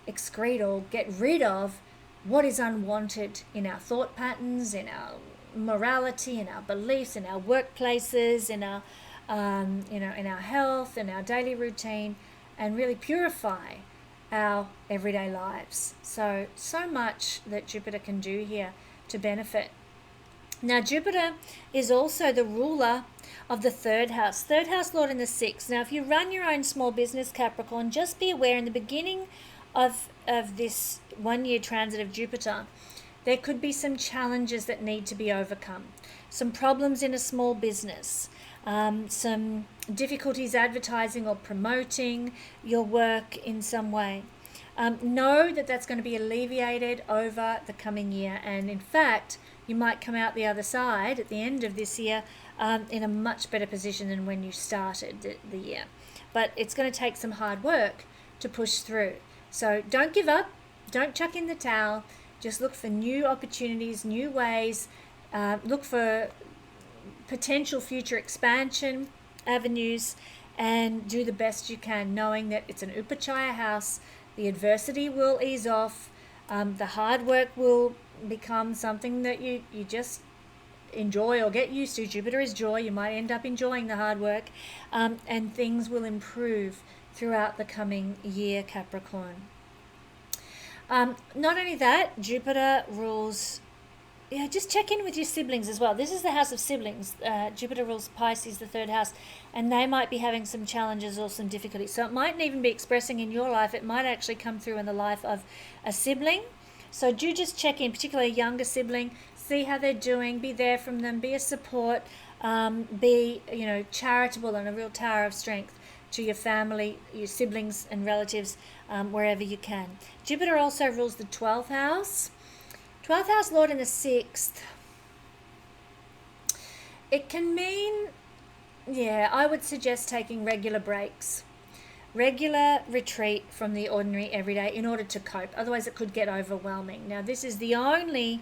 excrete or get rid of what is unwanted in our thought patterns, in our morality, in our beliefs, in our workplaces, in our in our health, in our daily routine, and really purify our everyday lives. So much that Jupiter can do here to benefit. Now, Jupiter is also the ruler of the third house lord in the sixth. Now, if you run your own small business, Capricorn, just be aware in the beginning of this 1 year transit of Jupiter, there could be some challenges that need to be overcome, some problems in a small business, some difficulties advertising or promoting your work in some way. Know that that's going to be alleviated over the coming year, and in fact you might come out the other side at the end of this year in a much better position than when you started the year. But it's going to take some hard work to push through. So don't give up, don't chuck in the towel, just look for new opportunities, new ways, look for potential future expansion avenues, and do the best you can, knowing that it's an Upachaya house. The adversity will ease off, the hard work will become something that you just enjoy or get used to. Jupiter is joy, you might end up enjoying the hard work, and things will improve throughout the coming year, Capricorn. Not only that, Jupiter rules, just check in with your siblings as well. This is the house of siblings. Jupiter rules Pisces, the third house, and they might be having some challenges or some difficulties. So it mightn't even be expressing in your life. It might actually come through in the life of a sibling. So do just check in, particularly a younger sibling, see how they're doing, be there from them, be a support, be charitable and a real tower of strength to your family, your siblings and relatives, wherever you can. Jupiter also rules the 12th house. 12th house lord in the 6th. It can mean, I would suggest taking regular breaks, regular retreat from the ordinary everyday in order to cope. Otherwise it could get overwhelming. Now, this is the only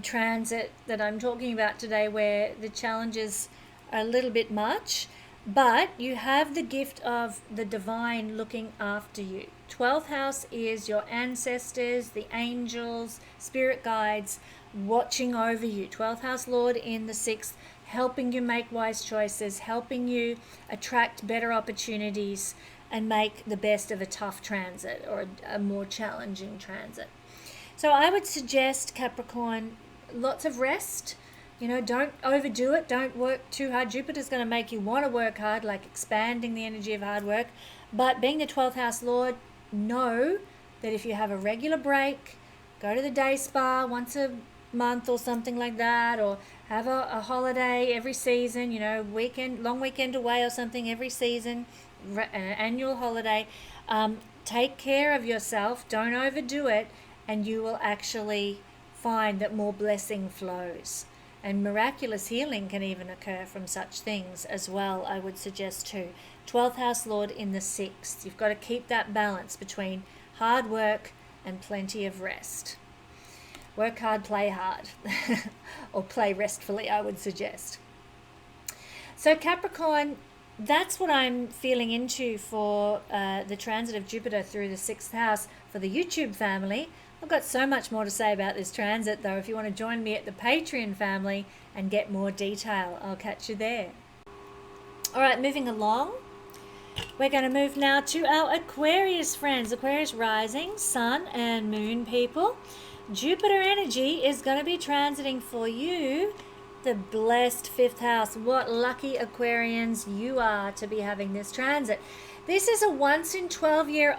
transit that I'm talking about today where the challenges are a little bit much, but you have the gift of the divine looking after you. 12th house is your ancestors, the angels, spirit guides watching over you. 12th house lord in the 6th, helping you make wise choices, helping you attract better opportunities and make the best of a tough transit or a more challenging transit. So I would suggest, Capricorn, lots of rest. Don't overdo it. Don't work too hard. Jupiter's going to make you want to work hard, like expanding the energy of hard work. But being the 12th house lord, know that if you have a regular break, go to the day spa once a month or something like that, or have a holiday every season, long weekend away or something every season, an annual holiday. Take care of yourself. Don't overdo it, and you will actually find that more blessing flows. And miraculous healing can even occur from such things as well, I would suggest too. 12th house lord in the 6th. You've got to keep that balance between hard work and plenty of rest. Work hard, play hard. Or play restfully, I would suggest. So Capricorn, that's what I'm feeling into for the transit of Jupiter through the 6th house for the YouTube family. I've got so much more to say about this transit, though. If you want to join me at the Patreon family and get more detail, I'll catch you there. All right, moving along. We're going to move now to our Aquarius friends, Aquarius rising, sun and moon people. Jupiter energy is going to be transiting for you the blessed fifth house. What lucky Aquarians you are to be having this transit. This is a once in 12-year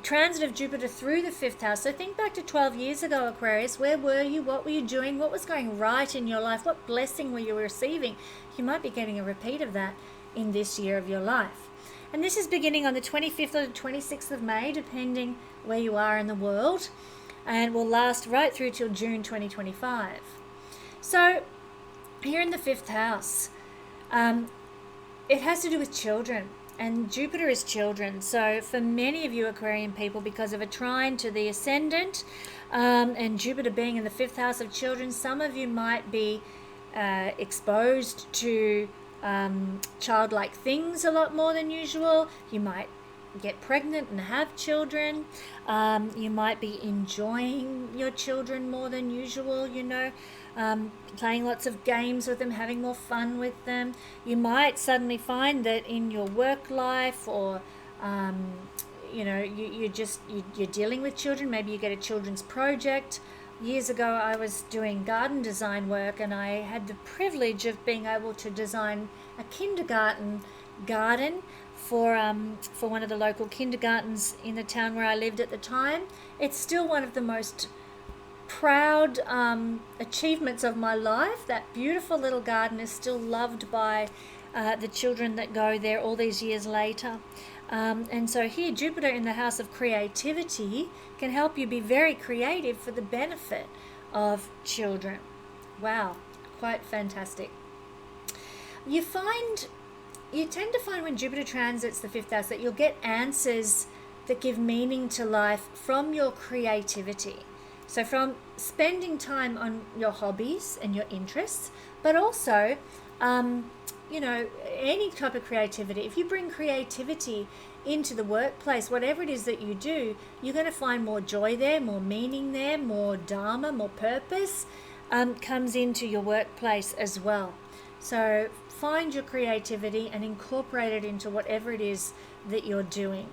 transit of Jupiter through the fifth house. So think back to 12 years ago, Aquarius. Where were you? What were you doing? What was going right in your life? What blessing were you receiving? You might be getting a repeat of that in this year of your life. And this is beginning on the 25th or the 26th of May, depending where you are in the world, and will last right through till June 2025. So here in the fifth house, it has to do with children. And Jupiter is children. So for many of you Aquarian people, because of a trine to the ascendant and Jupiter being in the fifth house of children, some of you might be exposed to childlike things a lot more than usual. You might get pregnant and have children. You might be enjoying your children more than usual, playing lots of games with them, having more fun with them. You might suddenly find that in your work life or you're dealing with children. Maybe you get a children's project. Years ago I was doing garden design work, and I had the privilege of being able to design a kindergarten garden for one of the local kindergartens in the town where I lived at the time. It's still one of the most proud achievements of my life. That beautiful little garden is still loved by the children that go there all these years later. And so here, Jupiter in the house of creativity can help you be very creative for the benefit of children. Wow, quite fantastic. You tend to find when Jupiter transits the fifth house that you'll get answers that give meaning to life from your creativity. So from spending time on your hobbies and your interests, but also, any type of creativity. If you bring creativity into the workplace, whatever it is that you do, you're going to find more joy there, more meaning there, more dharma, more purpose comes into your workplace as well. So find your creativity and incorporate it into whatever it is that you're doing.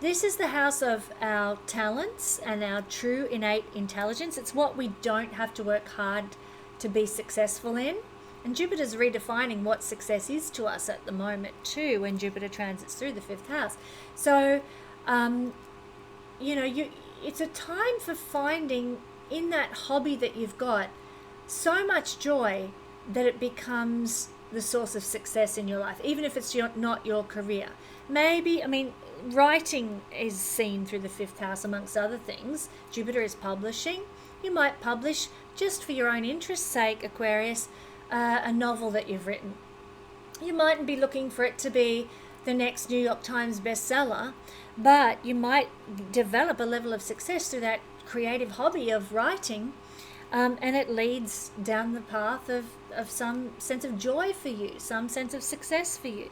This is the house of our talents and our true innate intelligence. It's what we don't have to work hard to be successful in. And Jupiter's redefining what success is to us at the moment too, when Jupiter transits through the fifth house. So, it's a time for finding in that hobby that you've got so much joy that it becomes the source of success in your life, even if it's not your career. Writing is seen through the fifth house amongst other things. Jupiter is publishing. You might publish, just for your own interest's sake, Aquarius, a novel that you've written. You mightn't be looking for it to be the next New York Times bestseller, but you might develop a level of success through that creative hobby of writing, and it leads down the path of some sense of joy for you, some sense of success for you.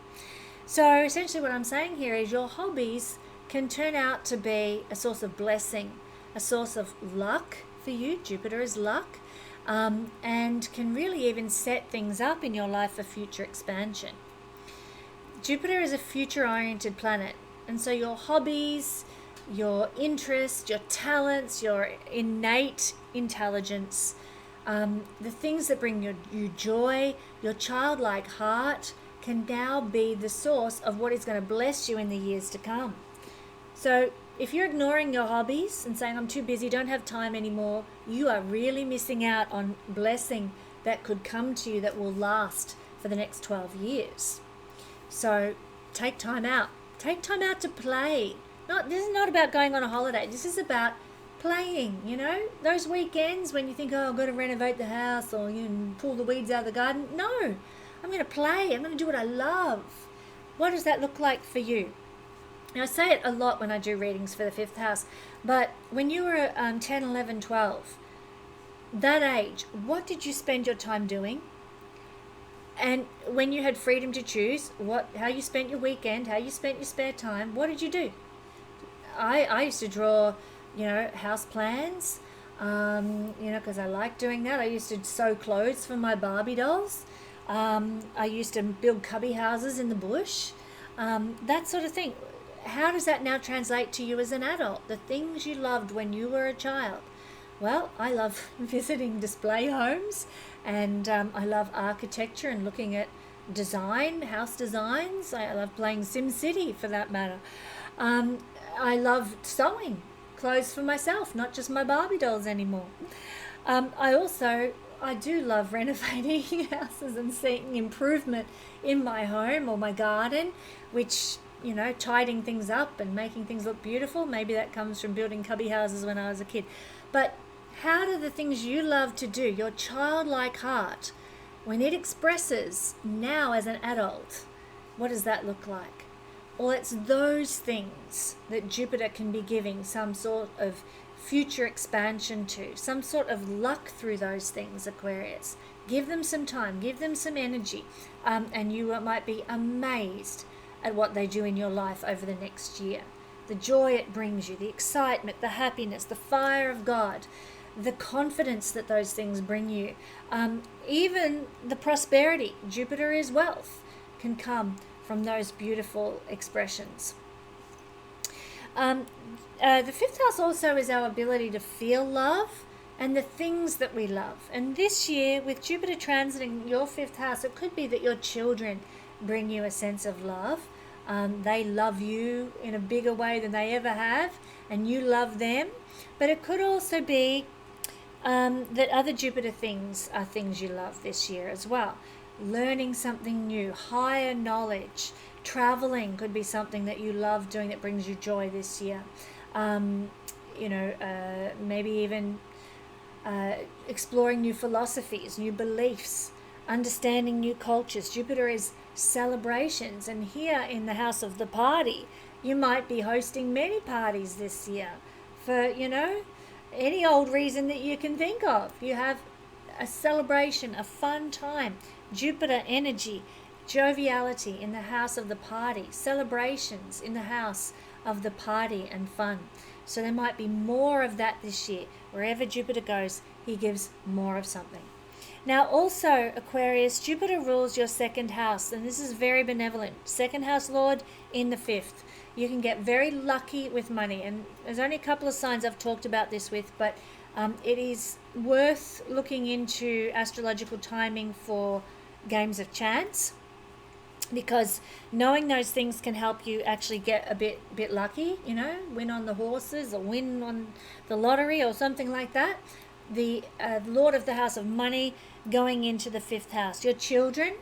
So essentially what I'm saying here is your hobbies can turn out to be a source of blessing, a source of luck for you. Jupiter is luck, and can really even set things up in your life for future expansion. Jupiter is a future-oriented planet, and so your hobbies, your interests, your talents, your innate intelligence, the things that bring you joy, your childlike heart, can now be the source of what is going to bless you in the years to come. So if you're ignoring your hobbies and saying, I'm too busy, don't have time anymore, you are really missing out on blessing that could come to you that will last for the next 12 years. So take time out. Take time out to play. This is not about going on a holiday. This is about playing, those weekends when you think, I've got to renovate the house or pull the weeds out of the garden. No, I'm going to play. I'm going to do what I love. What does that look like for you? Now, I say it a lot when I do readings for the fifth house, but when you were 10, 11, 12, that age, what did you spend your time doing? And when you had freedom to choose how you spent your weekend, how you spent your spare time, what did you do? I used to draw house plans, because I like doing that. I used to sew clothes for my Barbie dolls. I used to build cubby houses in the bush, that sort of thing. How does that now translate to you as an adult? The things you loved when you were a child. Well, I love visiting display homes, and I love architecture and looking at design, house designs. I love playing SimCity, for that matter. I love sewing clothes for myself, not just my Barbie dolls anymore. I do love renovating houses and seeing improvement in my home or my garden, which, tidying things up and making things look beautiful. Maybe that comes from building cubby houses when I was a kid. But how do the things you love to do, your childlike heart, when it expresses now as an adult, what does that look like? Well, it's those things that Jupiter can be giving some sort of future expansion to, some sort of luck through those things, Aquarius. Give them some time, give them some energy, and you might be amazed at what they do in your life over the next year. The joy it brings you, the excitement, the happiness, the fire of God, the confidence that those things bring you, even the prosperity. Jupiter is wealth, can come from those beautiful expressions. The fifth house also is our ability to feel love and the things that we love. And this year, with Jupiter transiting your fifth house, it could be that your children bring you a sense of love. They love you in a bigger way than they ever have, and you love them. But it could also be that other Jupiter things are things you love this year as well. Learning something new, higher knowledge, traveling could be something that you love doing that brings you joy this year. Maybe even exploring new philosophies, new beliefs, understanding new cultures. Jupiter is celebrations, and here in the house of the party, you might be hosting many parties this year for, any old reason that you can think of. You have a celebration, a fun time. Jupiter energy, joviality in the house of the party, celebrations in the house of the party and fun. So there might be more of that this year. Wherever Jupiter goes, he gives more of something. Now also, Aquarius, Jupiter rules your second house, and this is very benevolent. Second house lord in the fifth. You can get very lucky with money, and there's only a couple of signs I've talked about this with, but it is worth looking into astrological timing for games of chance, because knowing those things can help you actually get a bit lucky, win on the horses or win on the lottery or something like that. The Lord of the House of Money going into the fifth house. Your children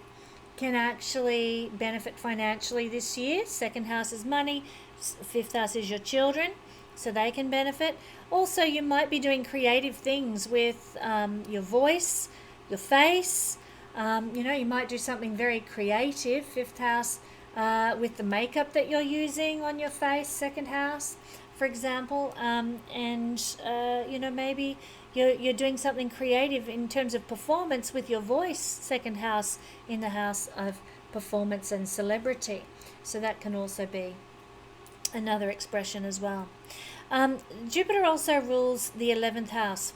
can actually benefit financially this year. Second house is money, fifth house is your children, so they can benefit. Also, you might be doing creative things with your voice, your face. You might do something very creative, fifth house, with the makeup that you're using on your face, second house, for example. Maybe you're doing something creative in terms of performance with your voice, second house, in the house of performance and celebrity. So that can also be another expression as well. Jupiter also rules the 11th house.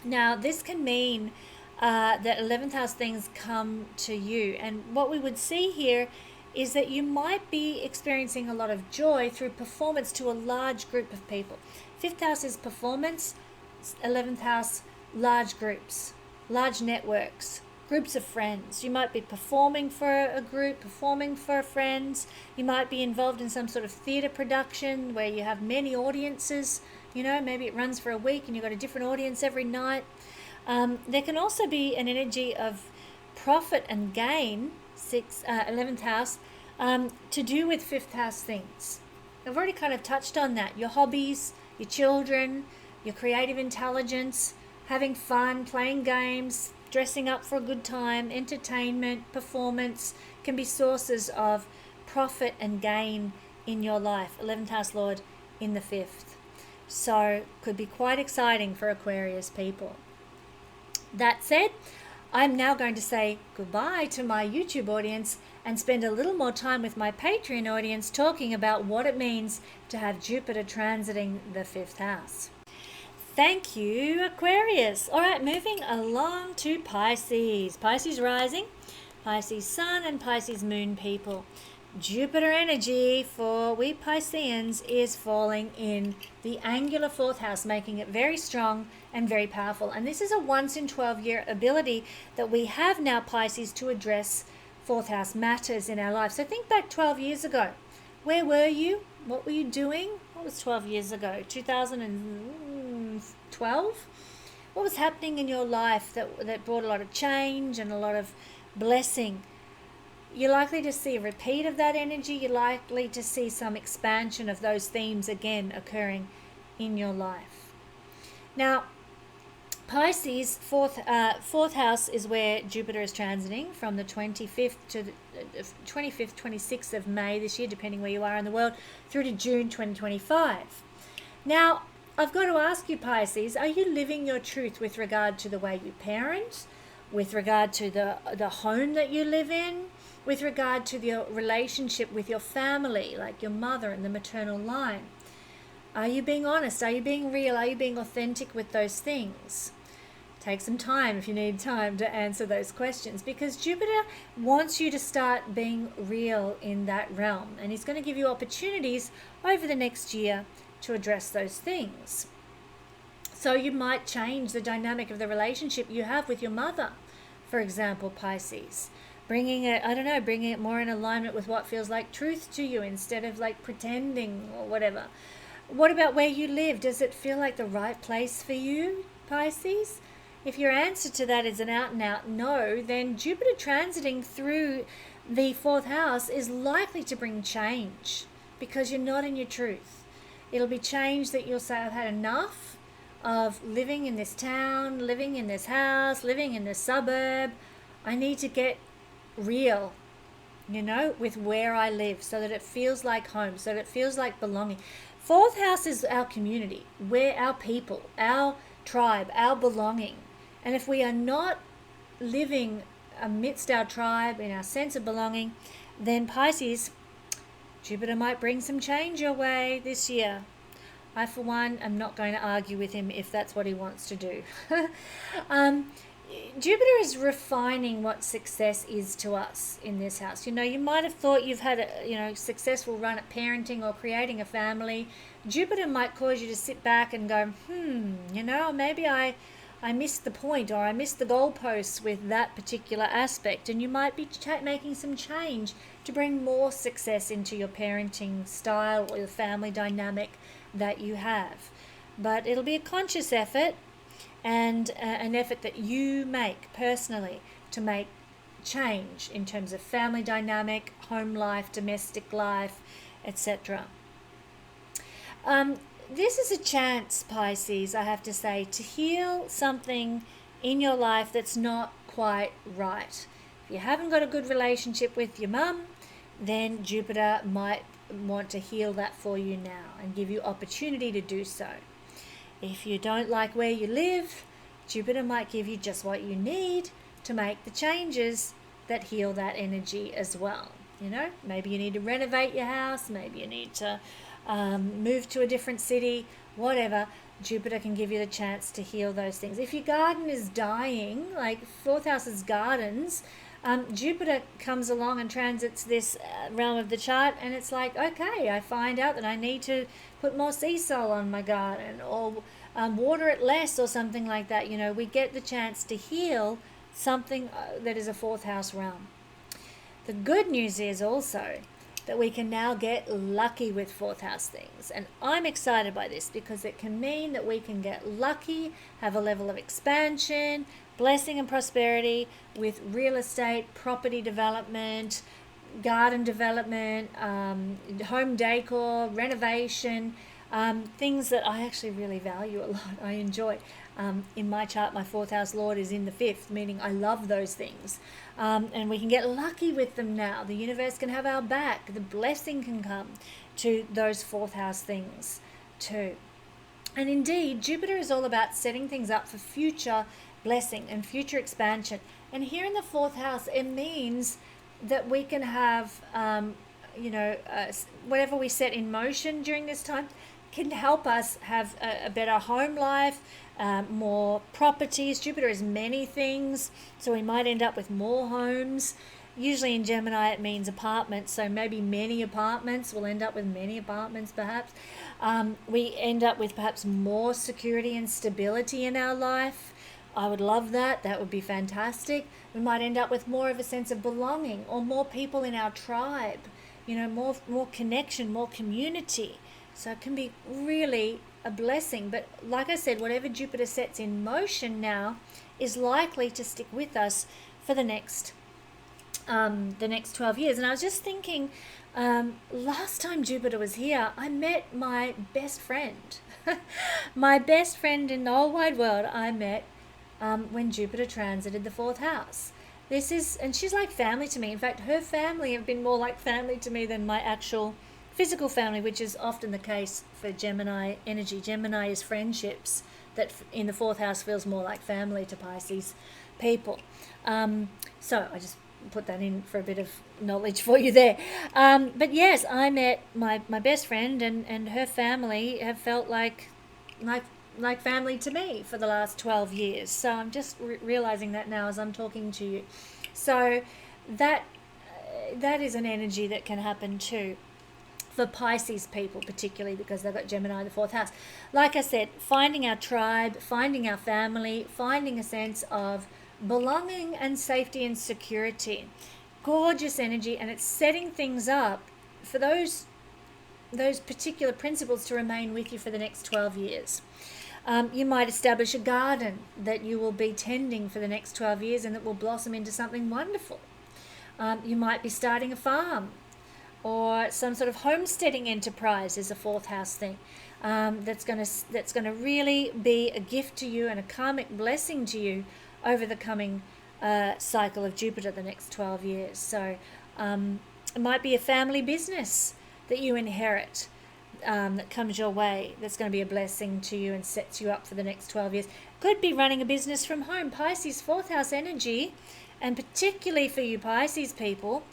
Now, this can mean that 11th house things come to you. And what we would see here is that you might be experiencing a lot of joy through performance to a large group of people. 5th house is performance, 11th house, large groups, large networks, groups of friends. You might be performing for a group, performing for friends. You might be involved in some sort of theatre production where you have many audiences. Maybe it runs for a week and you've got a different audience every night. There can also be an energy of profit and gain, 11th house, to do with 5th house things. I've already kind of touched on that. Your hobbies, your children, your creative intelligence, having fun, playing games, dressing up for a good time, entertainment, performance can be sources of profit and gain in your life. 11th house Lord in the 5th. So could be quite exciting for Aquarius people. That said, I'm now going to say goodbye to my YouTube audience and spend a little more time with my Patreon audience talking about what it means to have Jupiter transiting the 5th house. Thank you, Aquarius. All right, moving along to Pisces. Pisces rising, Pisces sun, and Pisces moon people. Jupiter energy for we Pisceans is falling in the angular 4th house, making it very strong and very powerful. And this is a once in 12-year ability that we have now, Pisces, to address 4th house matters in our life. So think back 12 years ago. Where were you? What were you doing? What was 12 years ago? 2012? What was happening in your life that brought a lot of change and a lot of blessing? You're likely to see a repeat of that energy. You're likely to see some expansion of those themes again occurring in your life. Now, Pisces, fourth house is where Jupiter is transiting from the 25th to the 25th, 26th of May this year, depending where you are in the world, through to June 2025. Now, I've got to ask you, Pisces, are you living your truth with regard to the way you parent, with regard to the home that you live in, with regard to your relationship with your family, like your mother and the maternal line? Are you being honest? Are you being real? Are you being authentic with those things? Take some time if you need time to answer those questions, because Jupiter wants you to start being real in that realm, and he's going to give you opportunities over the next year to address those things. So you might change the dynamic of the relationship you have with your mother, for example, Pisces. Bringing it more in alignment with what feels like truth to you instead of like pretending or whatever. What about where you live? Does it feel like the right place for you, Pisces? If your answer to that is an out and out no, then Jupiter transiting through the 4th house is likely to bring change, because you're not in your truth. It'll be change that you'll say, I've had enough of living in this town, living in this house, living in this suburb. I need to get real, with where I live, so that it feels like home, so that it feels like belonging. 4th house is our community, we're our people, our tribe, our belonging. And if we are not living amidst our tribe, in our sense of belonging, then Pisces, Jupiter might bring some change your way this year. I, for one, am not going to argue with him if that's what he wants to do. Jupiter is refining what success is to us in this house. You might have thought you've had a successful run at parenting or creating a family. Jupiter might cause you to sit back and go, maybe I missed the point, or I missed the goalposts with that particular aspect. And you might be making some change to bring more success into your parenting style or the family dynamic that you have. But it'll be a conscious effort, and an effort that you make personally to make change in terms of family dynamic, home life, domestic life, etc. This is a chance, Pisces, I have to say, to heal something in your life that's not quite right. If you haven't got a good relationship with your mum, then Jupiter might want to heal that for you now and give you opportunity to do so. If you don't like where you live, Jupiter might give you just what you need to make the changes that heal that energy as well. Maybe you need to renovate your house, maybe you need to move to a different city, whatever. Jupiter can give you the chance to heal those things. If your garden is dying, like 4th house is gardens, Jupiter comes along and transits this realm of the chart, and it's like, okay, I find out that I need to put more sea salt on my garden, or water it less, or something like that. We get the chance to heal something that is a 4th house realm. The good news is also that we can now get lucky with 4th house things. And I'm excited by this because it can mean that we can get lucky, have a level of expansion, blessing and prosperity with real estate, property development, garden development, home decor, renovation, things that I actually really value a lot. I enjoy. In my chart, my 4th house lord is in the 5th, meaning I love those things. And we can get lucky with them now. The universe can have our back. The blessing can come to those 4th house things too. And indeed, Jupiter is all about setting things up for future blessing and future expansion. And here in the 4th house, it means that we can have, whatever we set in motion during this time can help us have a better home life, more properties. Jupiter is many things, so we might end up with more homes. Usually in Gemini it means apartments, so maybe many apartments. We'll end up with many apartments perhaps. We end up with perhaps more security and stability in our life. I would love that. That would be fantastic. We might end up with more of a sense of belonging, or more people in our tribe, more connection, more community. So it can be really a blessing. But like I said, whatever Jupiter sets in motion now is likely to stick with us for the next 12 years. And I was just thinking, last time Jupiter was here, I met my best friend. My best friend in the whole wide world I met when Jupiter transited the 4th house. And she's like family to me. In fact, her family have been more like family to me than my actual physical family, which is often the case for Gemini energy. Gemini is friendships that in the 4th house feels more like family to Pisces people. So I just put that in for a bit of knowledge for you there. But yes, I met my best friend, and her family have felt like family to me for the last 12 years. So I'm just realizing that now as I'm talking to you. So that is an energy that can happen too for Pisces people, particularly because they've got Gemini in the 4th house. Like I said, finding our tribe, finding our family, finding a sense of belonging and safety and security. Gorgeous energy, and it's setting things up for those particular principles to remain with you for the next 12 years. You might establish a garden that you will be tending for the next 12 years and that will blossom into something wonderful. You might be starting a farm, or some sort of homesteading enterprise is a 4th house thing. That's going to really be a gift to you and a karmic blessing to you over the coming cycle of Jupiter, the next 12 years. So it might be a family business that you inherit, that comes your way, that's going to be a blessing to you and sets you up for the next 12 years. Could be running a business from home. Pisces 4th house energy, and particularly for you Pisces people,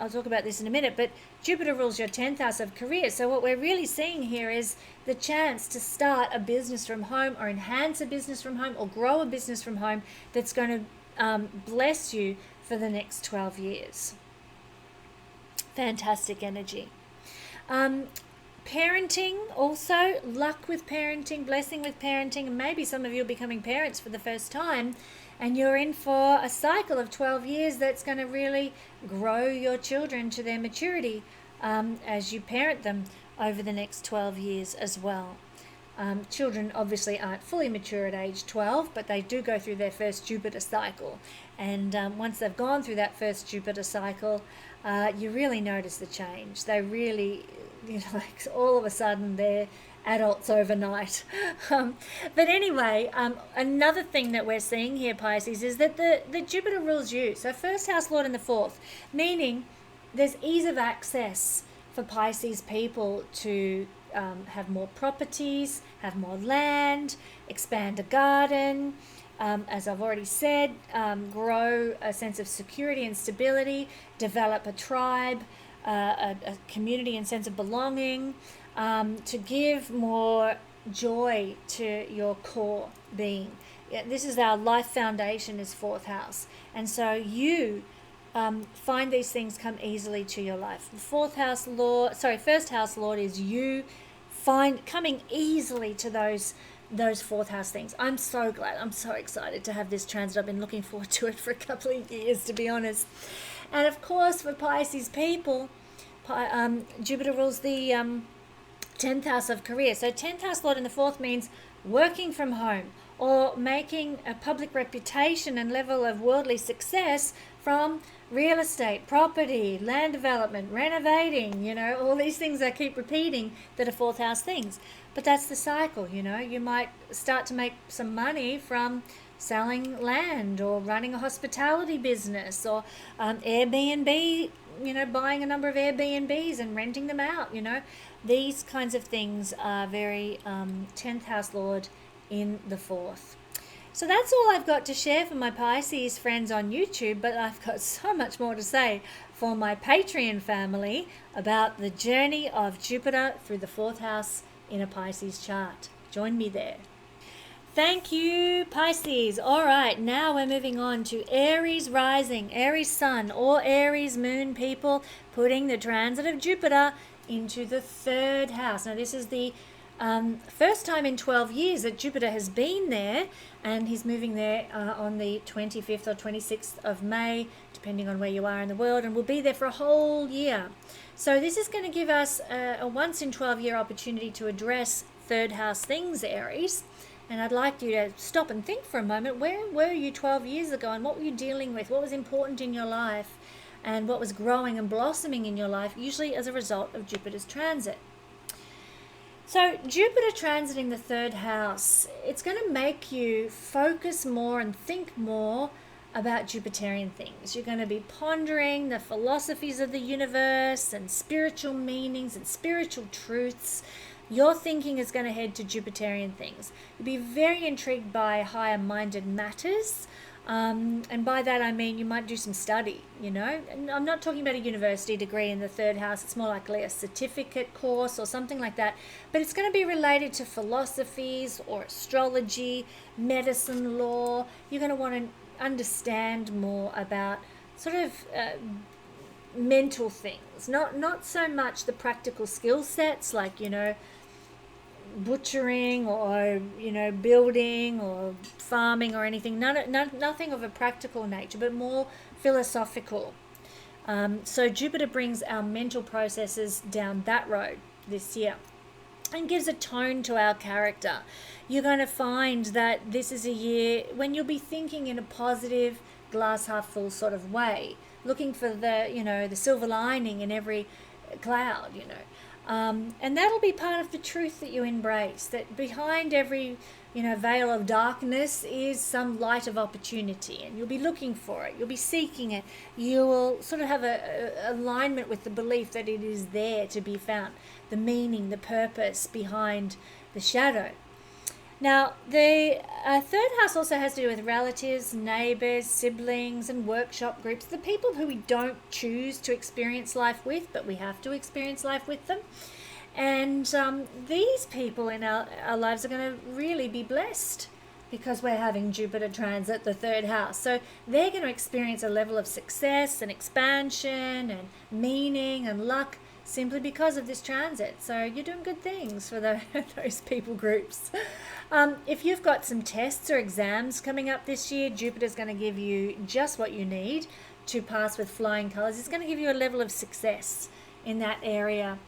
I'll talk about this in a minute, but Jupiter rules your 10th house of career. So what we're really seeing here is the chance to start a business from home, or enhance a business from home, or grow a business from home that's going to bless you for the next 12 years. Fantastic energy. Parenting also, luck with parenting, blessing with parenting, and maybe some of you are becoming parents for the first time, and you're in for a cycle of 12 years that's going to really grow your children to their maturity as you parent them over the next 12 years as well. Children obviously aren't fully mature at age 12, but they do go through their first Jupiter cycle. And once they've gone through that first Jupiter cycle, you really notice the change. They really, like all of a sudden they're adults overnight. But anyway, another thing that we're seeing here, Pisces, is that the Jupiter rules you. So 1st house lord in the 4th, meaning there's ease of access for Pisces people to have more properties, have more land, expand a garden, as I've already said, grow a sense of security and stability, develop a tribe, a community and sense of belonging, to give more joy to your core being. This is our life foundation, is 4th house. And so you find these things come easily to your life. The 1st house lord is you coming easily to those 4th house things. I'm so glad. I'm so excited to have this transit. I've been looking forward to it for a couple of years, to be honest. And of course, for Pisces people, Jupiter rules the 10th house of career. So 10th house lord in the 4th means working from home, or making a public reputation and level of worldly success from real estate, property, land development, renovating, all these things I keep repeating that are 4th house things. But that's the cycle, you might start to make some money from selling land, or running a hospitality business, or Airbnb, buying a number of Airbnbs and renting them out, These kinds of things are very 10th house lord in the 4th. So that's all I've got to share for my Pisces friends on YouTube, but I've got so much more to say for my Patreon family about the journey of Jupiter through the 4th house in a Pisces chart. Join me there. Thank you, Pisces. All right, now we're moving on to Aries rising, Aries sun, or Aries moon people, putting the transit of Jupiter into the 3rd house. Now, this is the first time in 12 years that Jupiter has been there, and he's moving there on the 25th or 26th of May, depending on where you are in the world, and will be there for a whole year. So this is going to give us a once in 12 year opportunity to address 3rd house things, Aries. And I'd like you to stop and think for a moment, where were you 12 years ago, and what were you dealing with? What was important in your life, and what was growing and blossoming in your life, usually as a result of Jupiter's transit? So Jupiter transiting the 3rd house, it's going to make you focus more and think more about Jupiterian things. You're going to be pondering the philosophies of the universe and spiritual meanings and spiritual truths. Your thinking is going to head to Jupiterian things. You'll be very intrigued by higher-minded matters. And by that I mean you might do some study, you know. And I'm not talking about a university degree in the 3rd house. It's more likely a certificate course or something like that. But it's going to be related to philosophies or astrology, medicine, law. You're going to want to understand more about sort of mental things. Not so much the practical skill sets like, you know, butchering or, you know, building or farming or anything. Nothing of a practical nature, but more philosophical. So Jupiter brings our mental processes down that road this year and gives a tone to our character. You're going to find that this is a year when you'll be thinking in a positive, glass half full sort of way, looking for the, you know, the silver lining in every cloud, you know. And that'll be part of the truth that you embrace, that behind every, you know, veil of darkness is some light of opportunity, and you'll be looking for it, you'll be seeking it, you will sort of have a alignment with the belief that it is there to be found, the meaning, the purpose behind the shadow. Now, the 3rd house also has to do with relatives, neighbours, siblings, and workshop groups, the people who we don't choose to experience life with, but we have to experience life with them. And these people in our lives are going to really be blessed because we're having Jupiter transit the 3rd house. So they're going to experience a level of success and expansion and meaning and luck simply because of this transit. So you're doing good things for those people groups. If you've got some tests or exams coming up this year, Jupiter's going to give you just what you need to pass with flying colours. It's going to give you a level of success in that area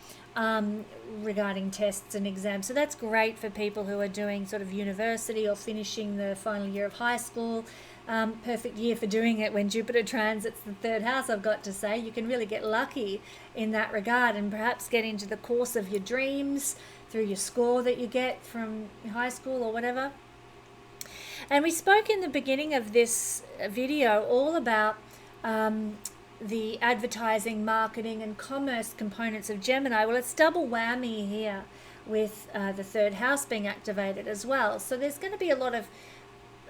regarding tests and exams. So that's great for people who are doing sort of university or finishing the final year of high school. Perfect year for doing it when Jupiter transits the 3rd house, I've got to say. You can really get lucky in that regard and perhaps get into the course of your dreams through your score that you get from high school or whatever. And we spoke in the beginning of this video all about the advertising, marketing and commerce components of Gemini. Well, it's double whammy here with the 3rd house being activated as well. So there's going to be a lot of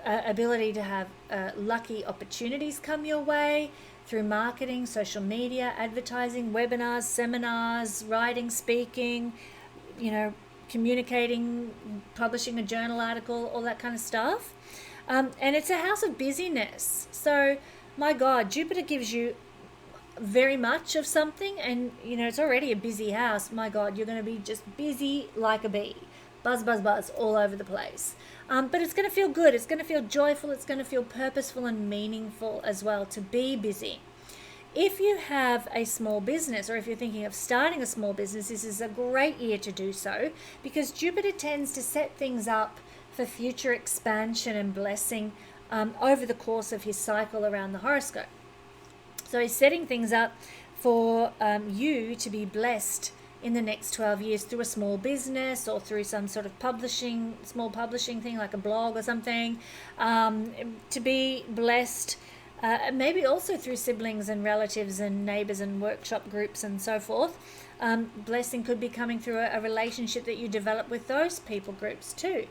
ability to have lucky opportunities come your way through marketing, social media, advertising, webinars, seminars, writing, speaking, you know, communicating, publishing a journal article, all that kind of stuff. And it's a house of busyness. So, my God, Jupiter gives you very much of something, and, you know, it's already a busy house. My God, you're going to be just busy like a bee. Buzz, buzz, buzz all over the place. But it's going to feel good. It's going to feel joyful. It's going to feel purposeful and meaningful as well to be busy. If you have a small business, or if you're thinking of starting a small business, this is a great year to do so, because Jupiter tends to set things up for future expansion and blessing over the course of his cycle around the horoscope. So he's setting things up for you to be blessed in the next 12 years through a small business or through some sort of small publishing thing like a blog or something, to be blessed. Maybe also through siblings and relatives and neighbours and workshop groups and so forth. Blessing could be coming through a relationship that you develop with those people groups too.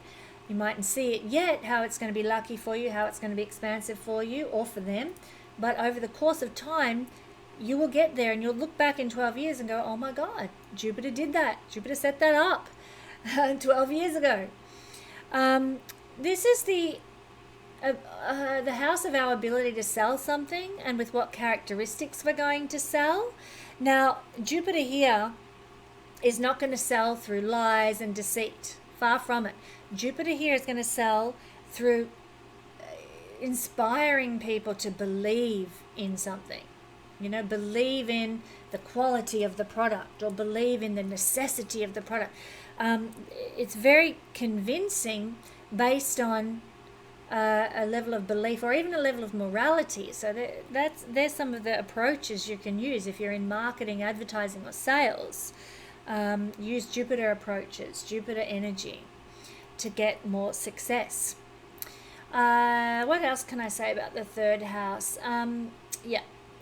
You mightn't see it yet, how it's going to be lucky for you, how it's going to be expansive for you or for them. But over the course of time, you will get there and you'll look back in 12 years and go, oh my God, Jupiter did that. Jupiter set that up 12 years ago. This is the house of our ability to sell something and with what characteristics we're going to sell. Now, Jupiter here is not going to sell through lies and deceit. Far from it. Jupiter here is going to sell through inspiring people to believe in something. Believe in the quality of the product or believe in the necessity of the product. It's very convincing based on a level of belief or even a level of morality. So there's some of the approaches you can use if you're in marketing, advertising or sales. Use Jupiter approaches, Jupiter energy to get more success. What else can I say about the third house?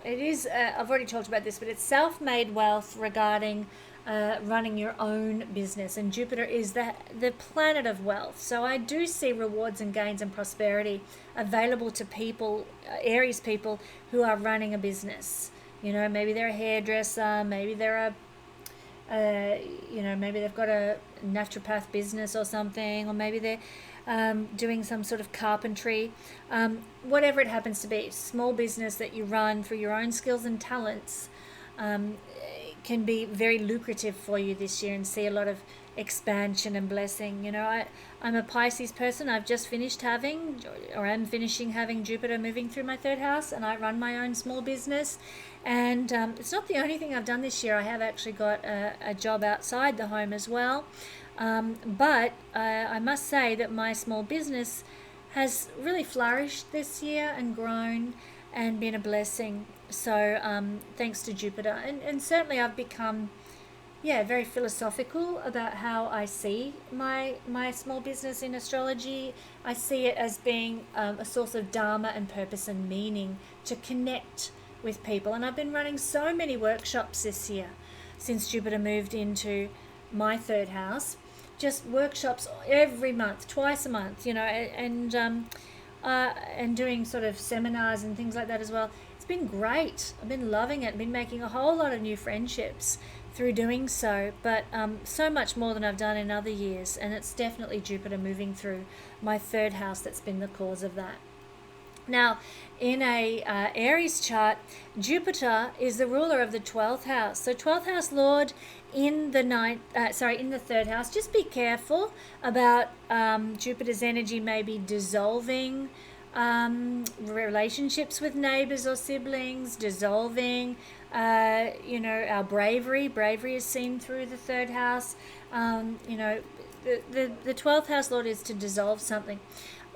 It is, I've already talked about this, but it's self-made wealth regarding running your own business. And Jupiter is the planet of wealth. So I do see rewards and gains and prosperity available to people, Aries people, who are running a business. Maybe they're a hairdresser, maybe they're maybe they've got a naturopath business or something, or maybe they're doing some sort of carpentry, whatever it happens to be. Small business that you run for your own skills and talents can be very lucrative for you this year and see a lot of expansion and blessing. I'm a Pisces person. I've just finished having, or I'm finishing having Jupiter moving through my third house, and I run my own small business. And it's not the only thing I've done this year. I have actually got a job outside the home as well. But I must say that my small business has really flourished this year and grown and been a blessing. So thanks to Jupiter. And certainly I've become very philosophical about how I see my small business in astrology. I see it as being a source of dharma and purpose and meaning to connect with people. And I've been running so many workshops this year since Jupiter moved into my third house. Just workshops every month, twice a month, and doing sort of seminars and things like that as well. It's been great. I've been loving it. I've been making a whole lot of new friendships through doing so, but so much more than I've done in other years. And it's definitely Jupiter moving through my third house that's been the cause of that. Now, in a Aries chart, Jupiter is the ruler of the 12th house. So 12th house Lord in the third house. Just be careful about Jupiter's energy maybe dissolving relationships with neighbors or siblings, dissolving our bravery. Bravery is seen through the third house. The 12th house Lord is to dissolve something.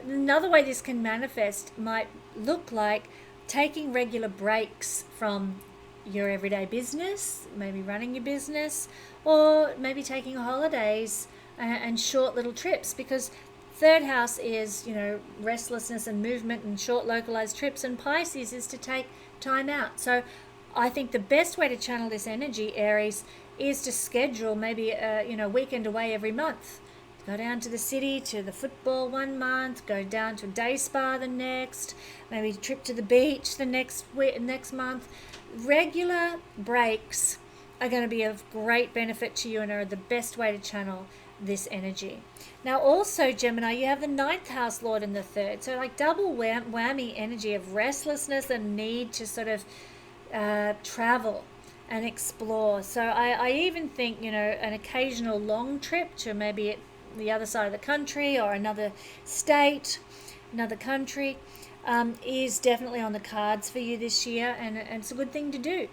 Another way this can manifest might look like taking regular breaks from your everyday business, maybe running your business, or maybe taking holidays and short little trips, because third house is, restlessness and movement and short localized trips, and Pisces is to take time out. So I think the best way to channel this energy, Aries, is to schedule maybe a weekend away every month. Go down to the city, to the football one month, go down to a day spa the next, maybe a trip to the beach the next month. Regular breaks are going to be of great benefit to you and are the best way to channel this energy. Now also, Gemini, you have the 9th house Lord in the third. So like double whammy energy of restlessness and need to sort of travel and explore. So I even think, an occasional long trip to maybe the other side of the country or another state, another country, is definitely on the cards for you this year, and it's a good thing to do.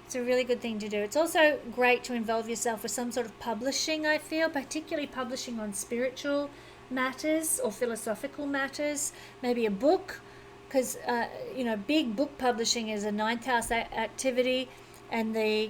It's a really good thing to do. It's also great to involve yourself with some sort of publishing, I feel, particularly publishing on spiritual matters or philosophical matters, maybe a book, because big book publishing is a 9th house activity, and the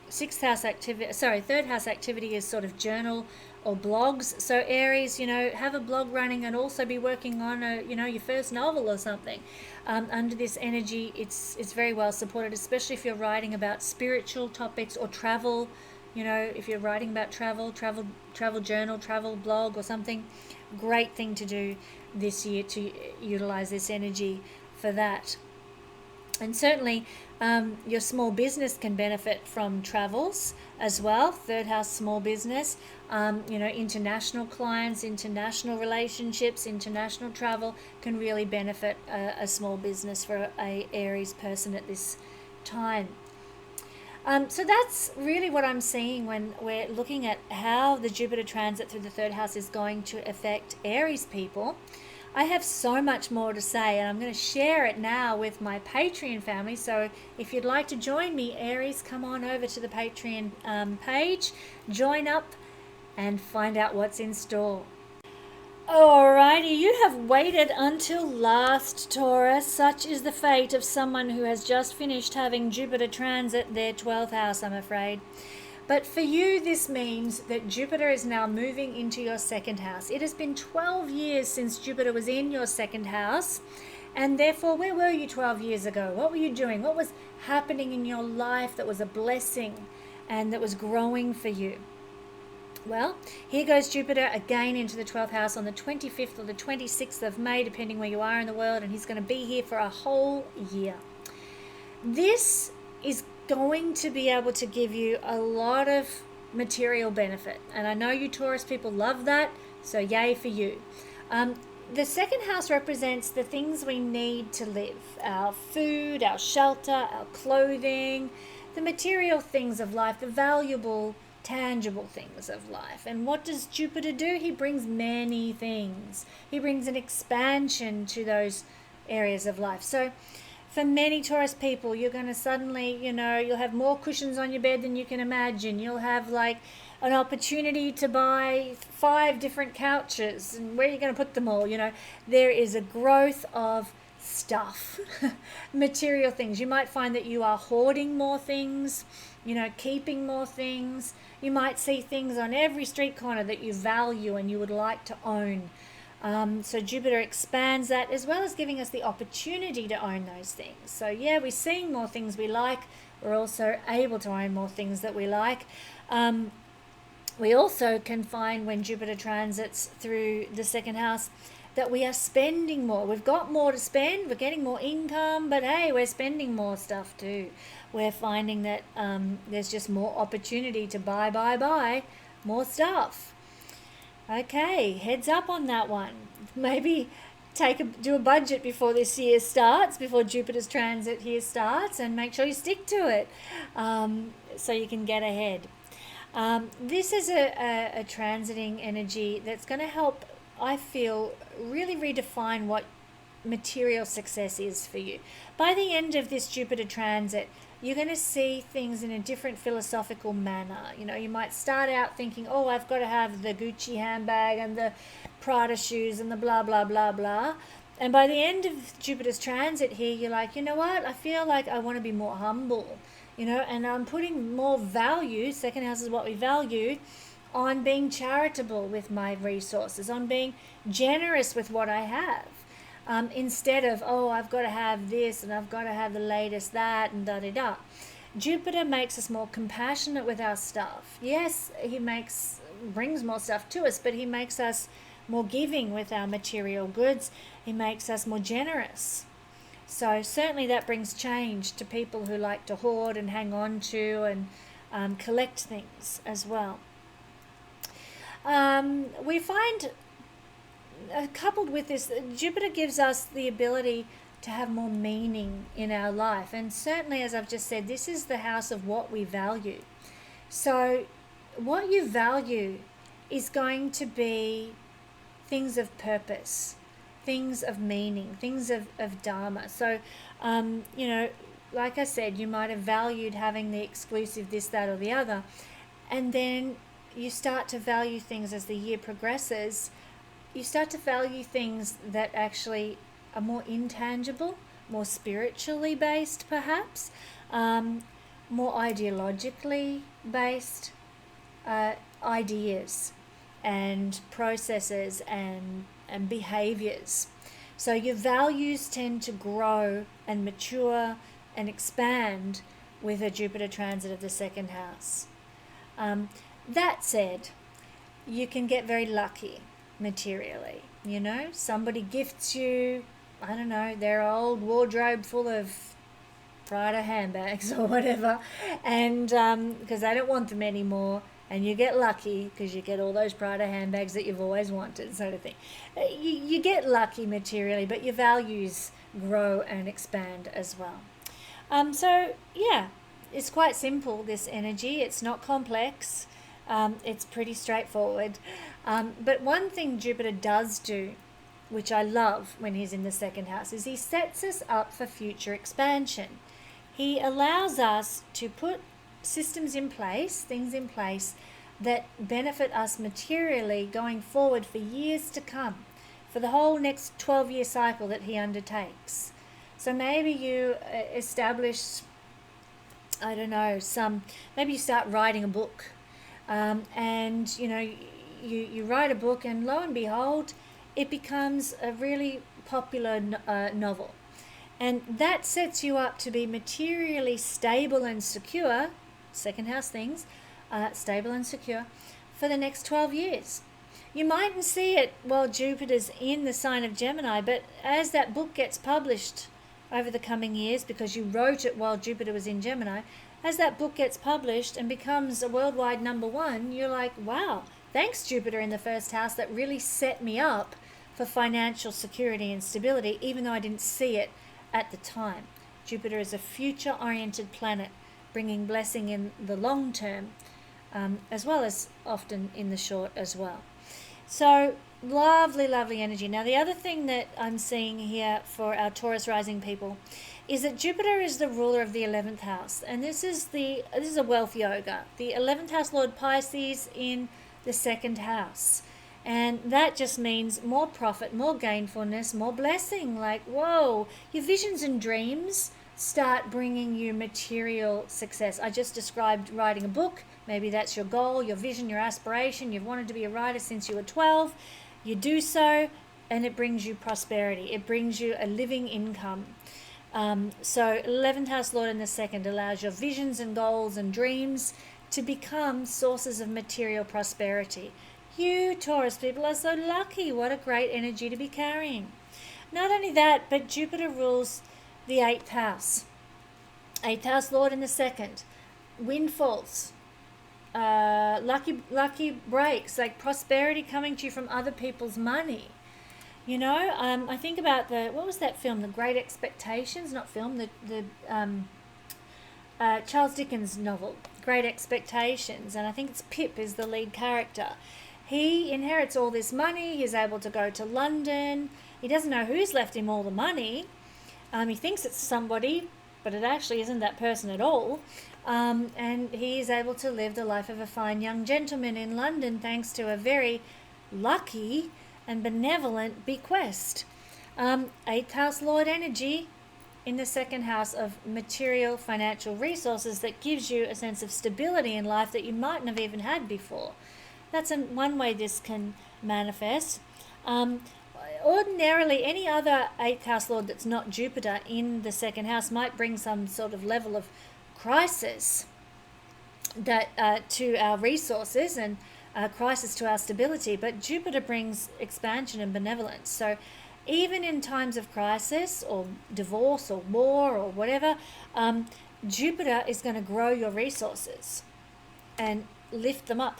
third house activity is sort of journal or blogs. So Aries, have a blog running and also be working on your first novel or something. Under this energy, it's very well supported, especially if you're writing about spiritual topics or travel, You know, if you're writing about travel journal, travel blog or something, great thing to do this year to utilize this energy for that. And certainly your small business can benefit from travels as well. Third house, small business, you know, international clients, international relationships, international travel can really benefit a small business for a Aries person at this time. So that's really what I'm seeing when we're looking at how the Jupiter transit through the third house is going to affect Aries people. I have so much more to say, and I'm going to share it now with my Patreon family. So if you'd like to join me, Aries, come on over to the Patreon page, join up, and find out what's in store. Alrighty, you have waited until last, Taurus. Such is the fate of someone who has just finished having Jupiter transit their 12th house, I'm afraid. But for you, this means that Jupiter is now moving into your second house. It has been 12 years since Jupiter was in your second house. And therefore, where were you 12 years ago? What were you doing? What was happening in your life that was a blessing and that was growing for you? Well, here goes Jupiter again into the 12th house on the 25th or the 26th of May, depending where you are in the world. And he's going to be here for a whole year. This is going to be able to give you a lot of material benefit, and I know you Taurus people love that, so yay for you. The second house represents the things we need to live: our food, our shelter, our clothing, the material things of life, the valuable, tangible things of life. And what does Jupiter do? He brings many things. He brings an expansion to those areas of life. So for many Taurus people, you're going to suddenly, you know, you'll have more cushions on your bed than you can imagine. You'll have like an opportunity to buy 5 different couches, and where are you going to put them all? You know, there is a growth of stuff, material things. You might find that you are hoarding more things, you know, keeping more things. You might see things on every street corner that you value and you would like to own. So Jupiter expands that, as well as giving us the opportunity to own those things. So yeah, we're seeing more things we like. We're also able to own more things that we like. We also can find, when Jupiter transits through the second house, that we are spending more. We've got more to spend. We're getting more income, but hey, we're spending more stuff too. We're finding that there's just more opportunity to buy more stuff. Okay, heads up on that one. Maybe do a budget before this year starts, before Jupiter's transit here starts, and make sure you stick to it so you can get ahead. This is a transiting energy that's going to help, I feel, really redefine what material success is for you. By the end of this Jupiter transit, you're going to see things in a different philosophical manner. You know, you might start out thinking, oh, I've got to have the Gucci handbag and the Prada shoes and the blah, blah, blah, blah. And by the end of Jupiter's transit here, you're like, you know what? I feel like I want to be more humble, you know, and I'm putting more value, second house is what we value, on being charitable with my resources, on being generous with what I have. Instead of, oh, I've got to have this and I've got to have the latest that and da-da-da. Jupiter makes us more compassionate with our stuff. Yes, he brings more stuff to us, but he makes us more giving with our material goods. He makes us more generous. So certainly that brings change to people who like to hoard and hang on to and collect things as well. We find, coupled with this, Jupiter gives us the ability to have more meaning in our life. And certainly, as I've just said, this is the house of what we value. So what you value is going to be things of purpose, things of meaning, things of dharma. So, you know, like I said, you might have valued having the exclusive this, that, or the other. And then you start to value things as the year progresses. You start to value things that actually are more intangible, more spiritually based perhaps, more ideologically based ideas and processes and behaviors. So your values tend to grow and mature and expand with a Jupiter transit of the second house. That said, you can get very lucky materially. You know, somebody gifts you, I don't know, their old wardrobe full of Prada handbags or whatever, and because they don't want them anymore, and you get lucky because you get all those Prada handbags that you've always wanted, sort of thing. You get lucky materially, but your values grow and expand as well. So yeah, it's quite simple, this energy. It's not complex. It's pretty straightforward. But one thing Jupiter does do, which I love when he's in the second house, is he sets us up for future expansion. He allows us to put systems in place, things in place that benefit us materially going forward for years to come, for the whole next 12-year cycle that he undertakes. So maybe you establish, I don't know, maybe you start writing a book, and you know, you write a book, and lo and behold, it becomes a really popular novel. And that sets you up to be materially stable and secure, second house things, stable and secure, for the next 12 years. You mightn't see it while Jupiter's in the sign of Gemini, but as that book gets published over the coming years, because you wrote it while Jupiter was in Gemini, as that book gets published and becomes a worldwide #1, you're like, wow, thanks Jupiter in the first house, that really set me up for financial security and stability, even though I didn't see it at the time. Jupiter is a future-oriented planet, bringing blessing in the long term, as well as often in the short as well. So lovely, lovely energy. Now, the other thing that I'm seeing here for our Taurus rising people is that Jupiter is the ruler of the 11th house, and this is a wealth yoga. The 11th house Lord Pisces in the second house. And that just means more profit, more gainfulness, more blessing. Like, whoa, your visions and dreams start bringing you material success. I just described writing a book. Maybe that's your goal, your vision, your aspiration. You've wanted to be a writer since you were 12. You do so, and it brings you prosperity. It brings you a living income. So 11th house Lord in the second allows your visions and goals and dreams to become sources of material prosperity. You Taurus people are so lucky. What a great energy to be carrying. Not only that, but Jupiter rules the 8th house. 8th house Lord in the second. Windfalls. Lucky breaks, like prosperity coming to you from other people's money. You know, I think about what was that film? The Great Expectations? Not film, the Charles Dickens novel, Great Expectations. And I think it's Pip is the lead character. He inherits all this money. He's able to go to London. He doesn't know who's left him all the money. He thinks it's somebody, but it actually isn't that person at all. And he is able to live the life of a fine young gentleman in London thanks to a very lucky and benevolent bequest. 8th house Lord energy in the second house of material financial resources that gives you a sense of stability in life that you mightn't have even had before. That's one way this can manifest. Ordinarily, any other 8th house Lord that's not Jupiter in the second house might bring some sort of level of crisis to our resources and crisis to our stability. But Jupiter brings expansion and benevolence. So even in times of crisis or divorce or war or whatever, Jupiter is going to grow your resources and lift them up,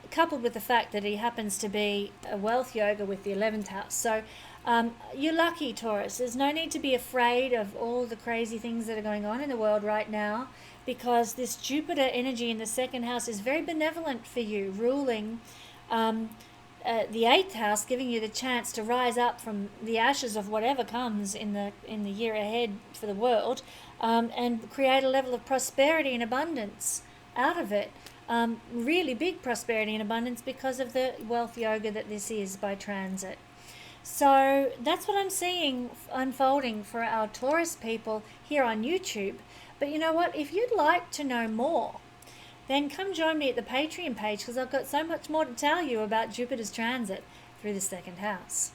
coupled with the fact that he happens to be a wealth yoga with the 11th house. So you're lucky, Taurus. There's no need to be afraid of all the crazy things that are going on in the world right now, because this Jupiter energy in the second house is very benevolent for you, ruling the 8th house, giving you the chance to rise up from the ashes of whatever comes in the year ahead for the world, and create a level of prosperity and abundance out of it. Really big prosperity and abundance because of the wealth yoga that this is by transit. So that's what I'm seeing unfolding for our Taurus people here on YouTube. But you know what? If you'd like to know more, then come join me at the Patreon page, because I've got so much more to tell you about Jupiter's transit through the second house.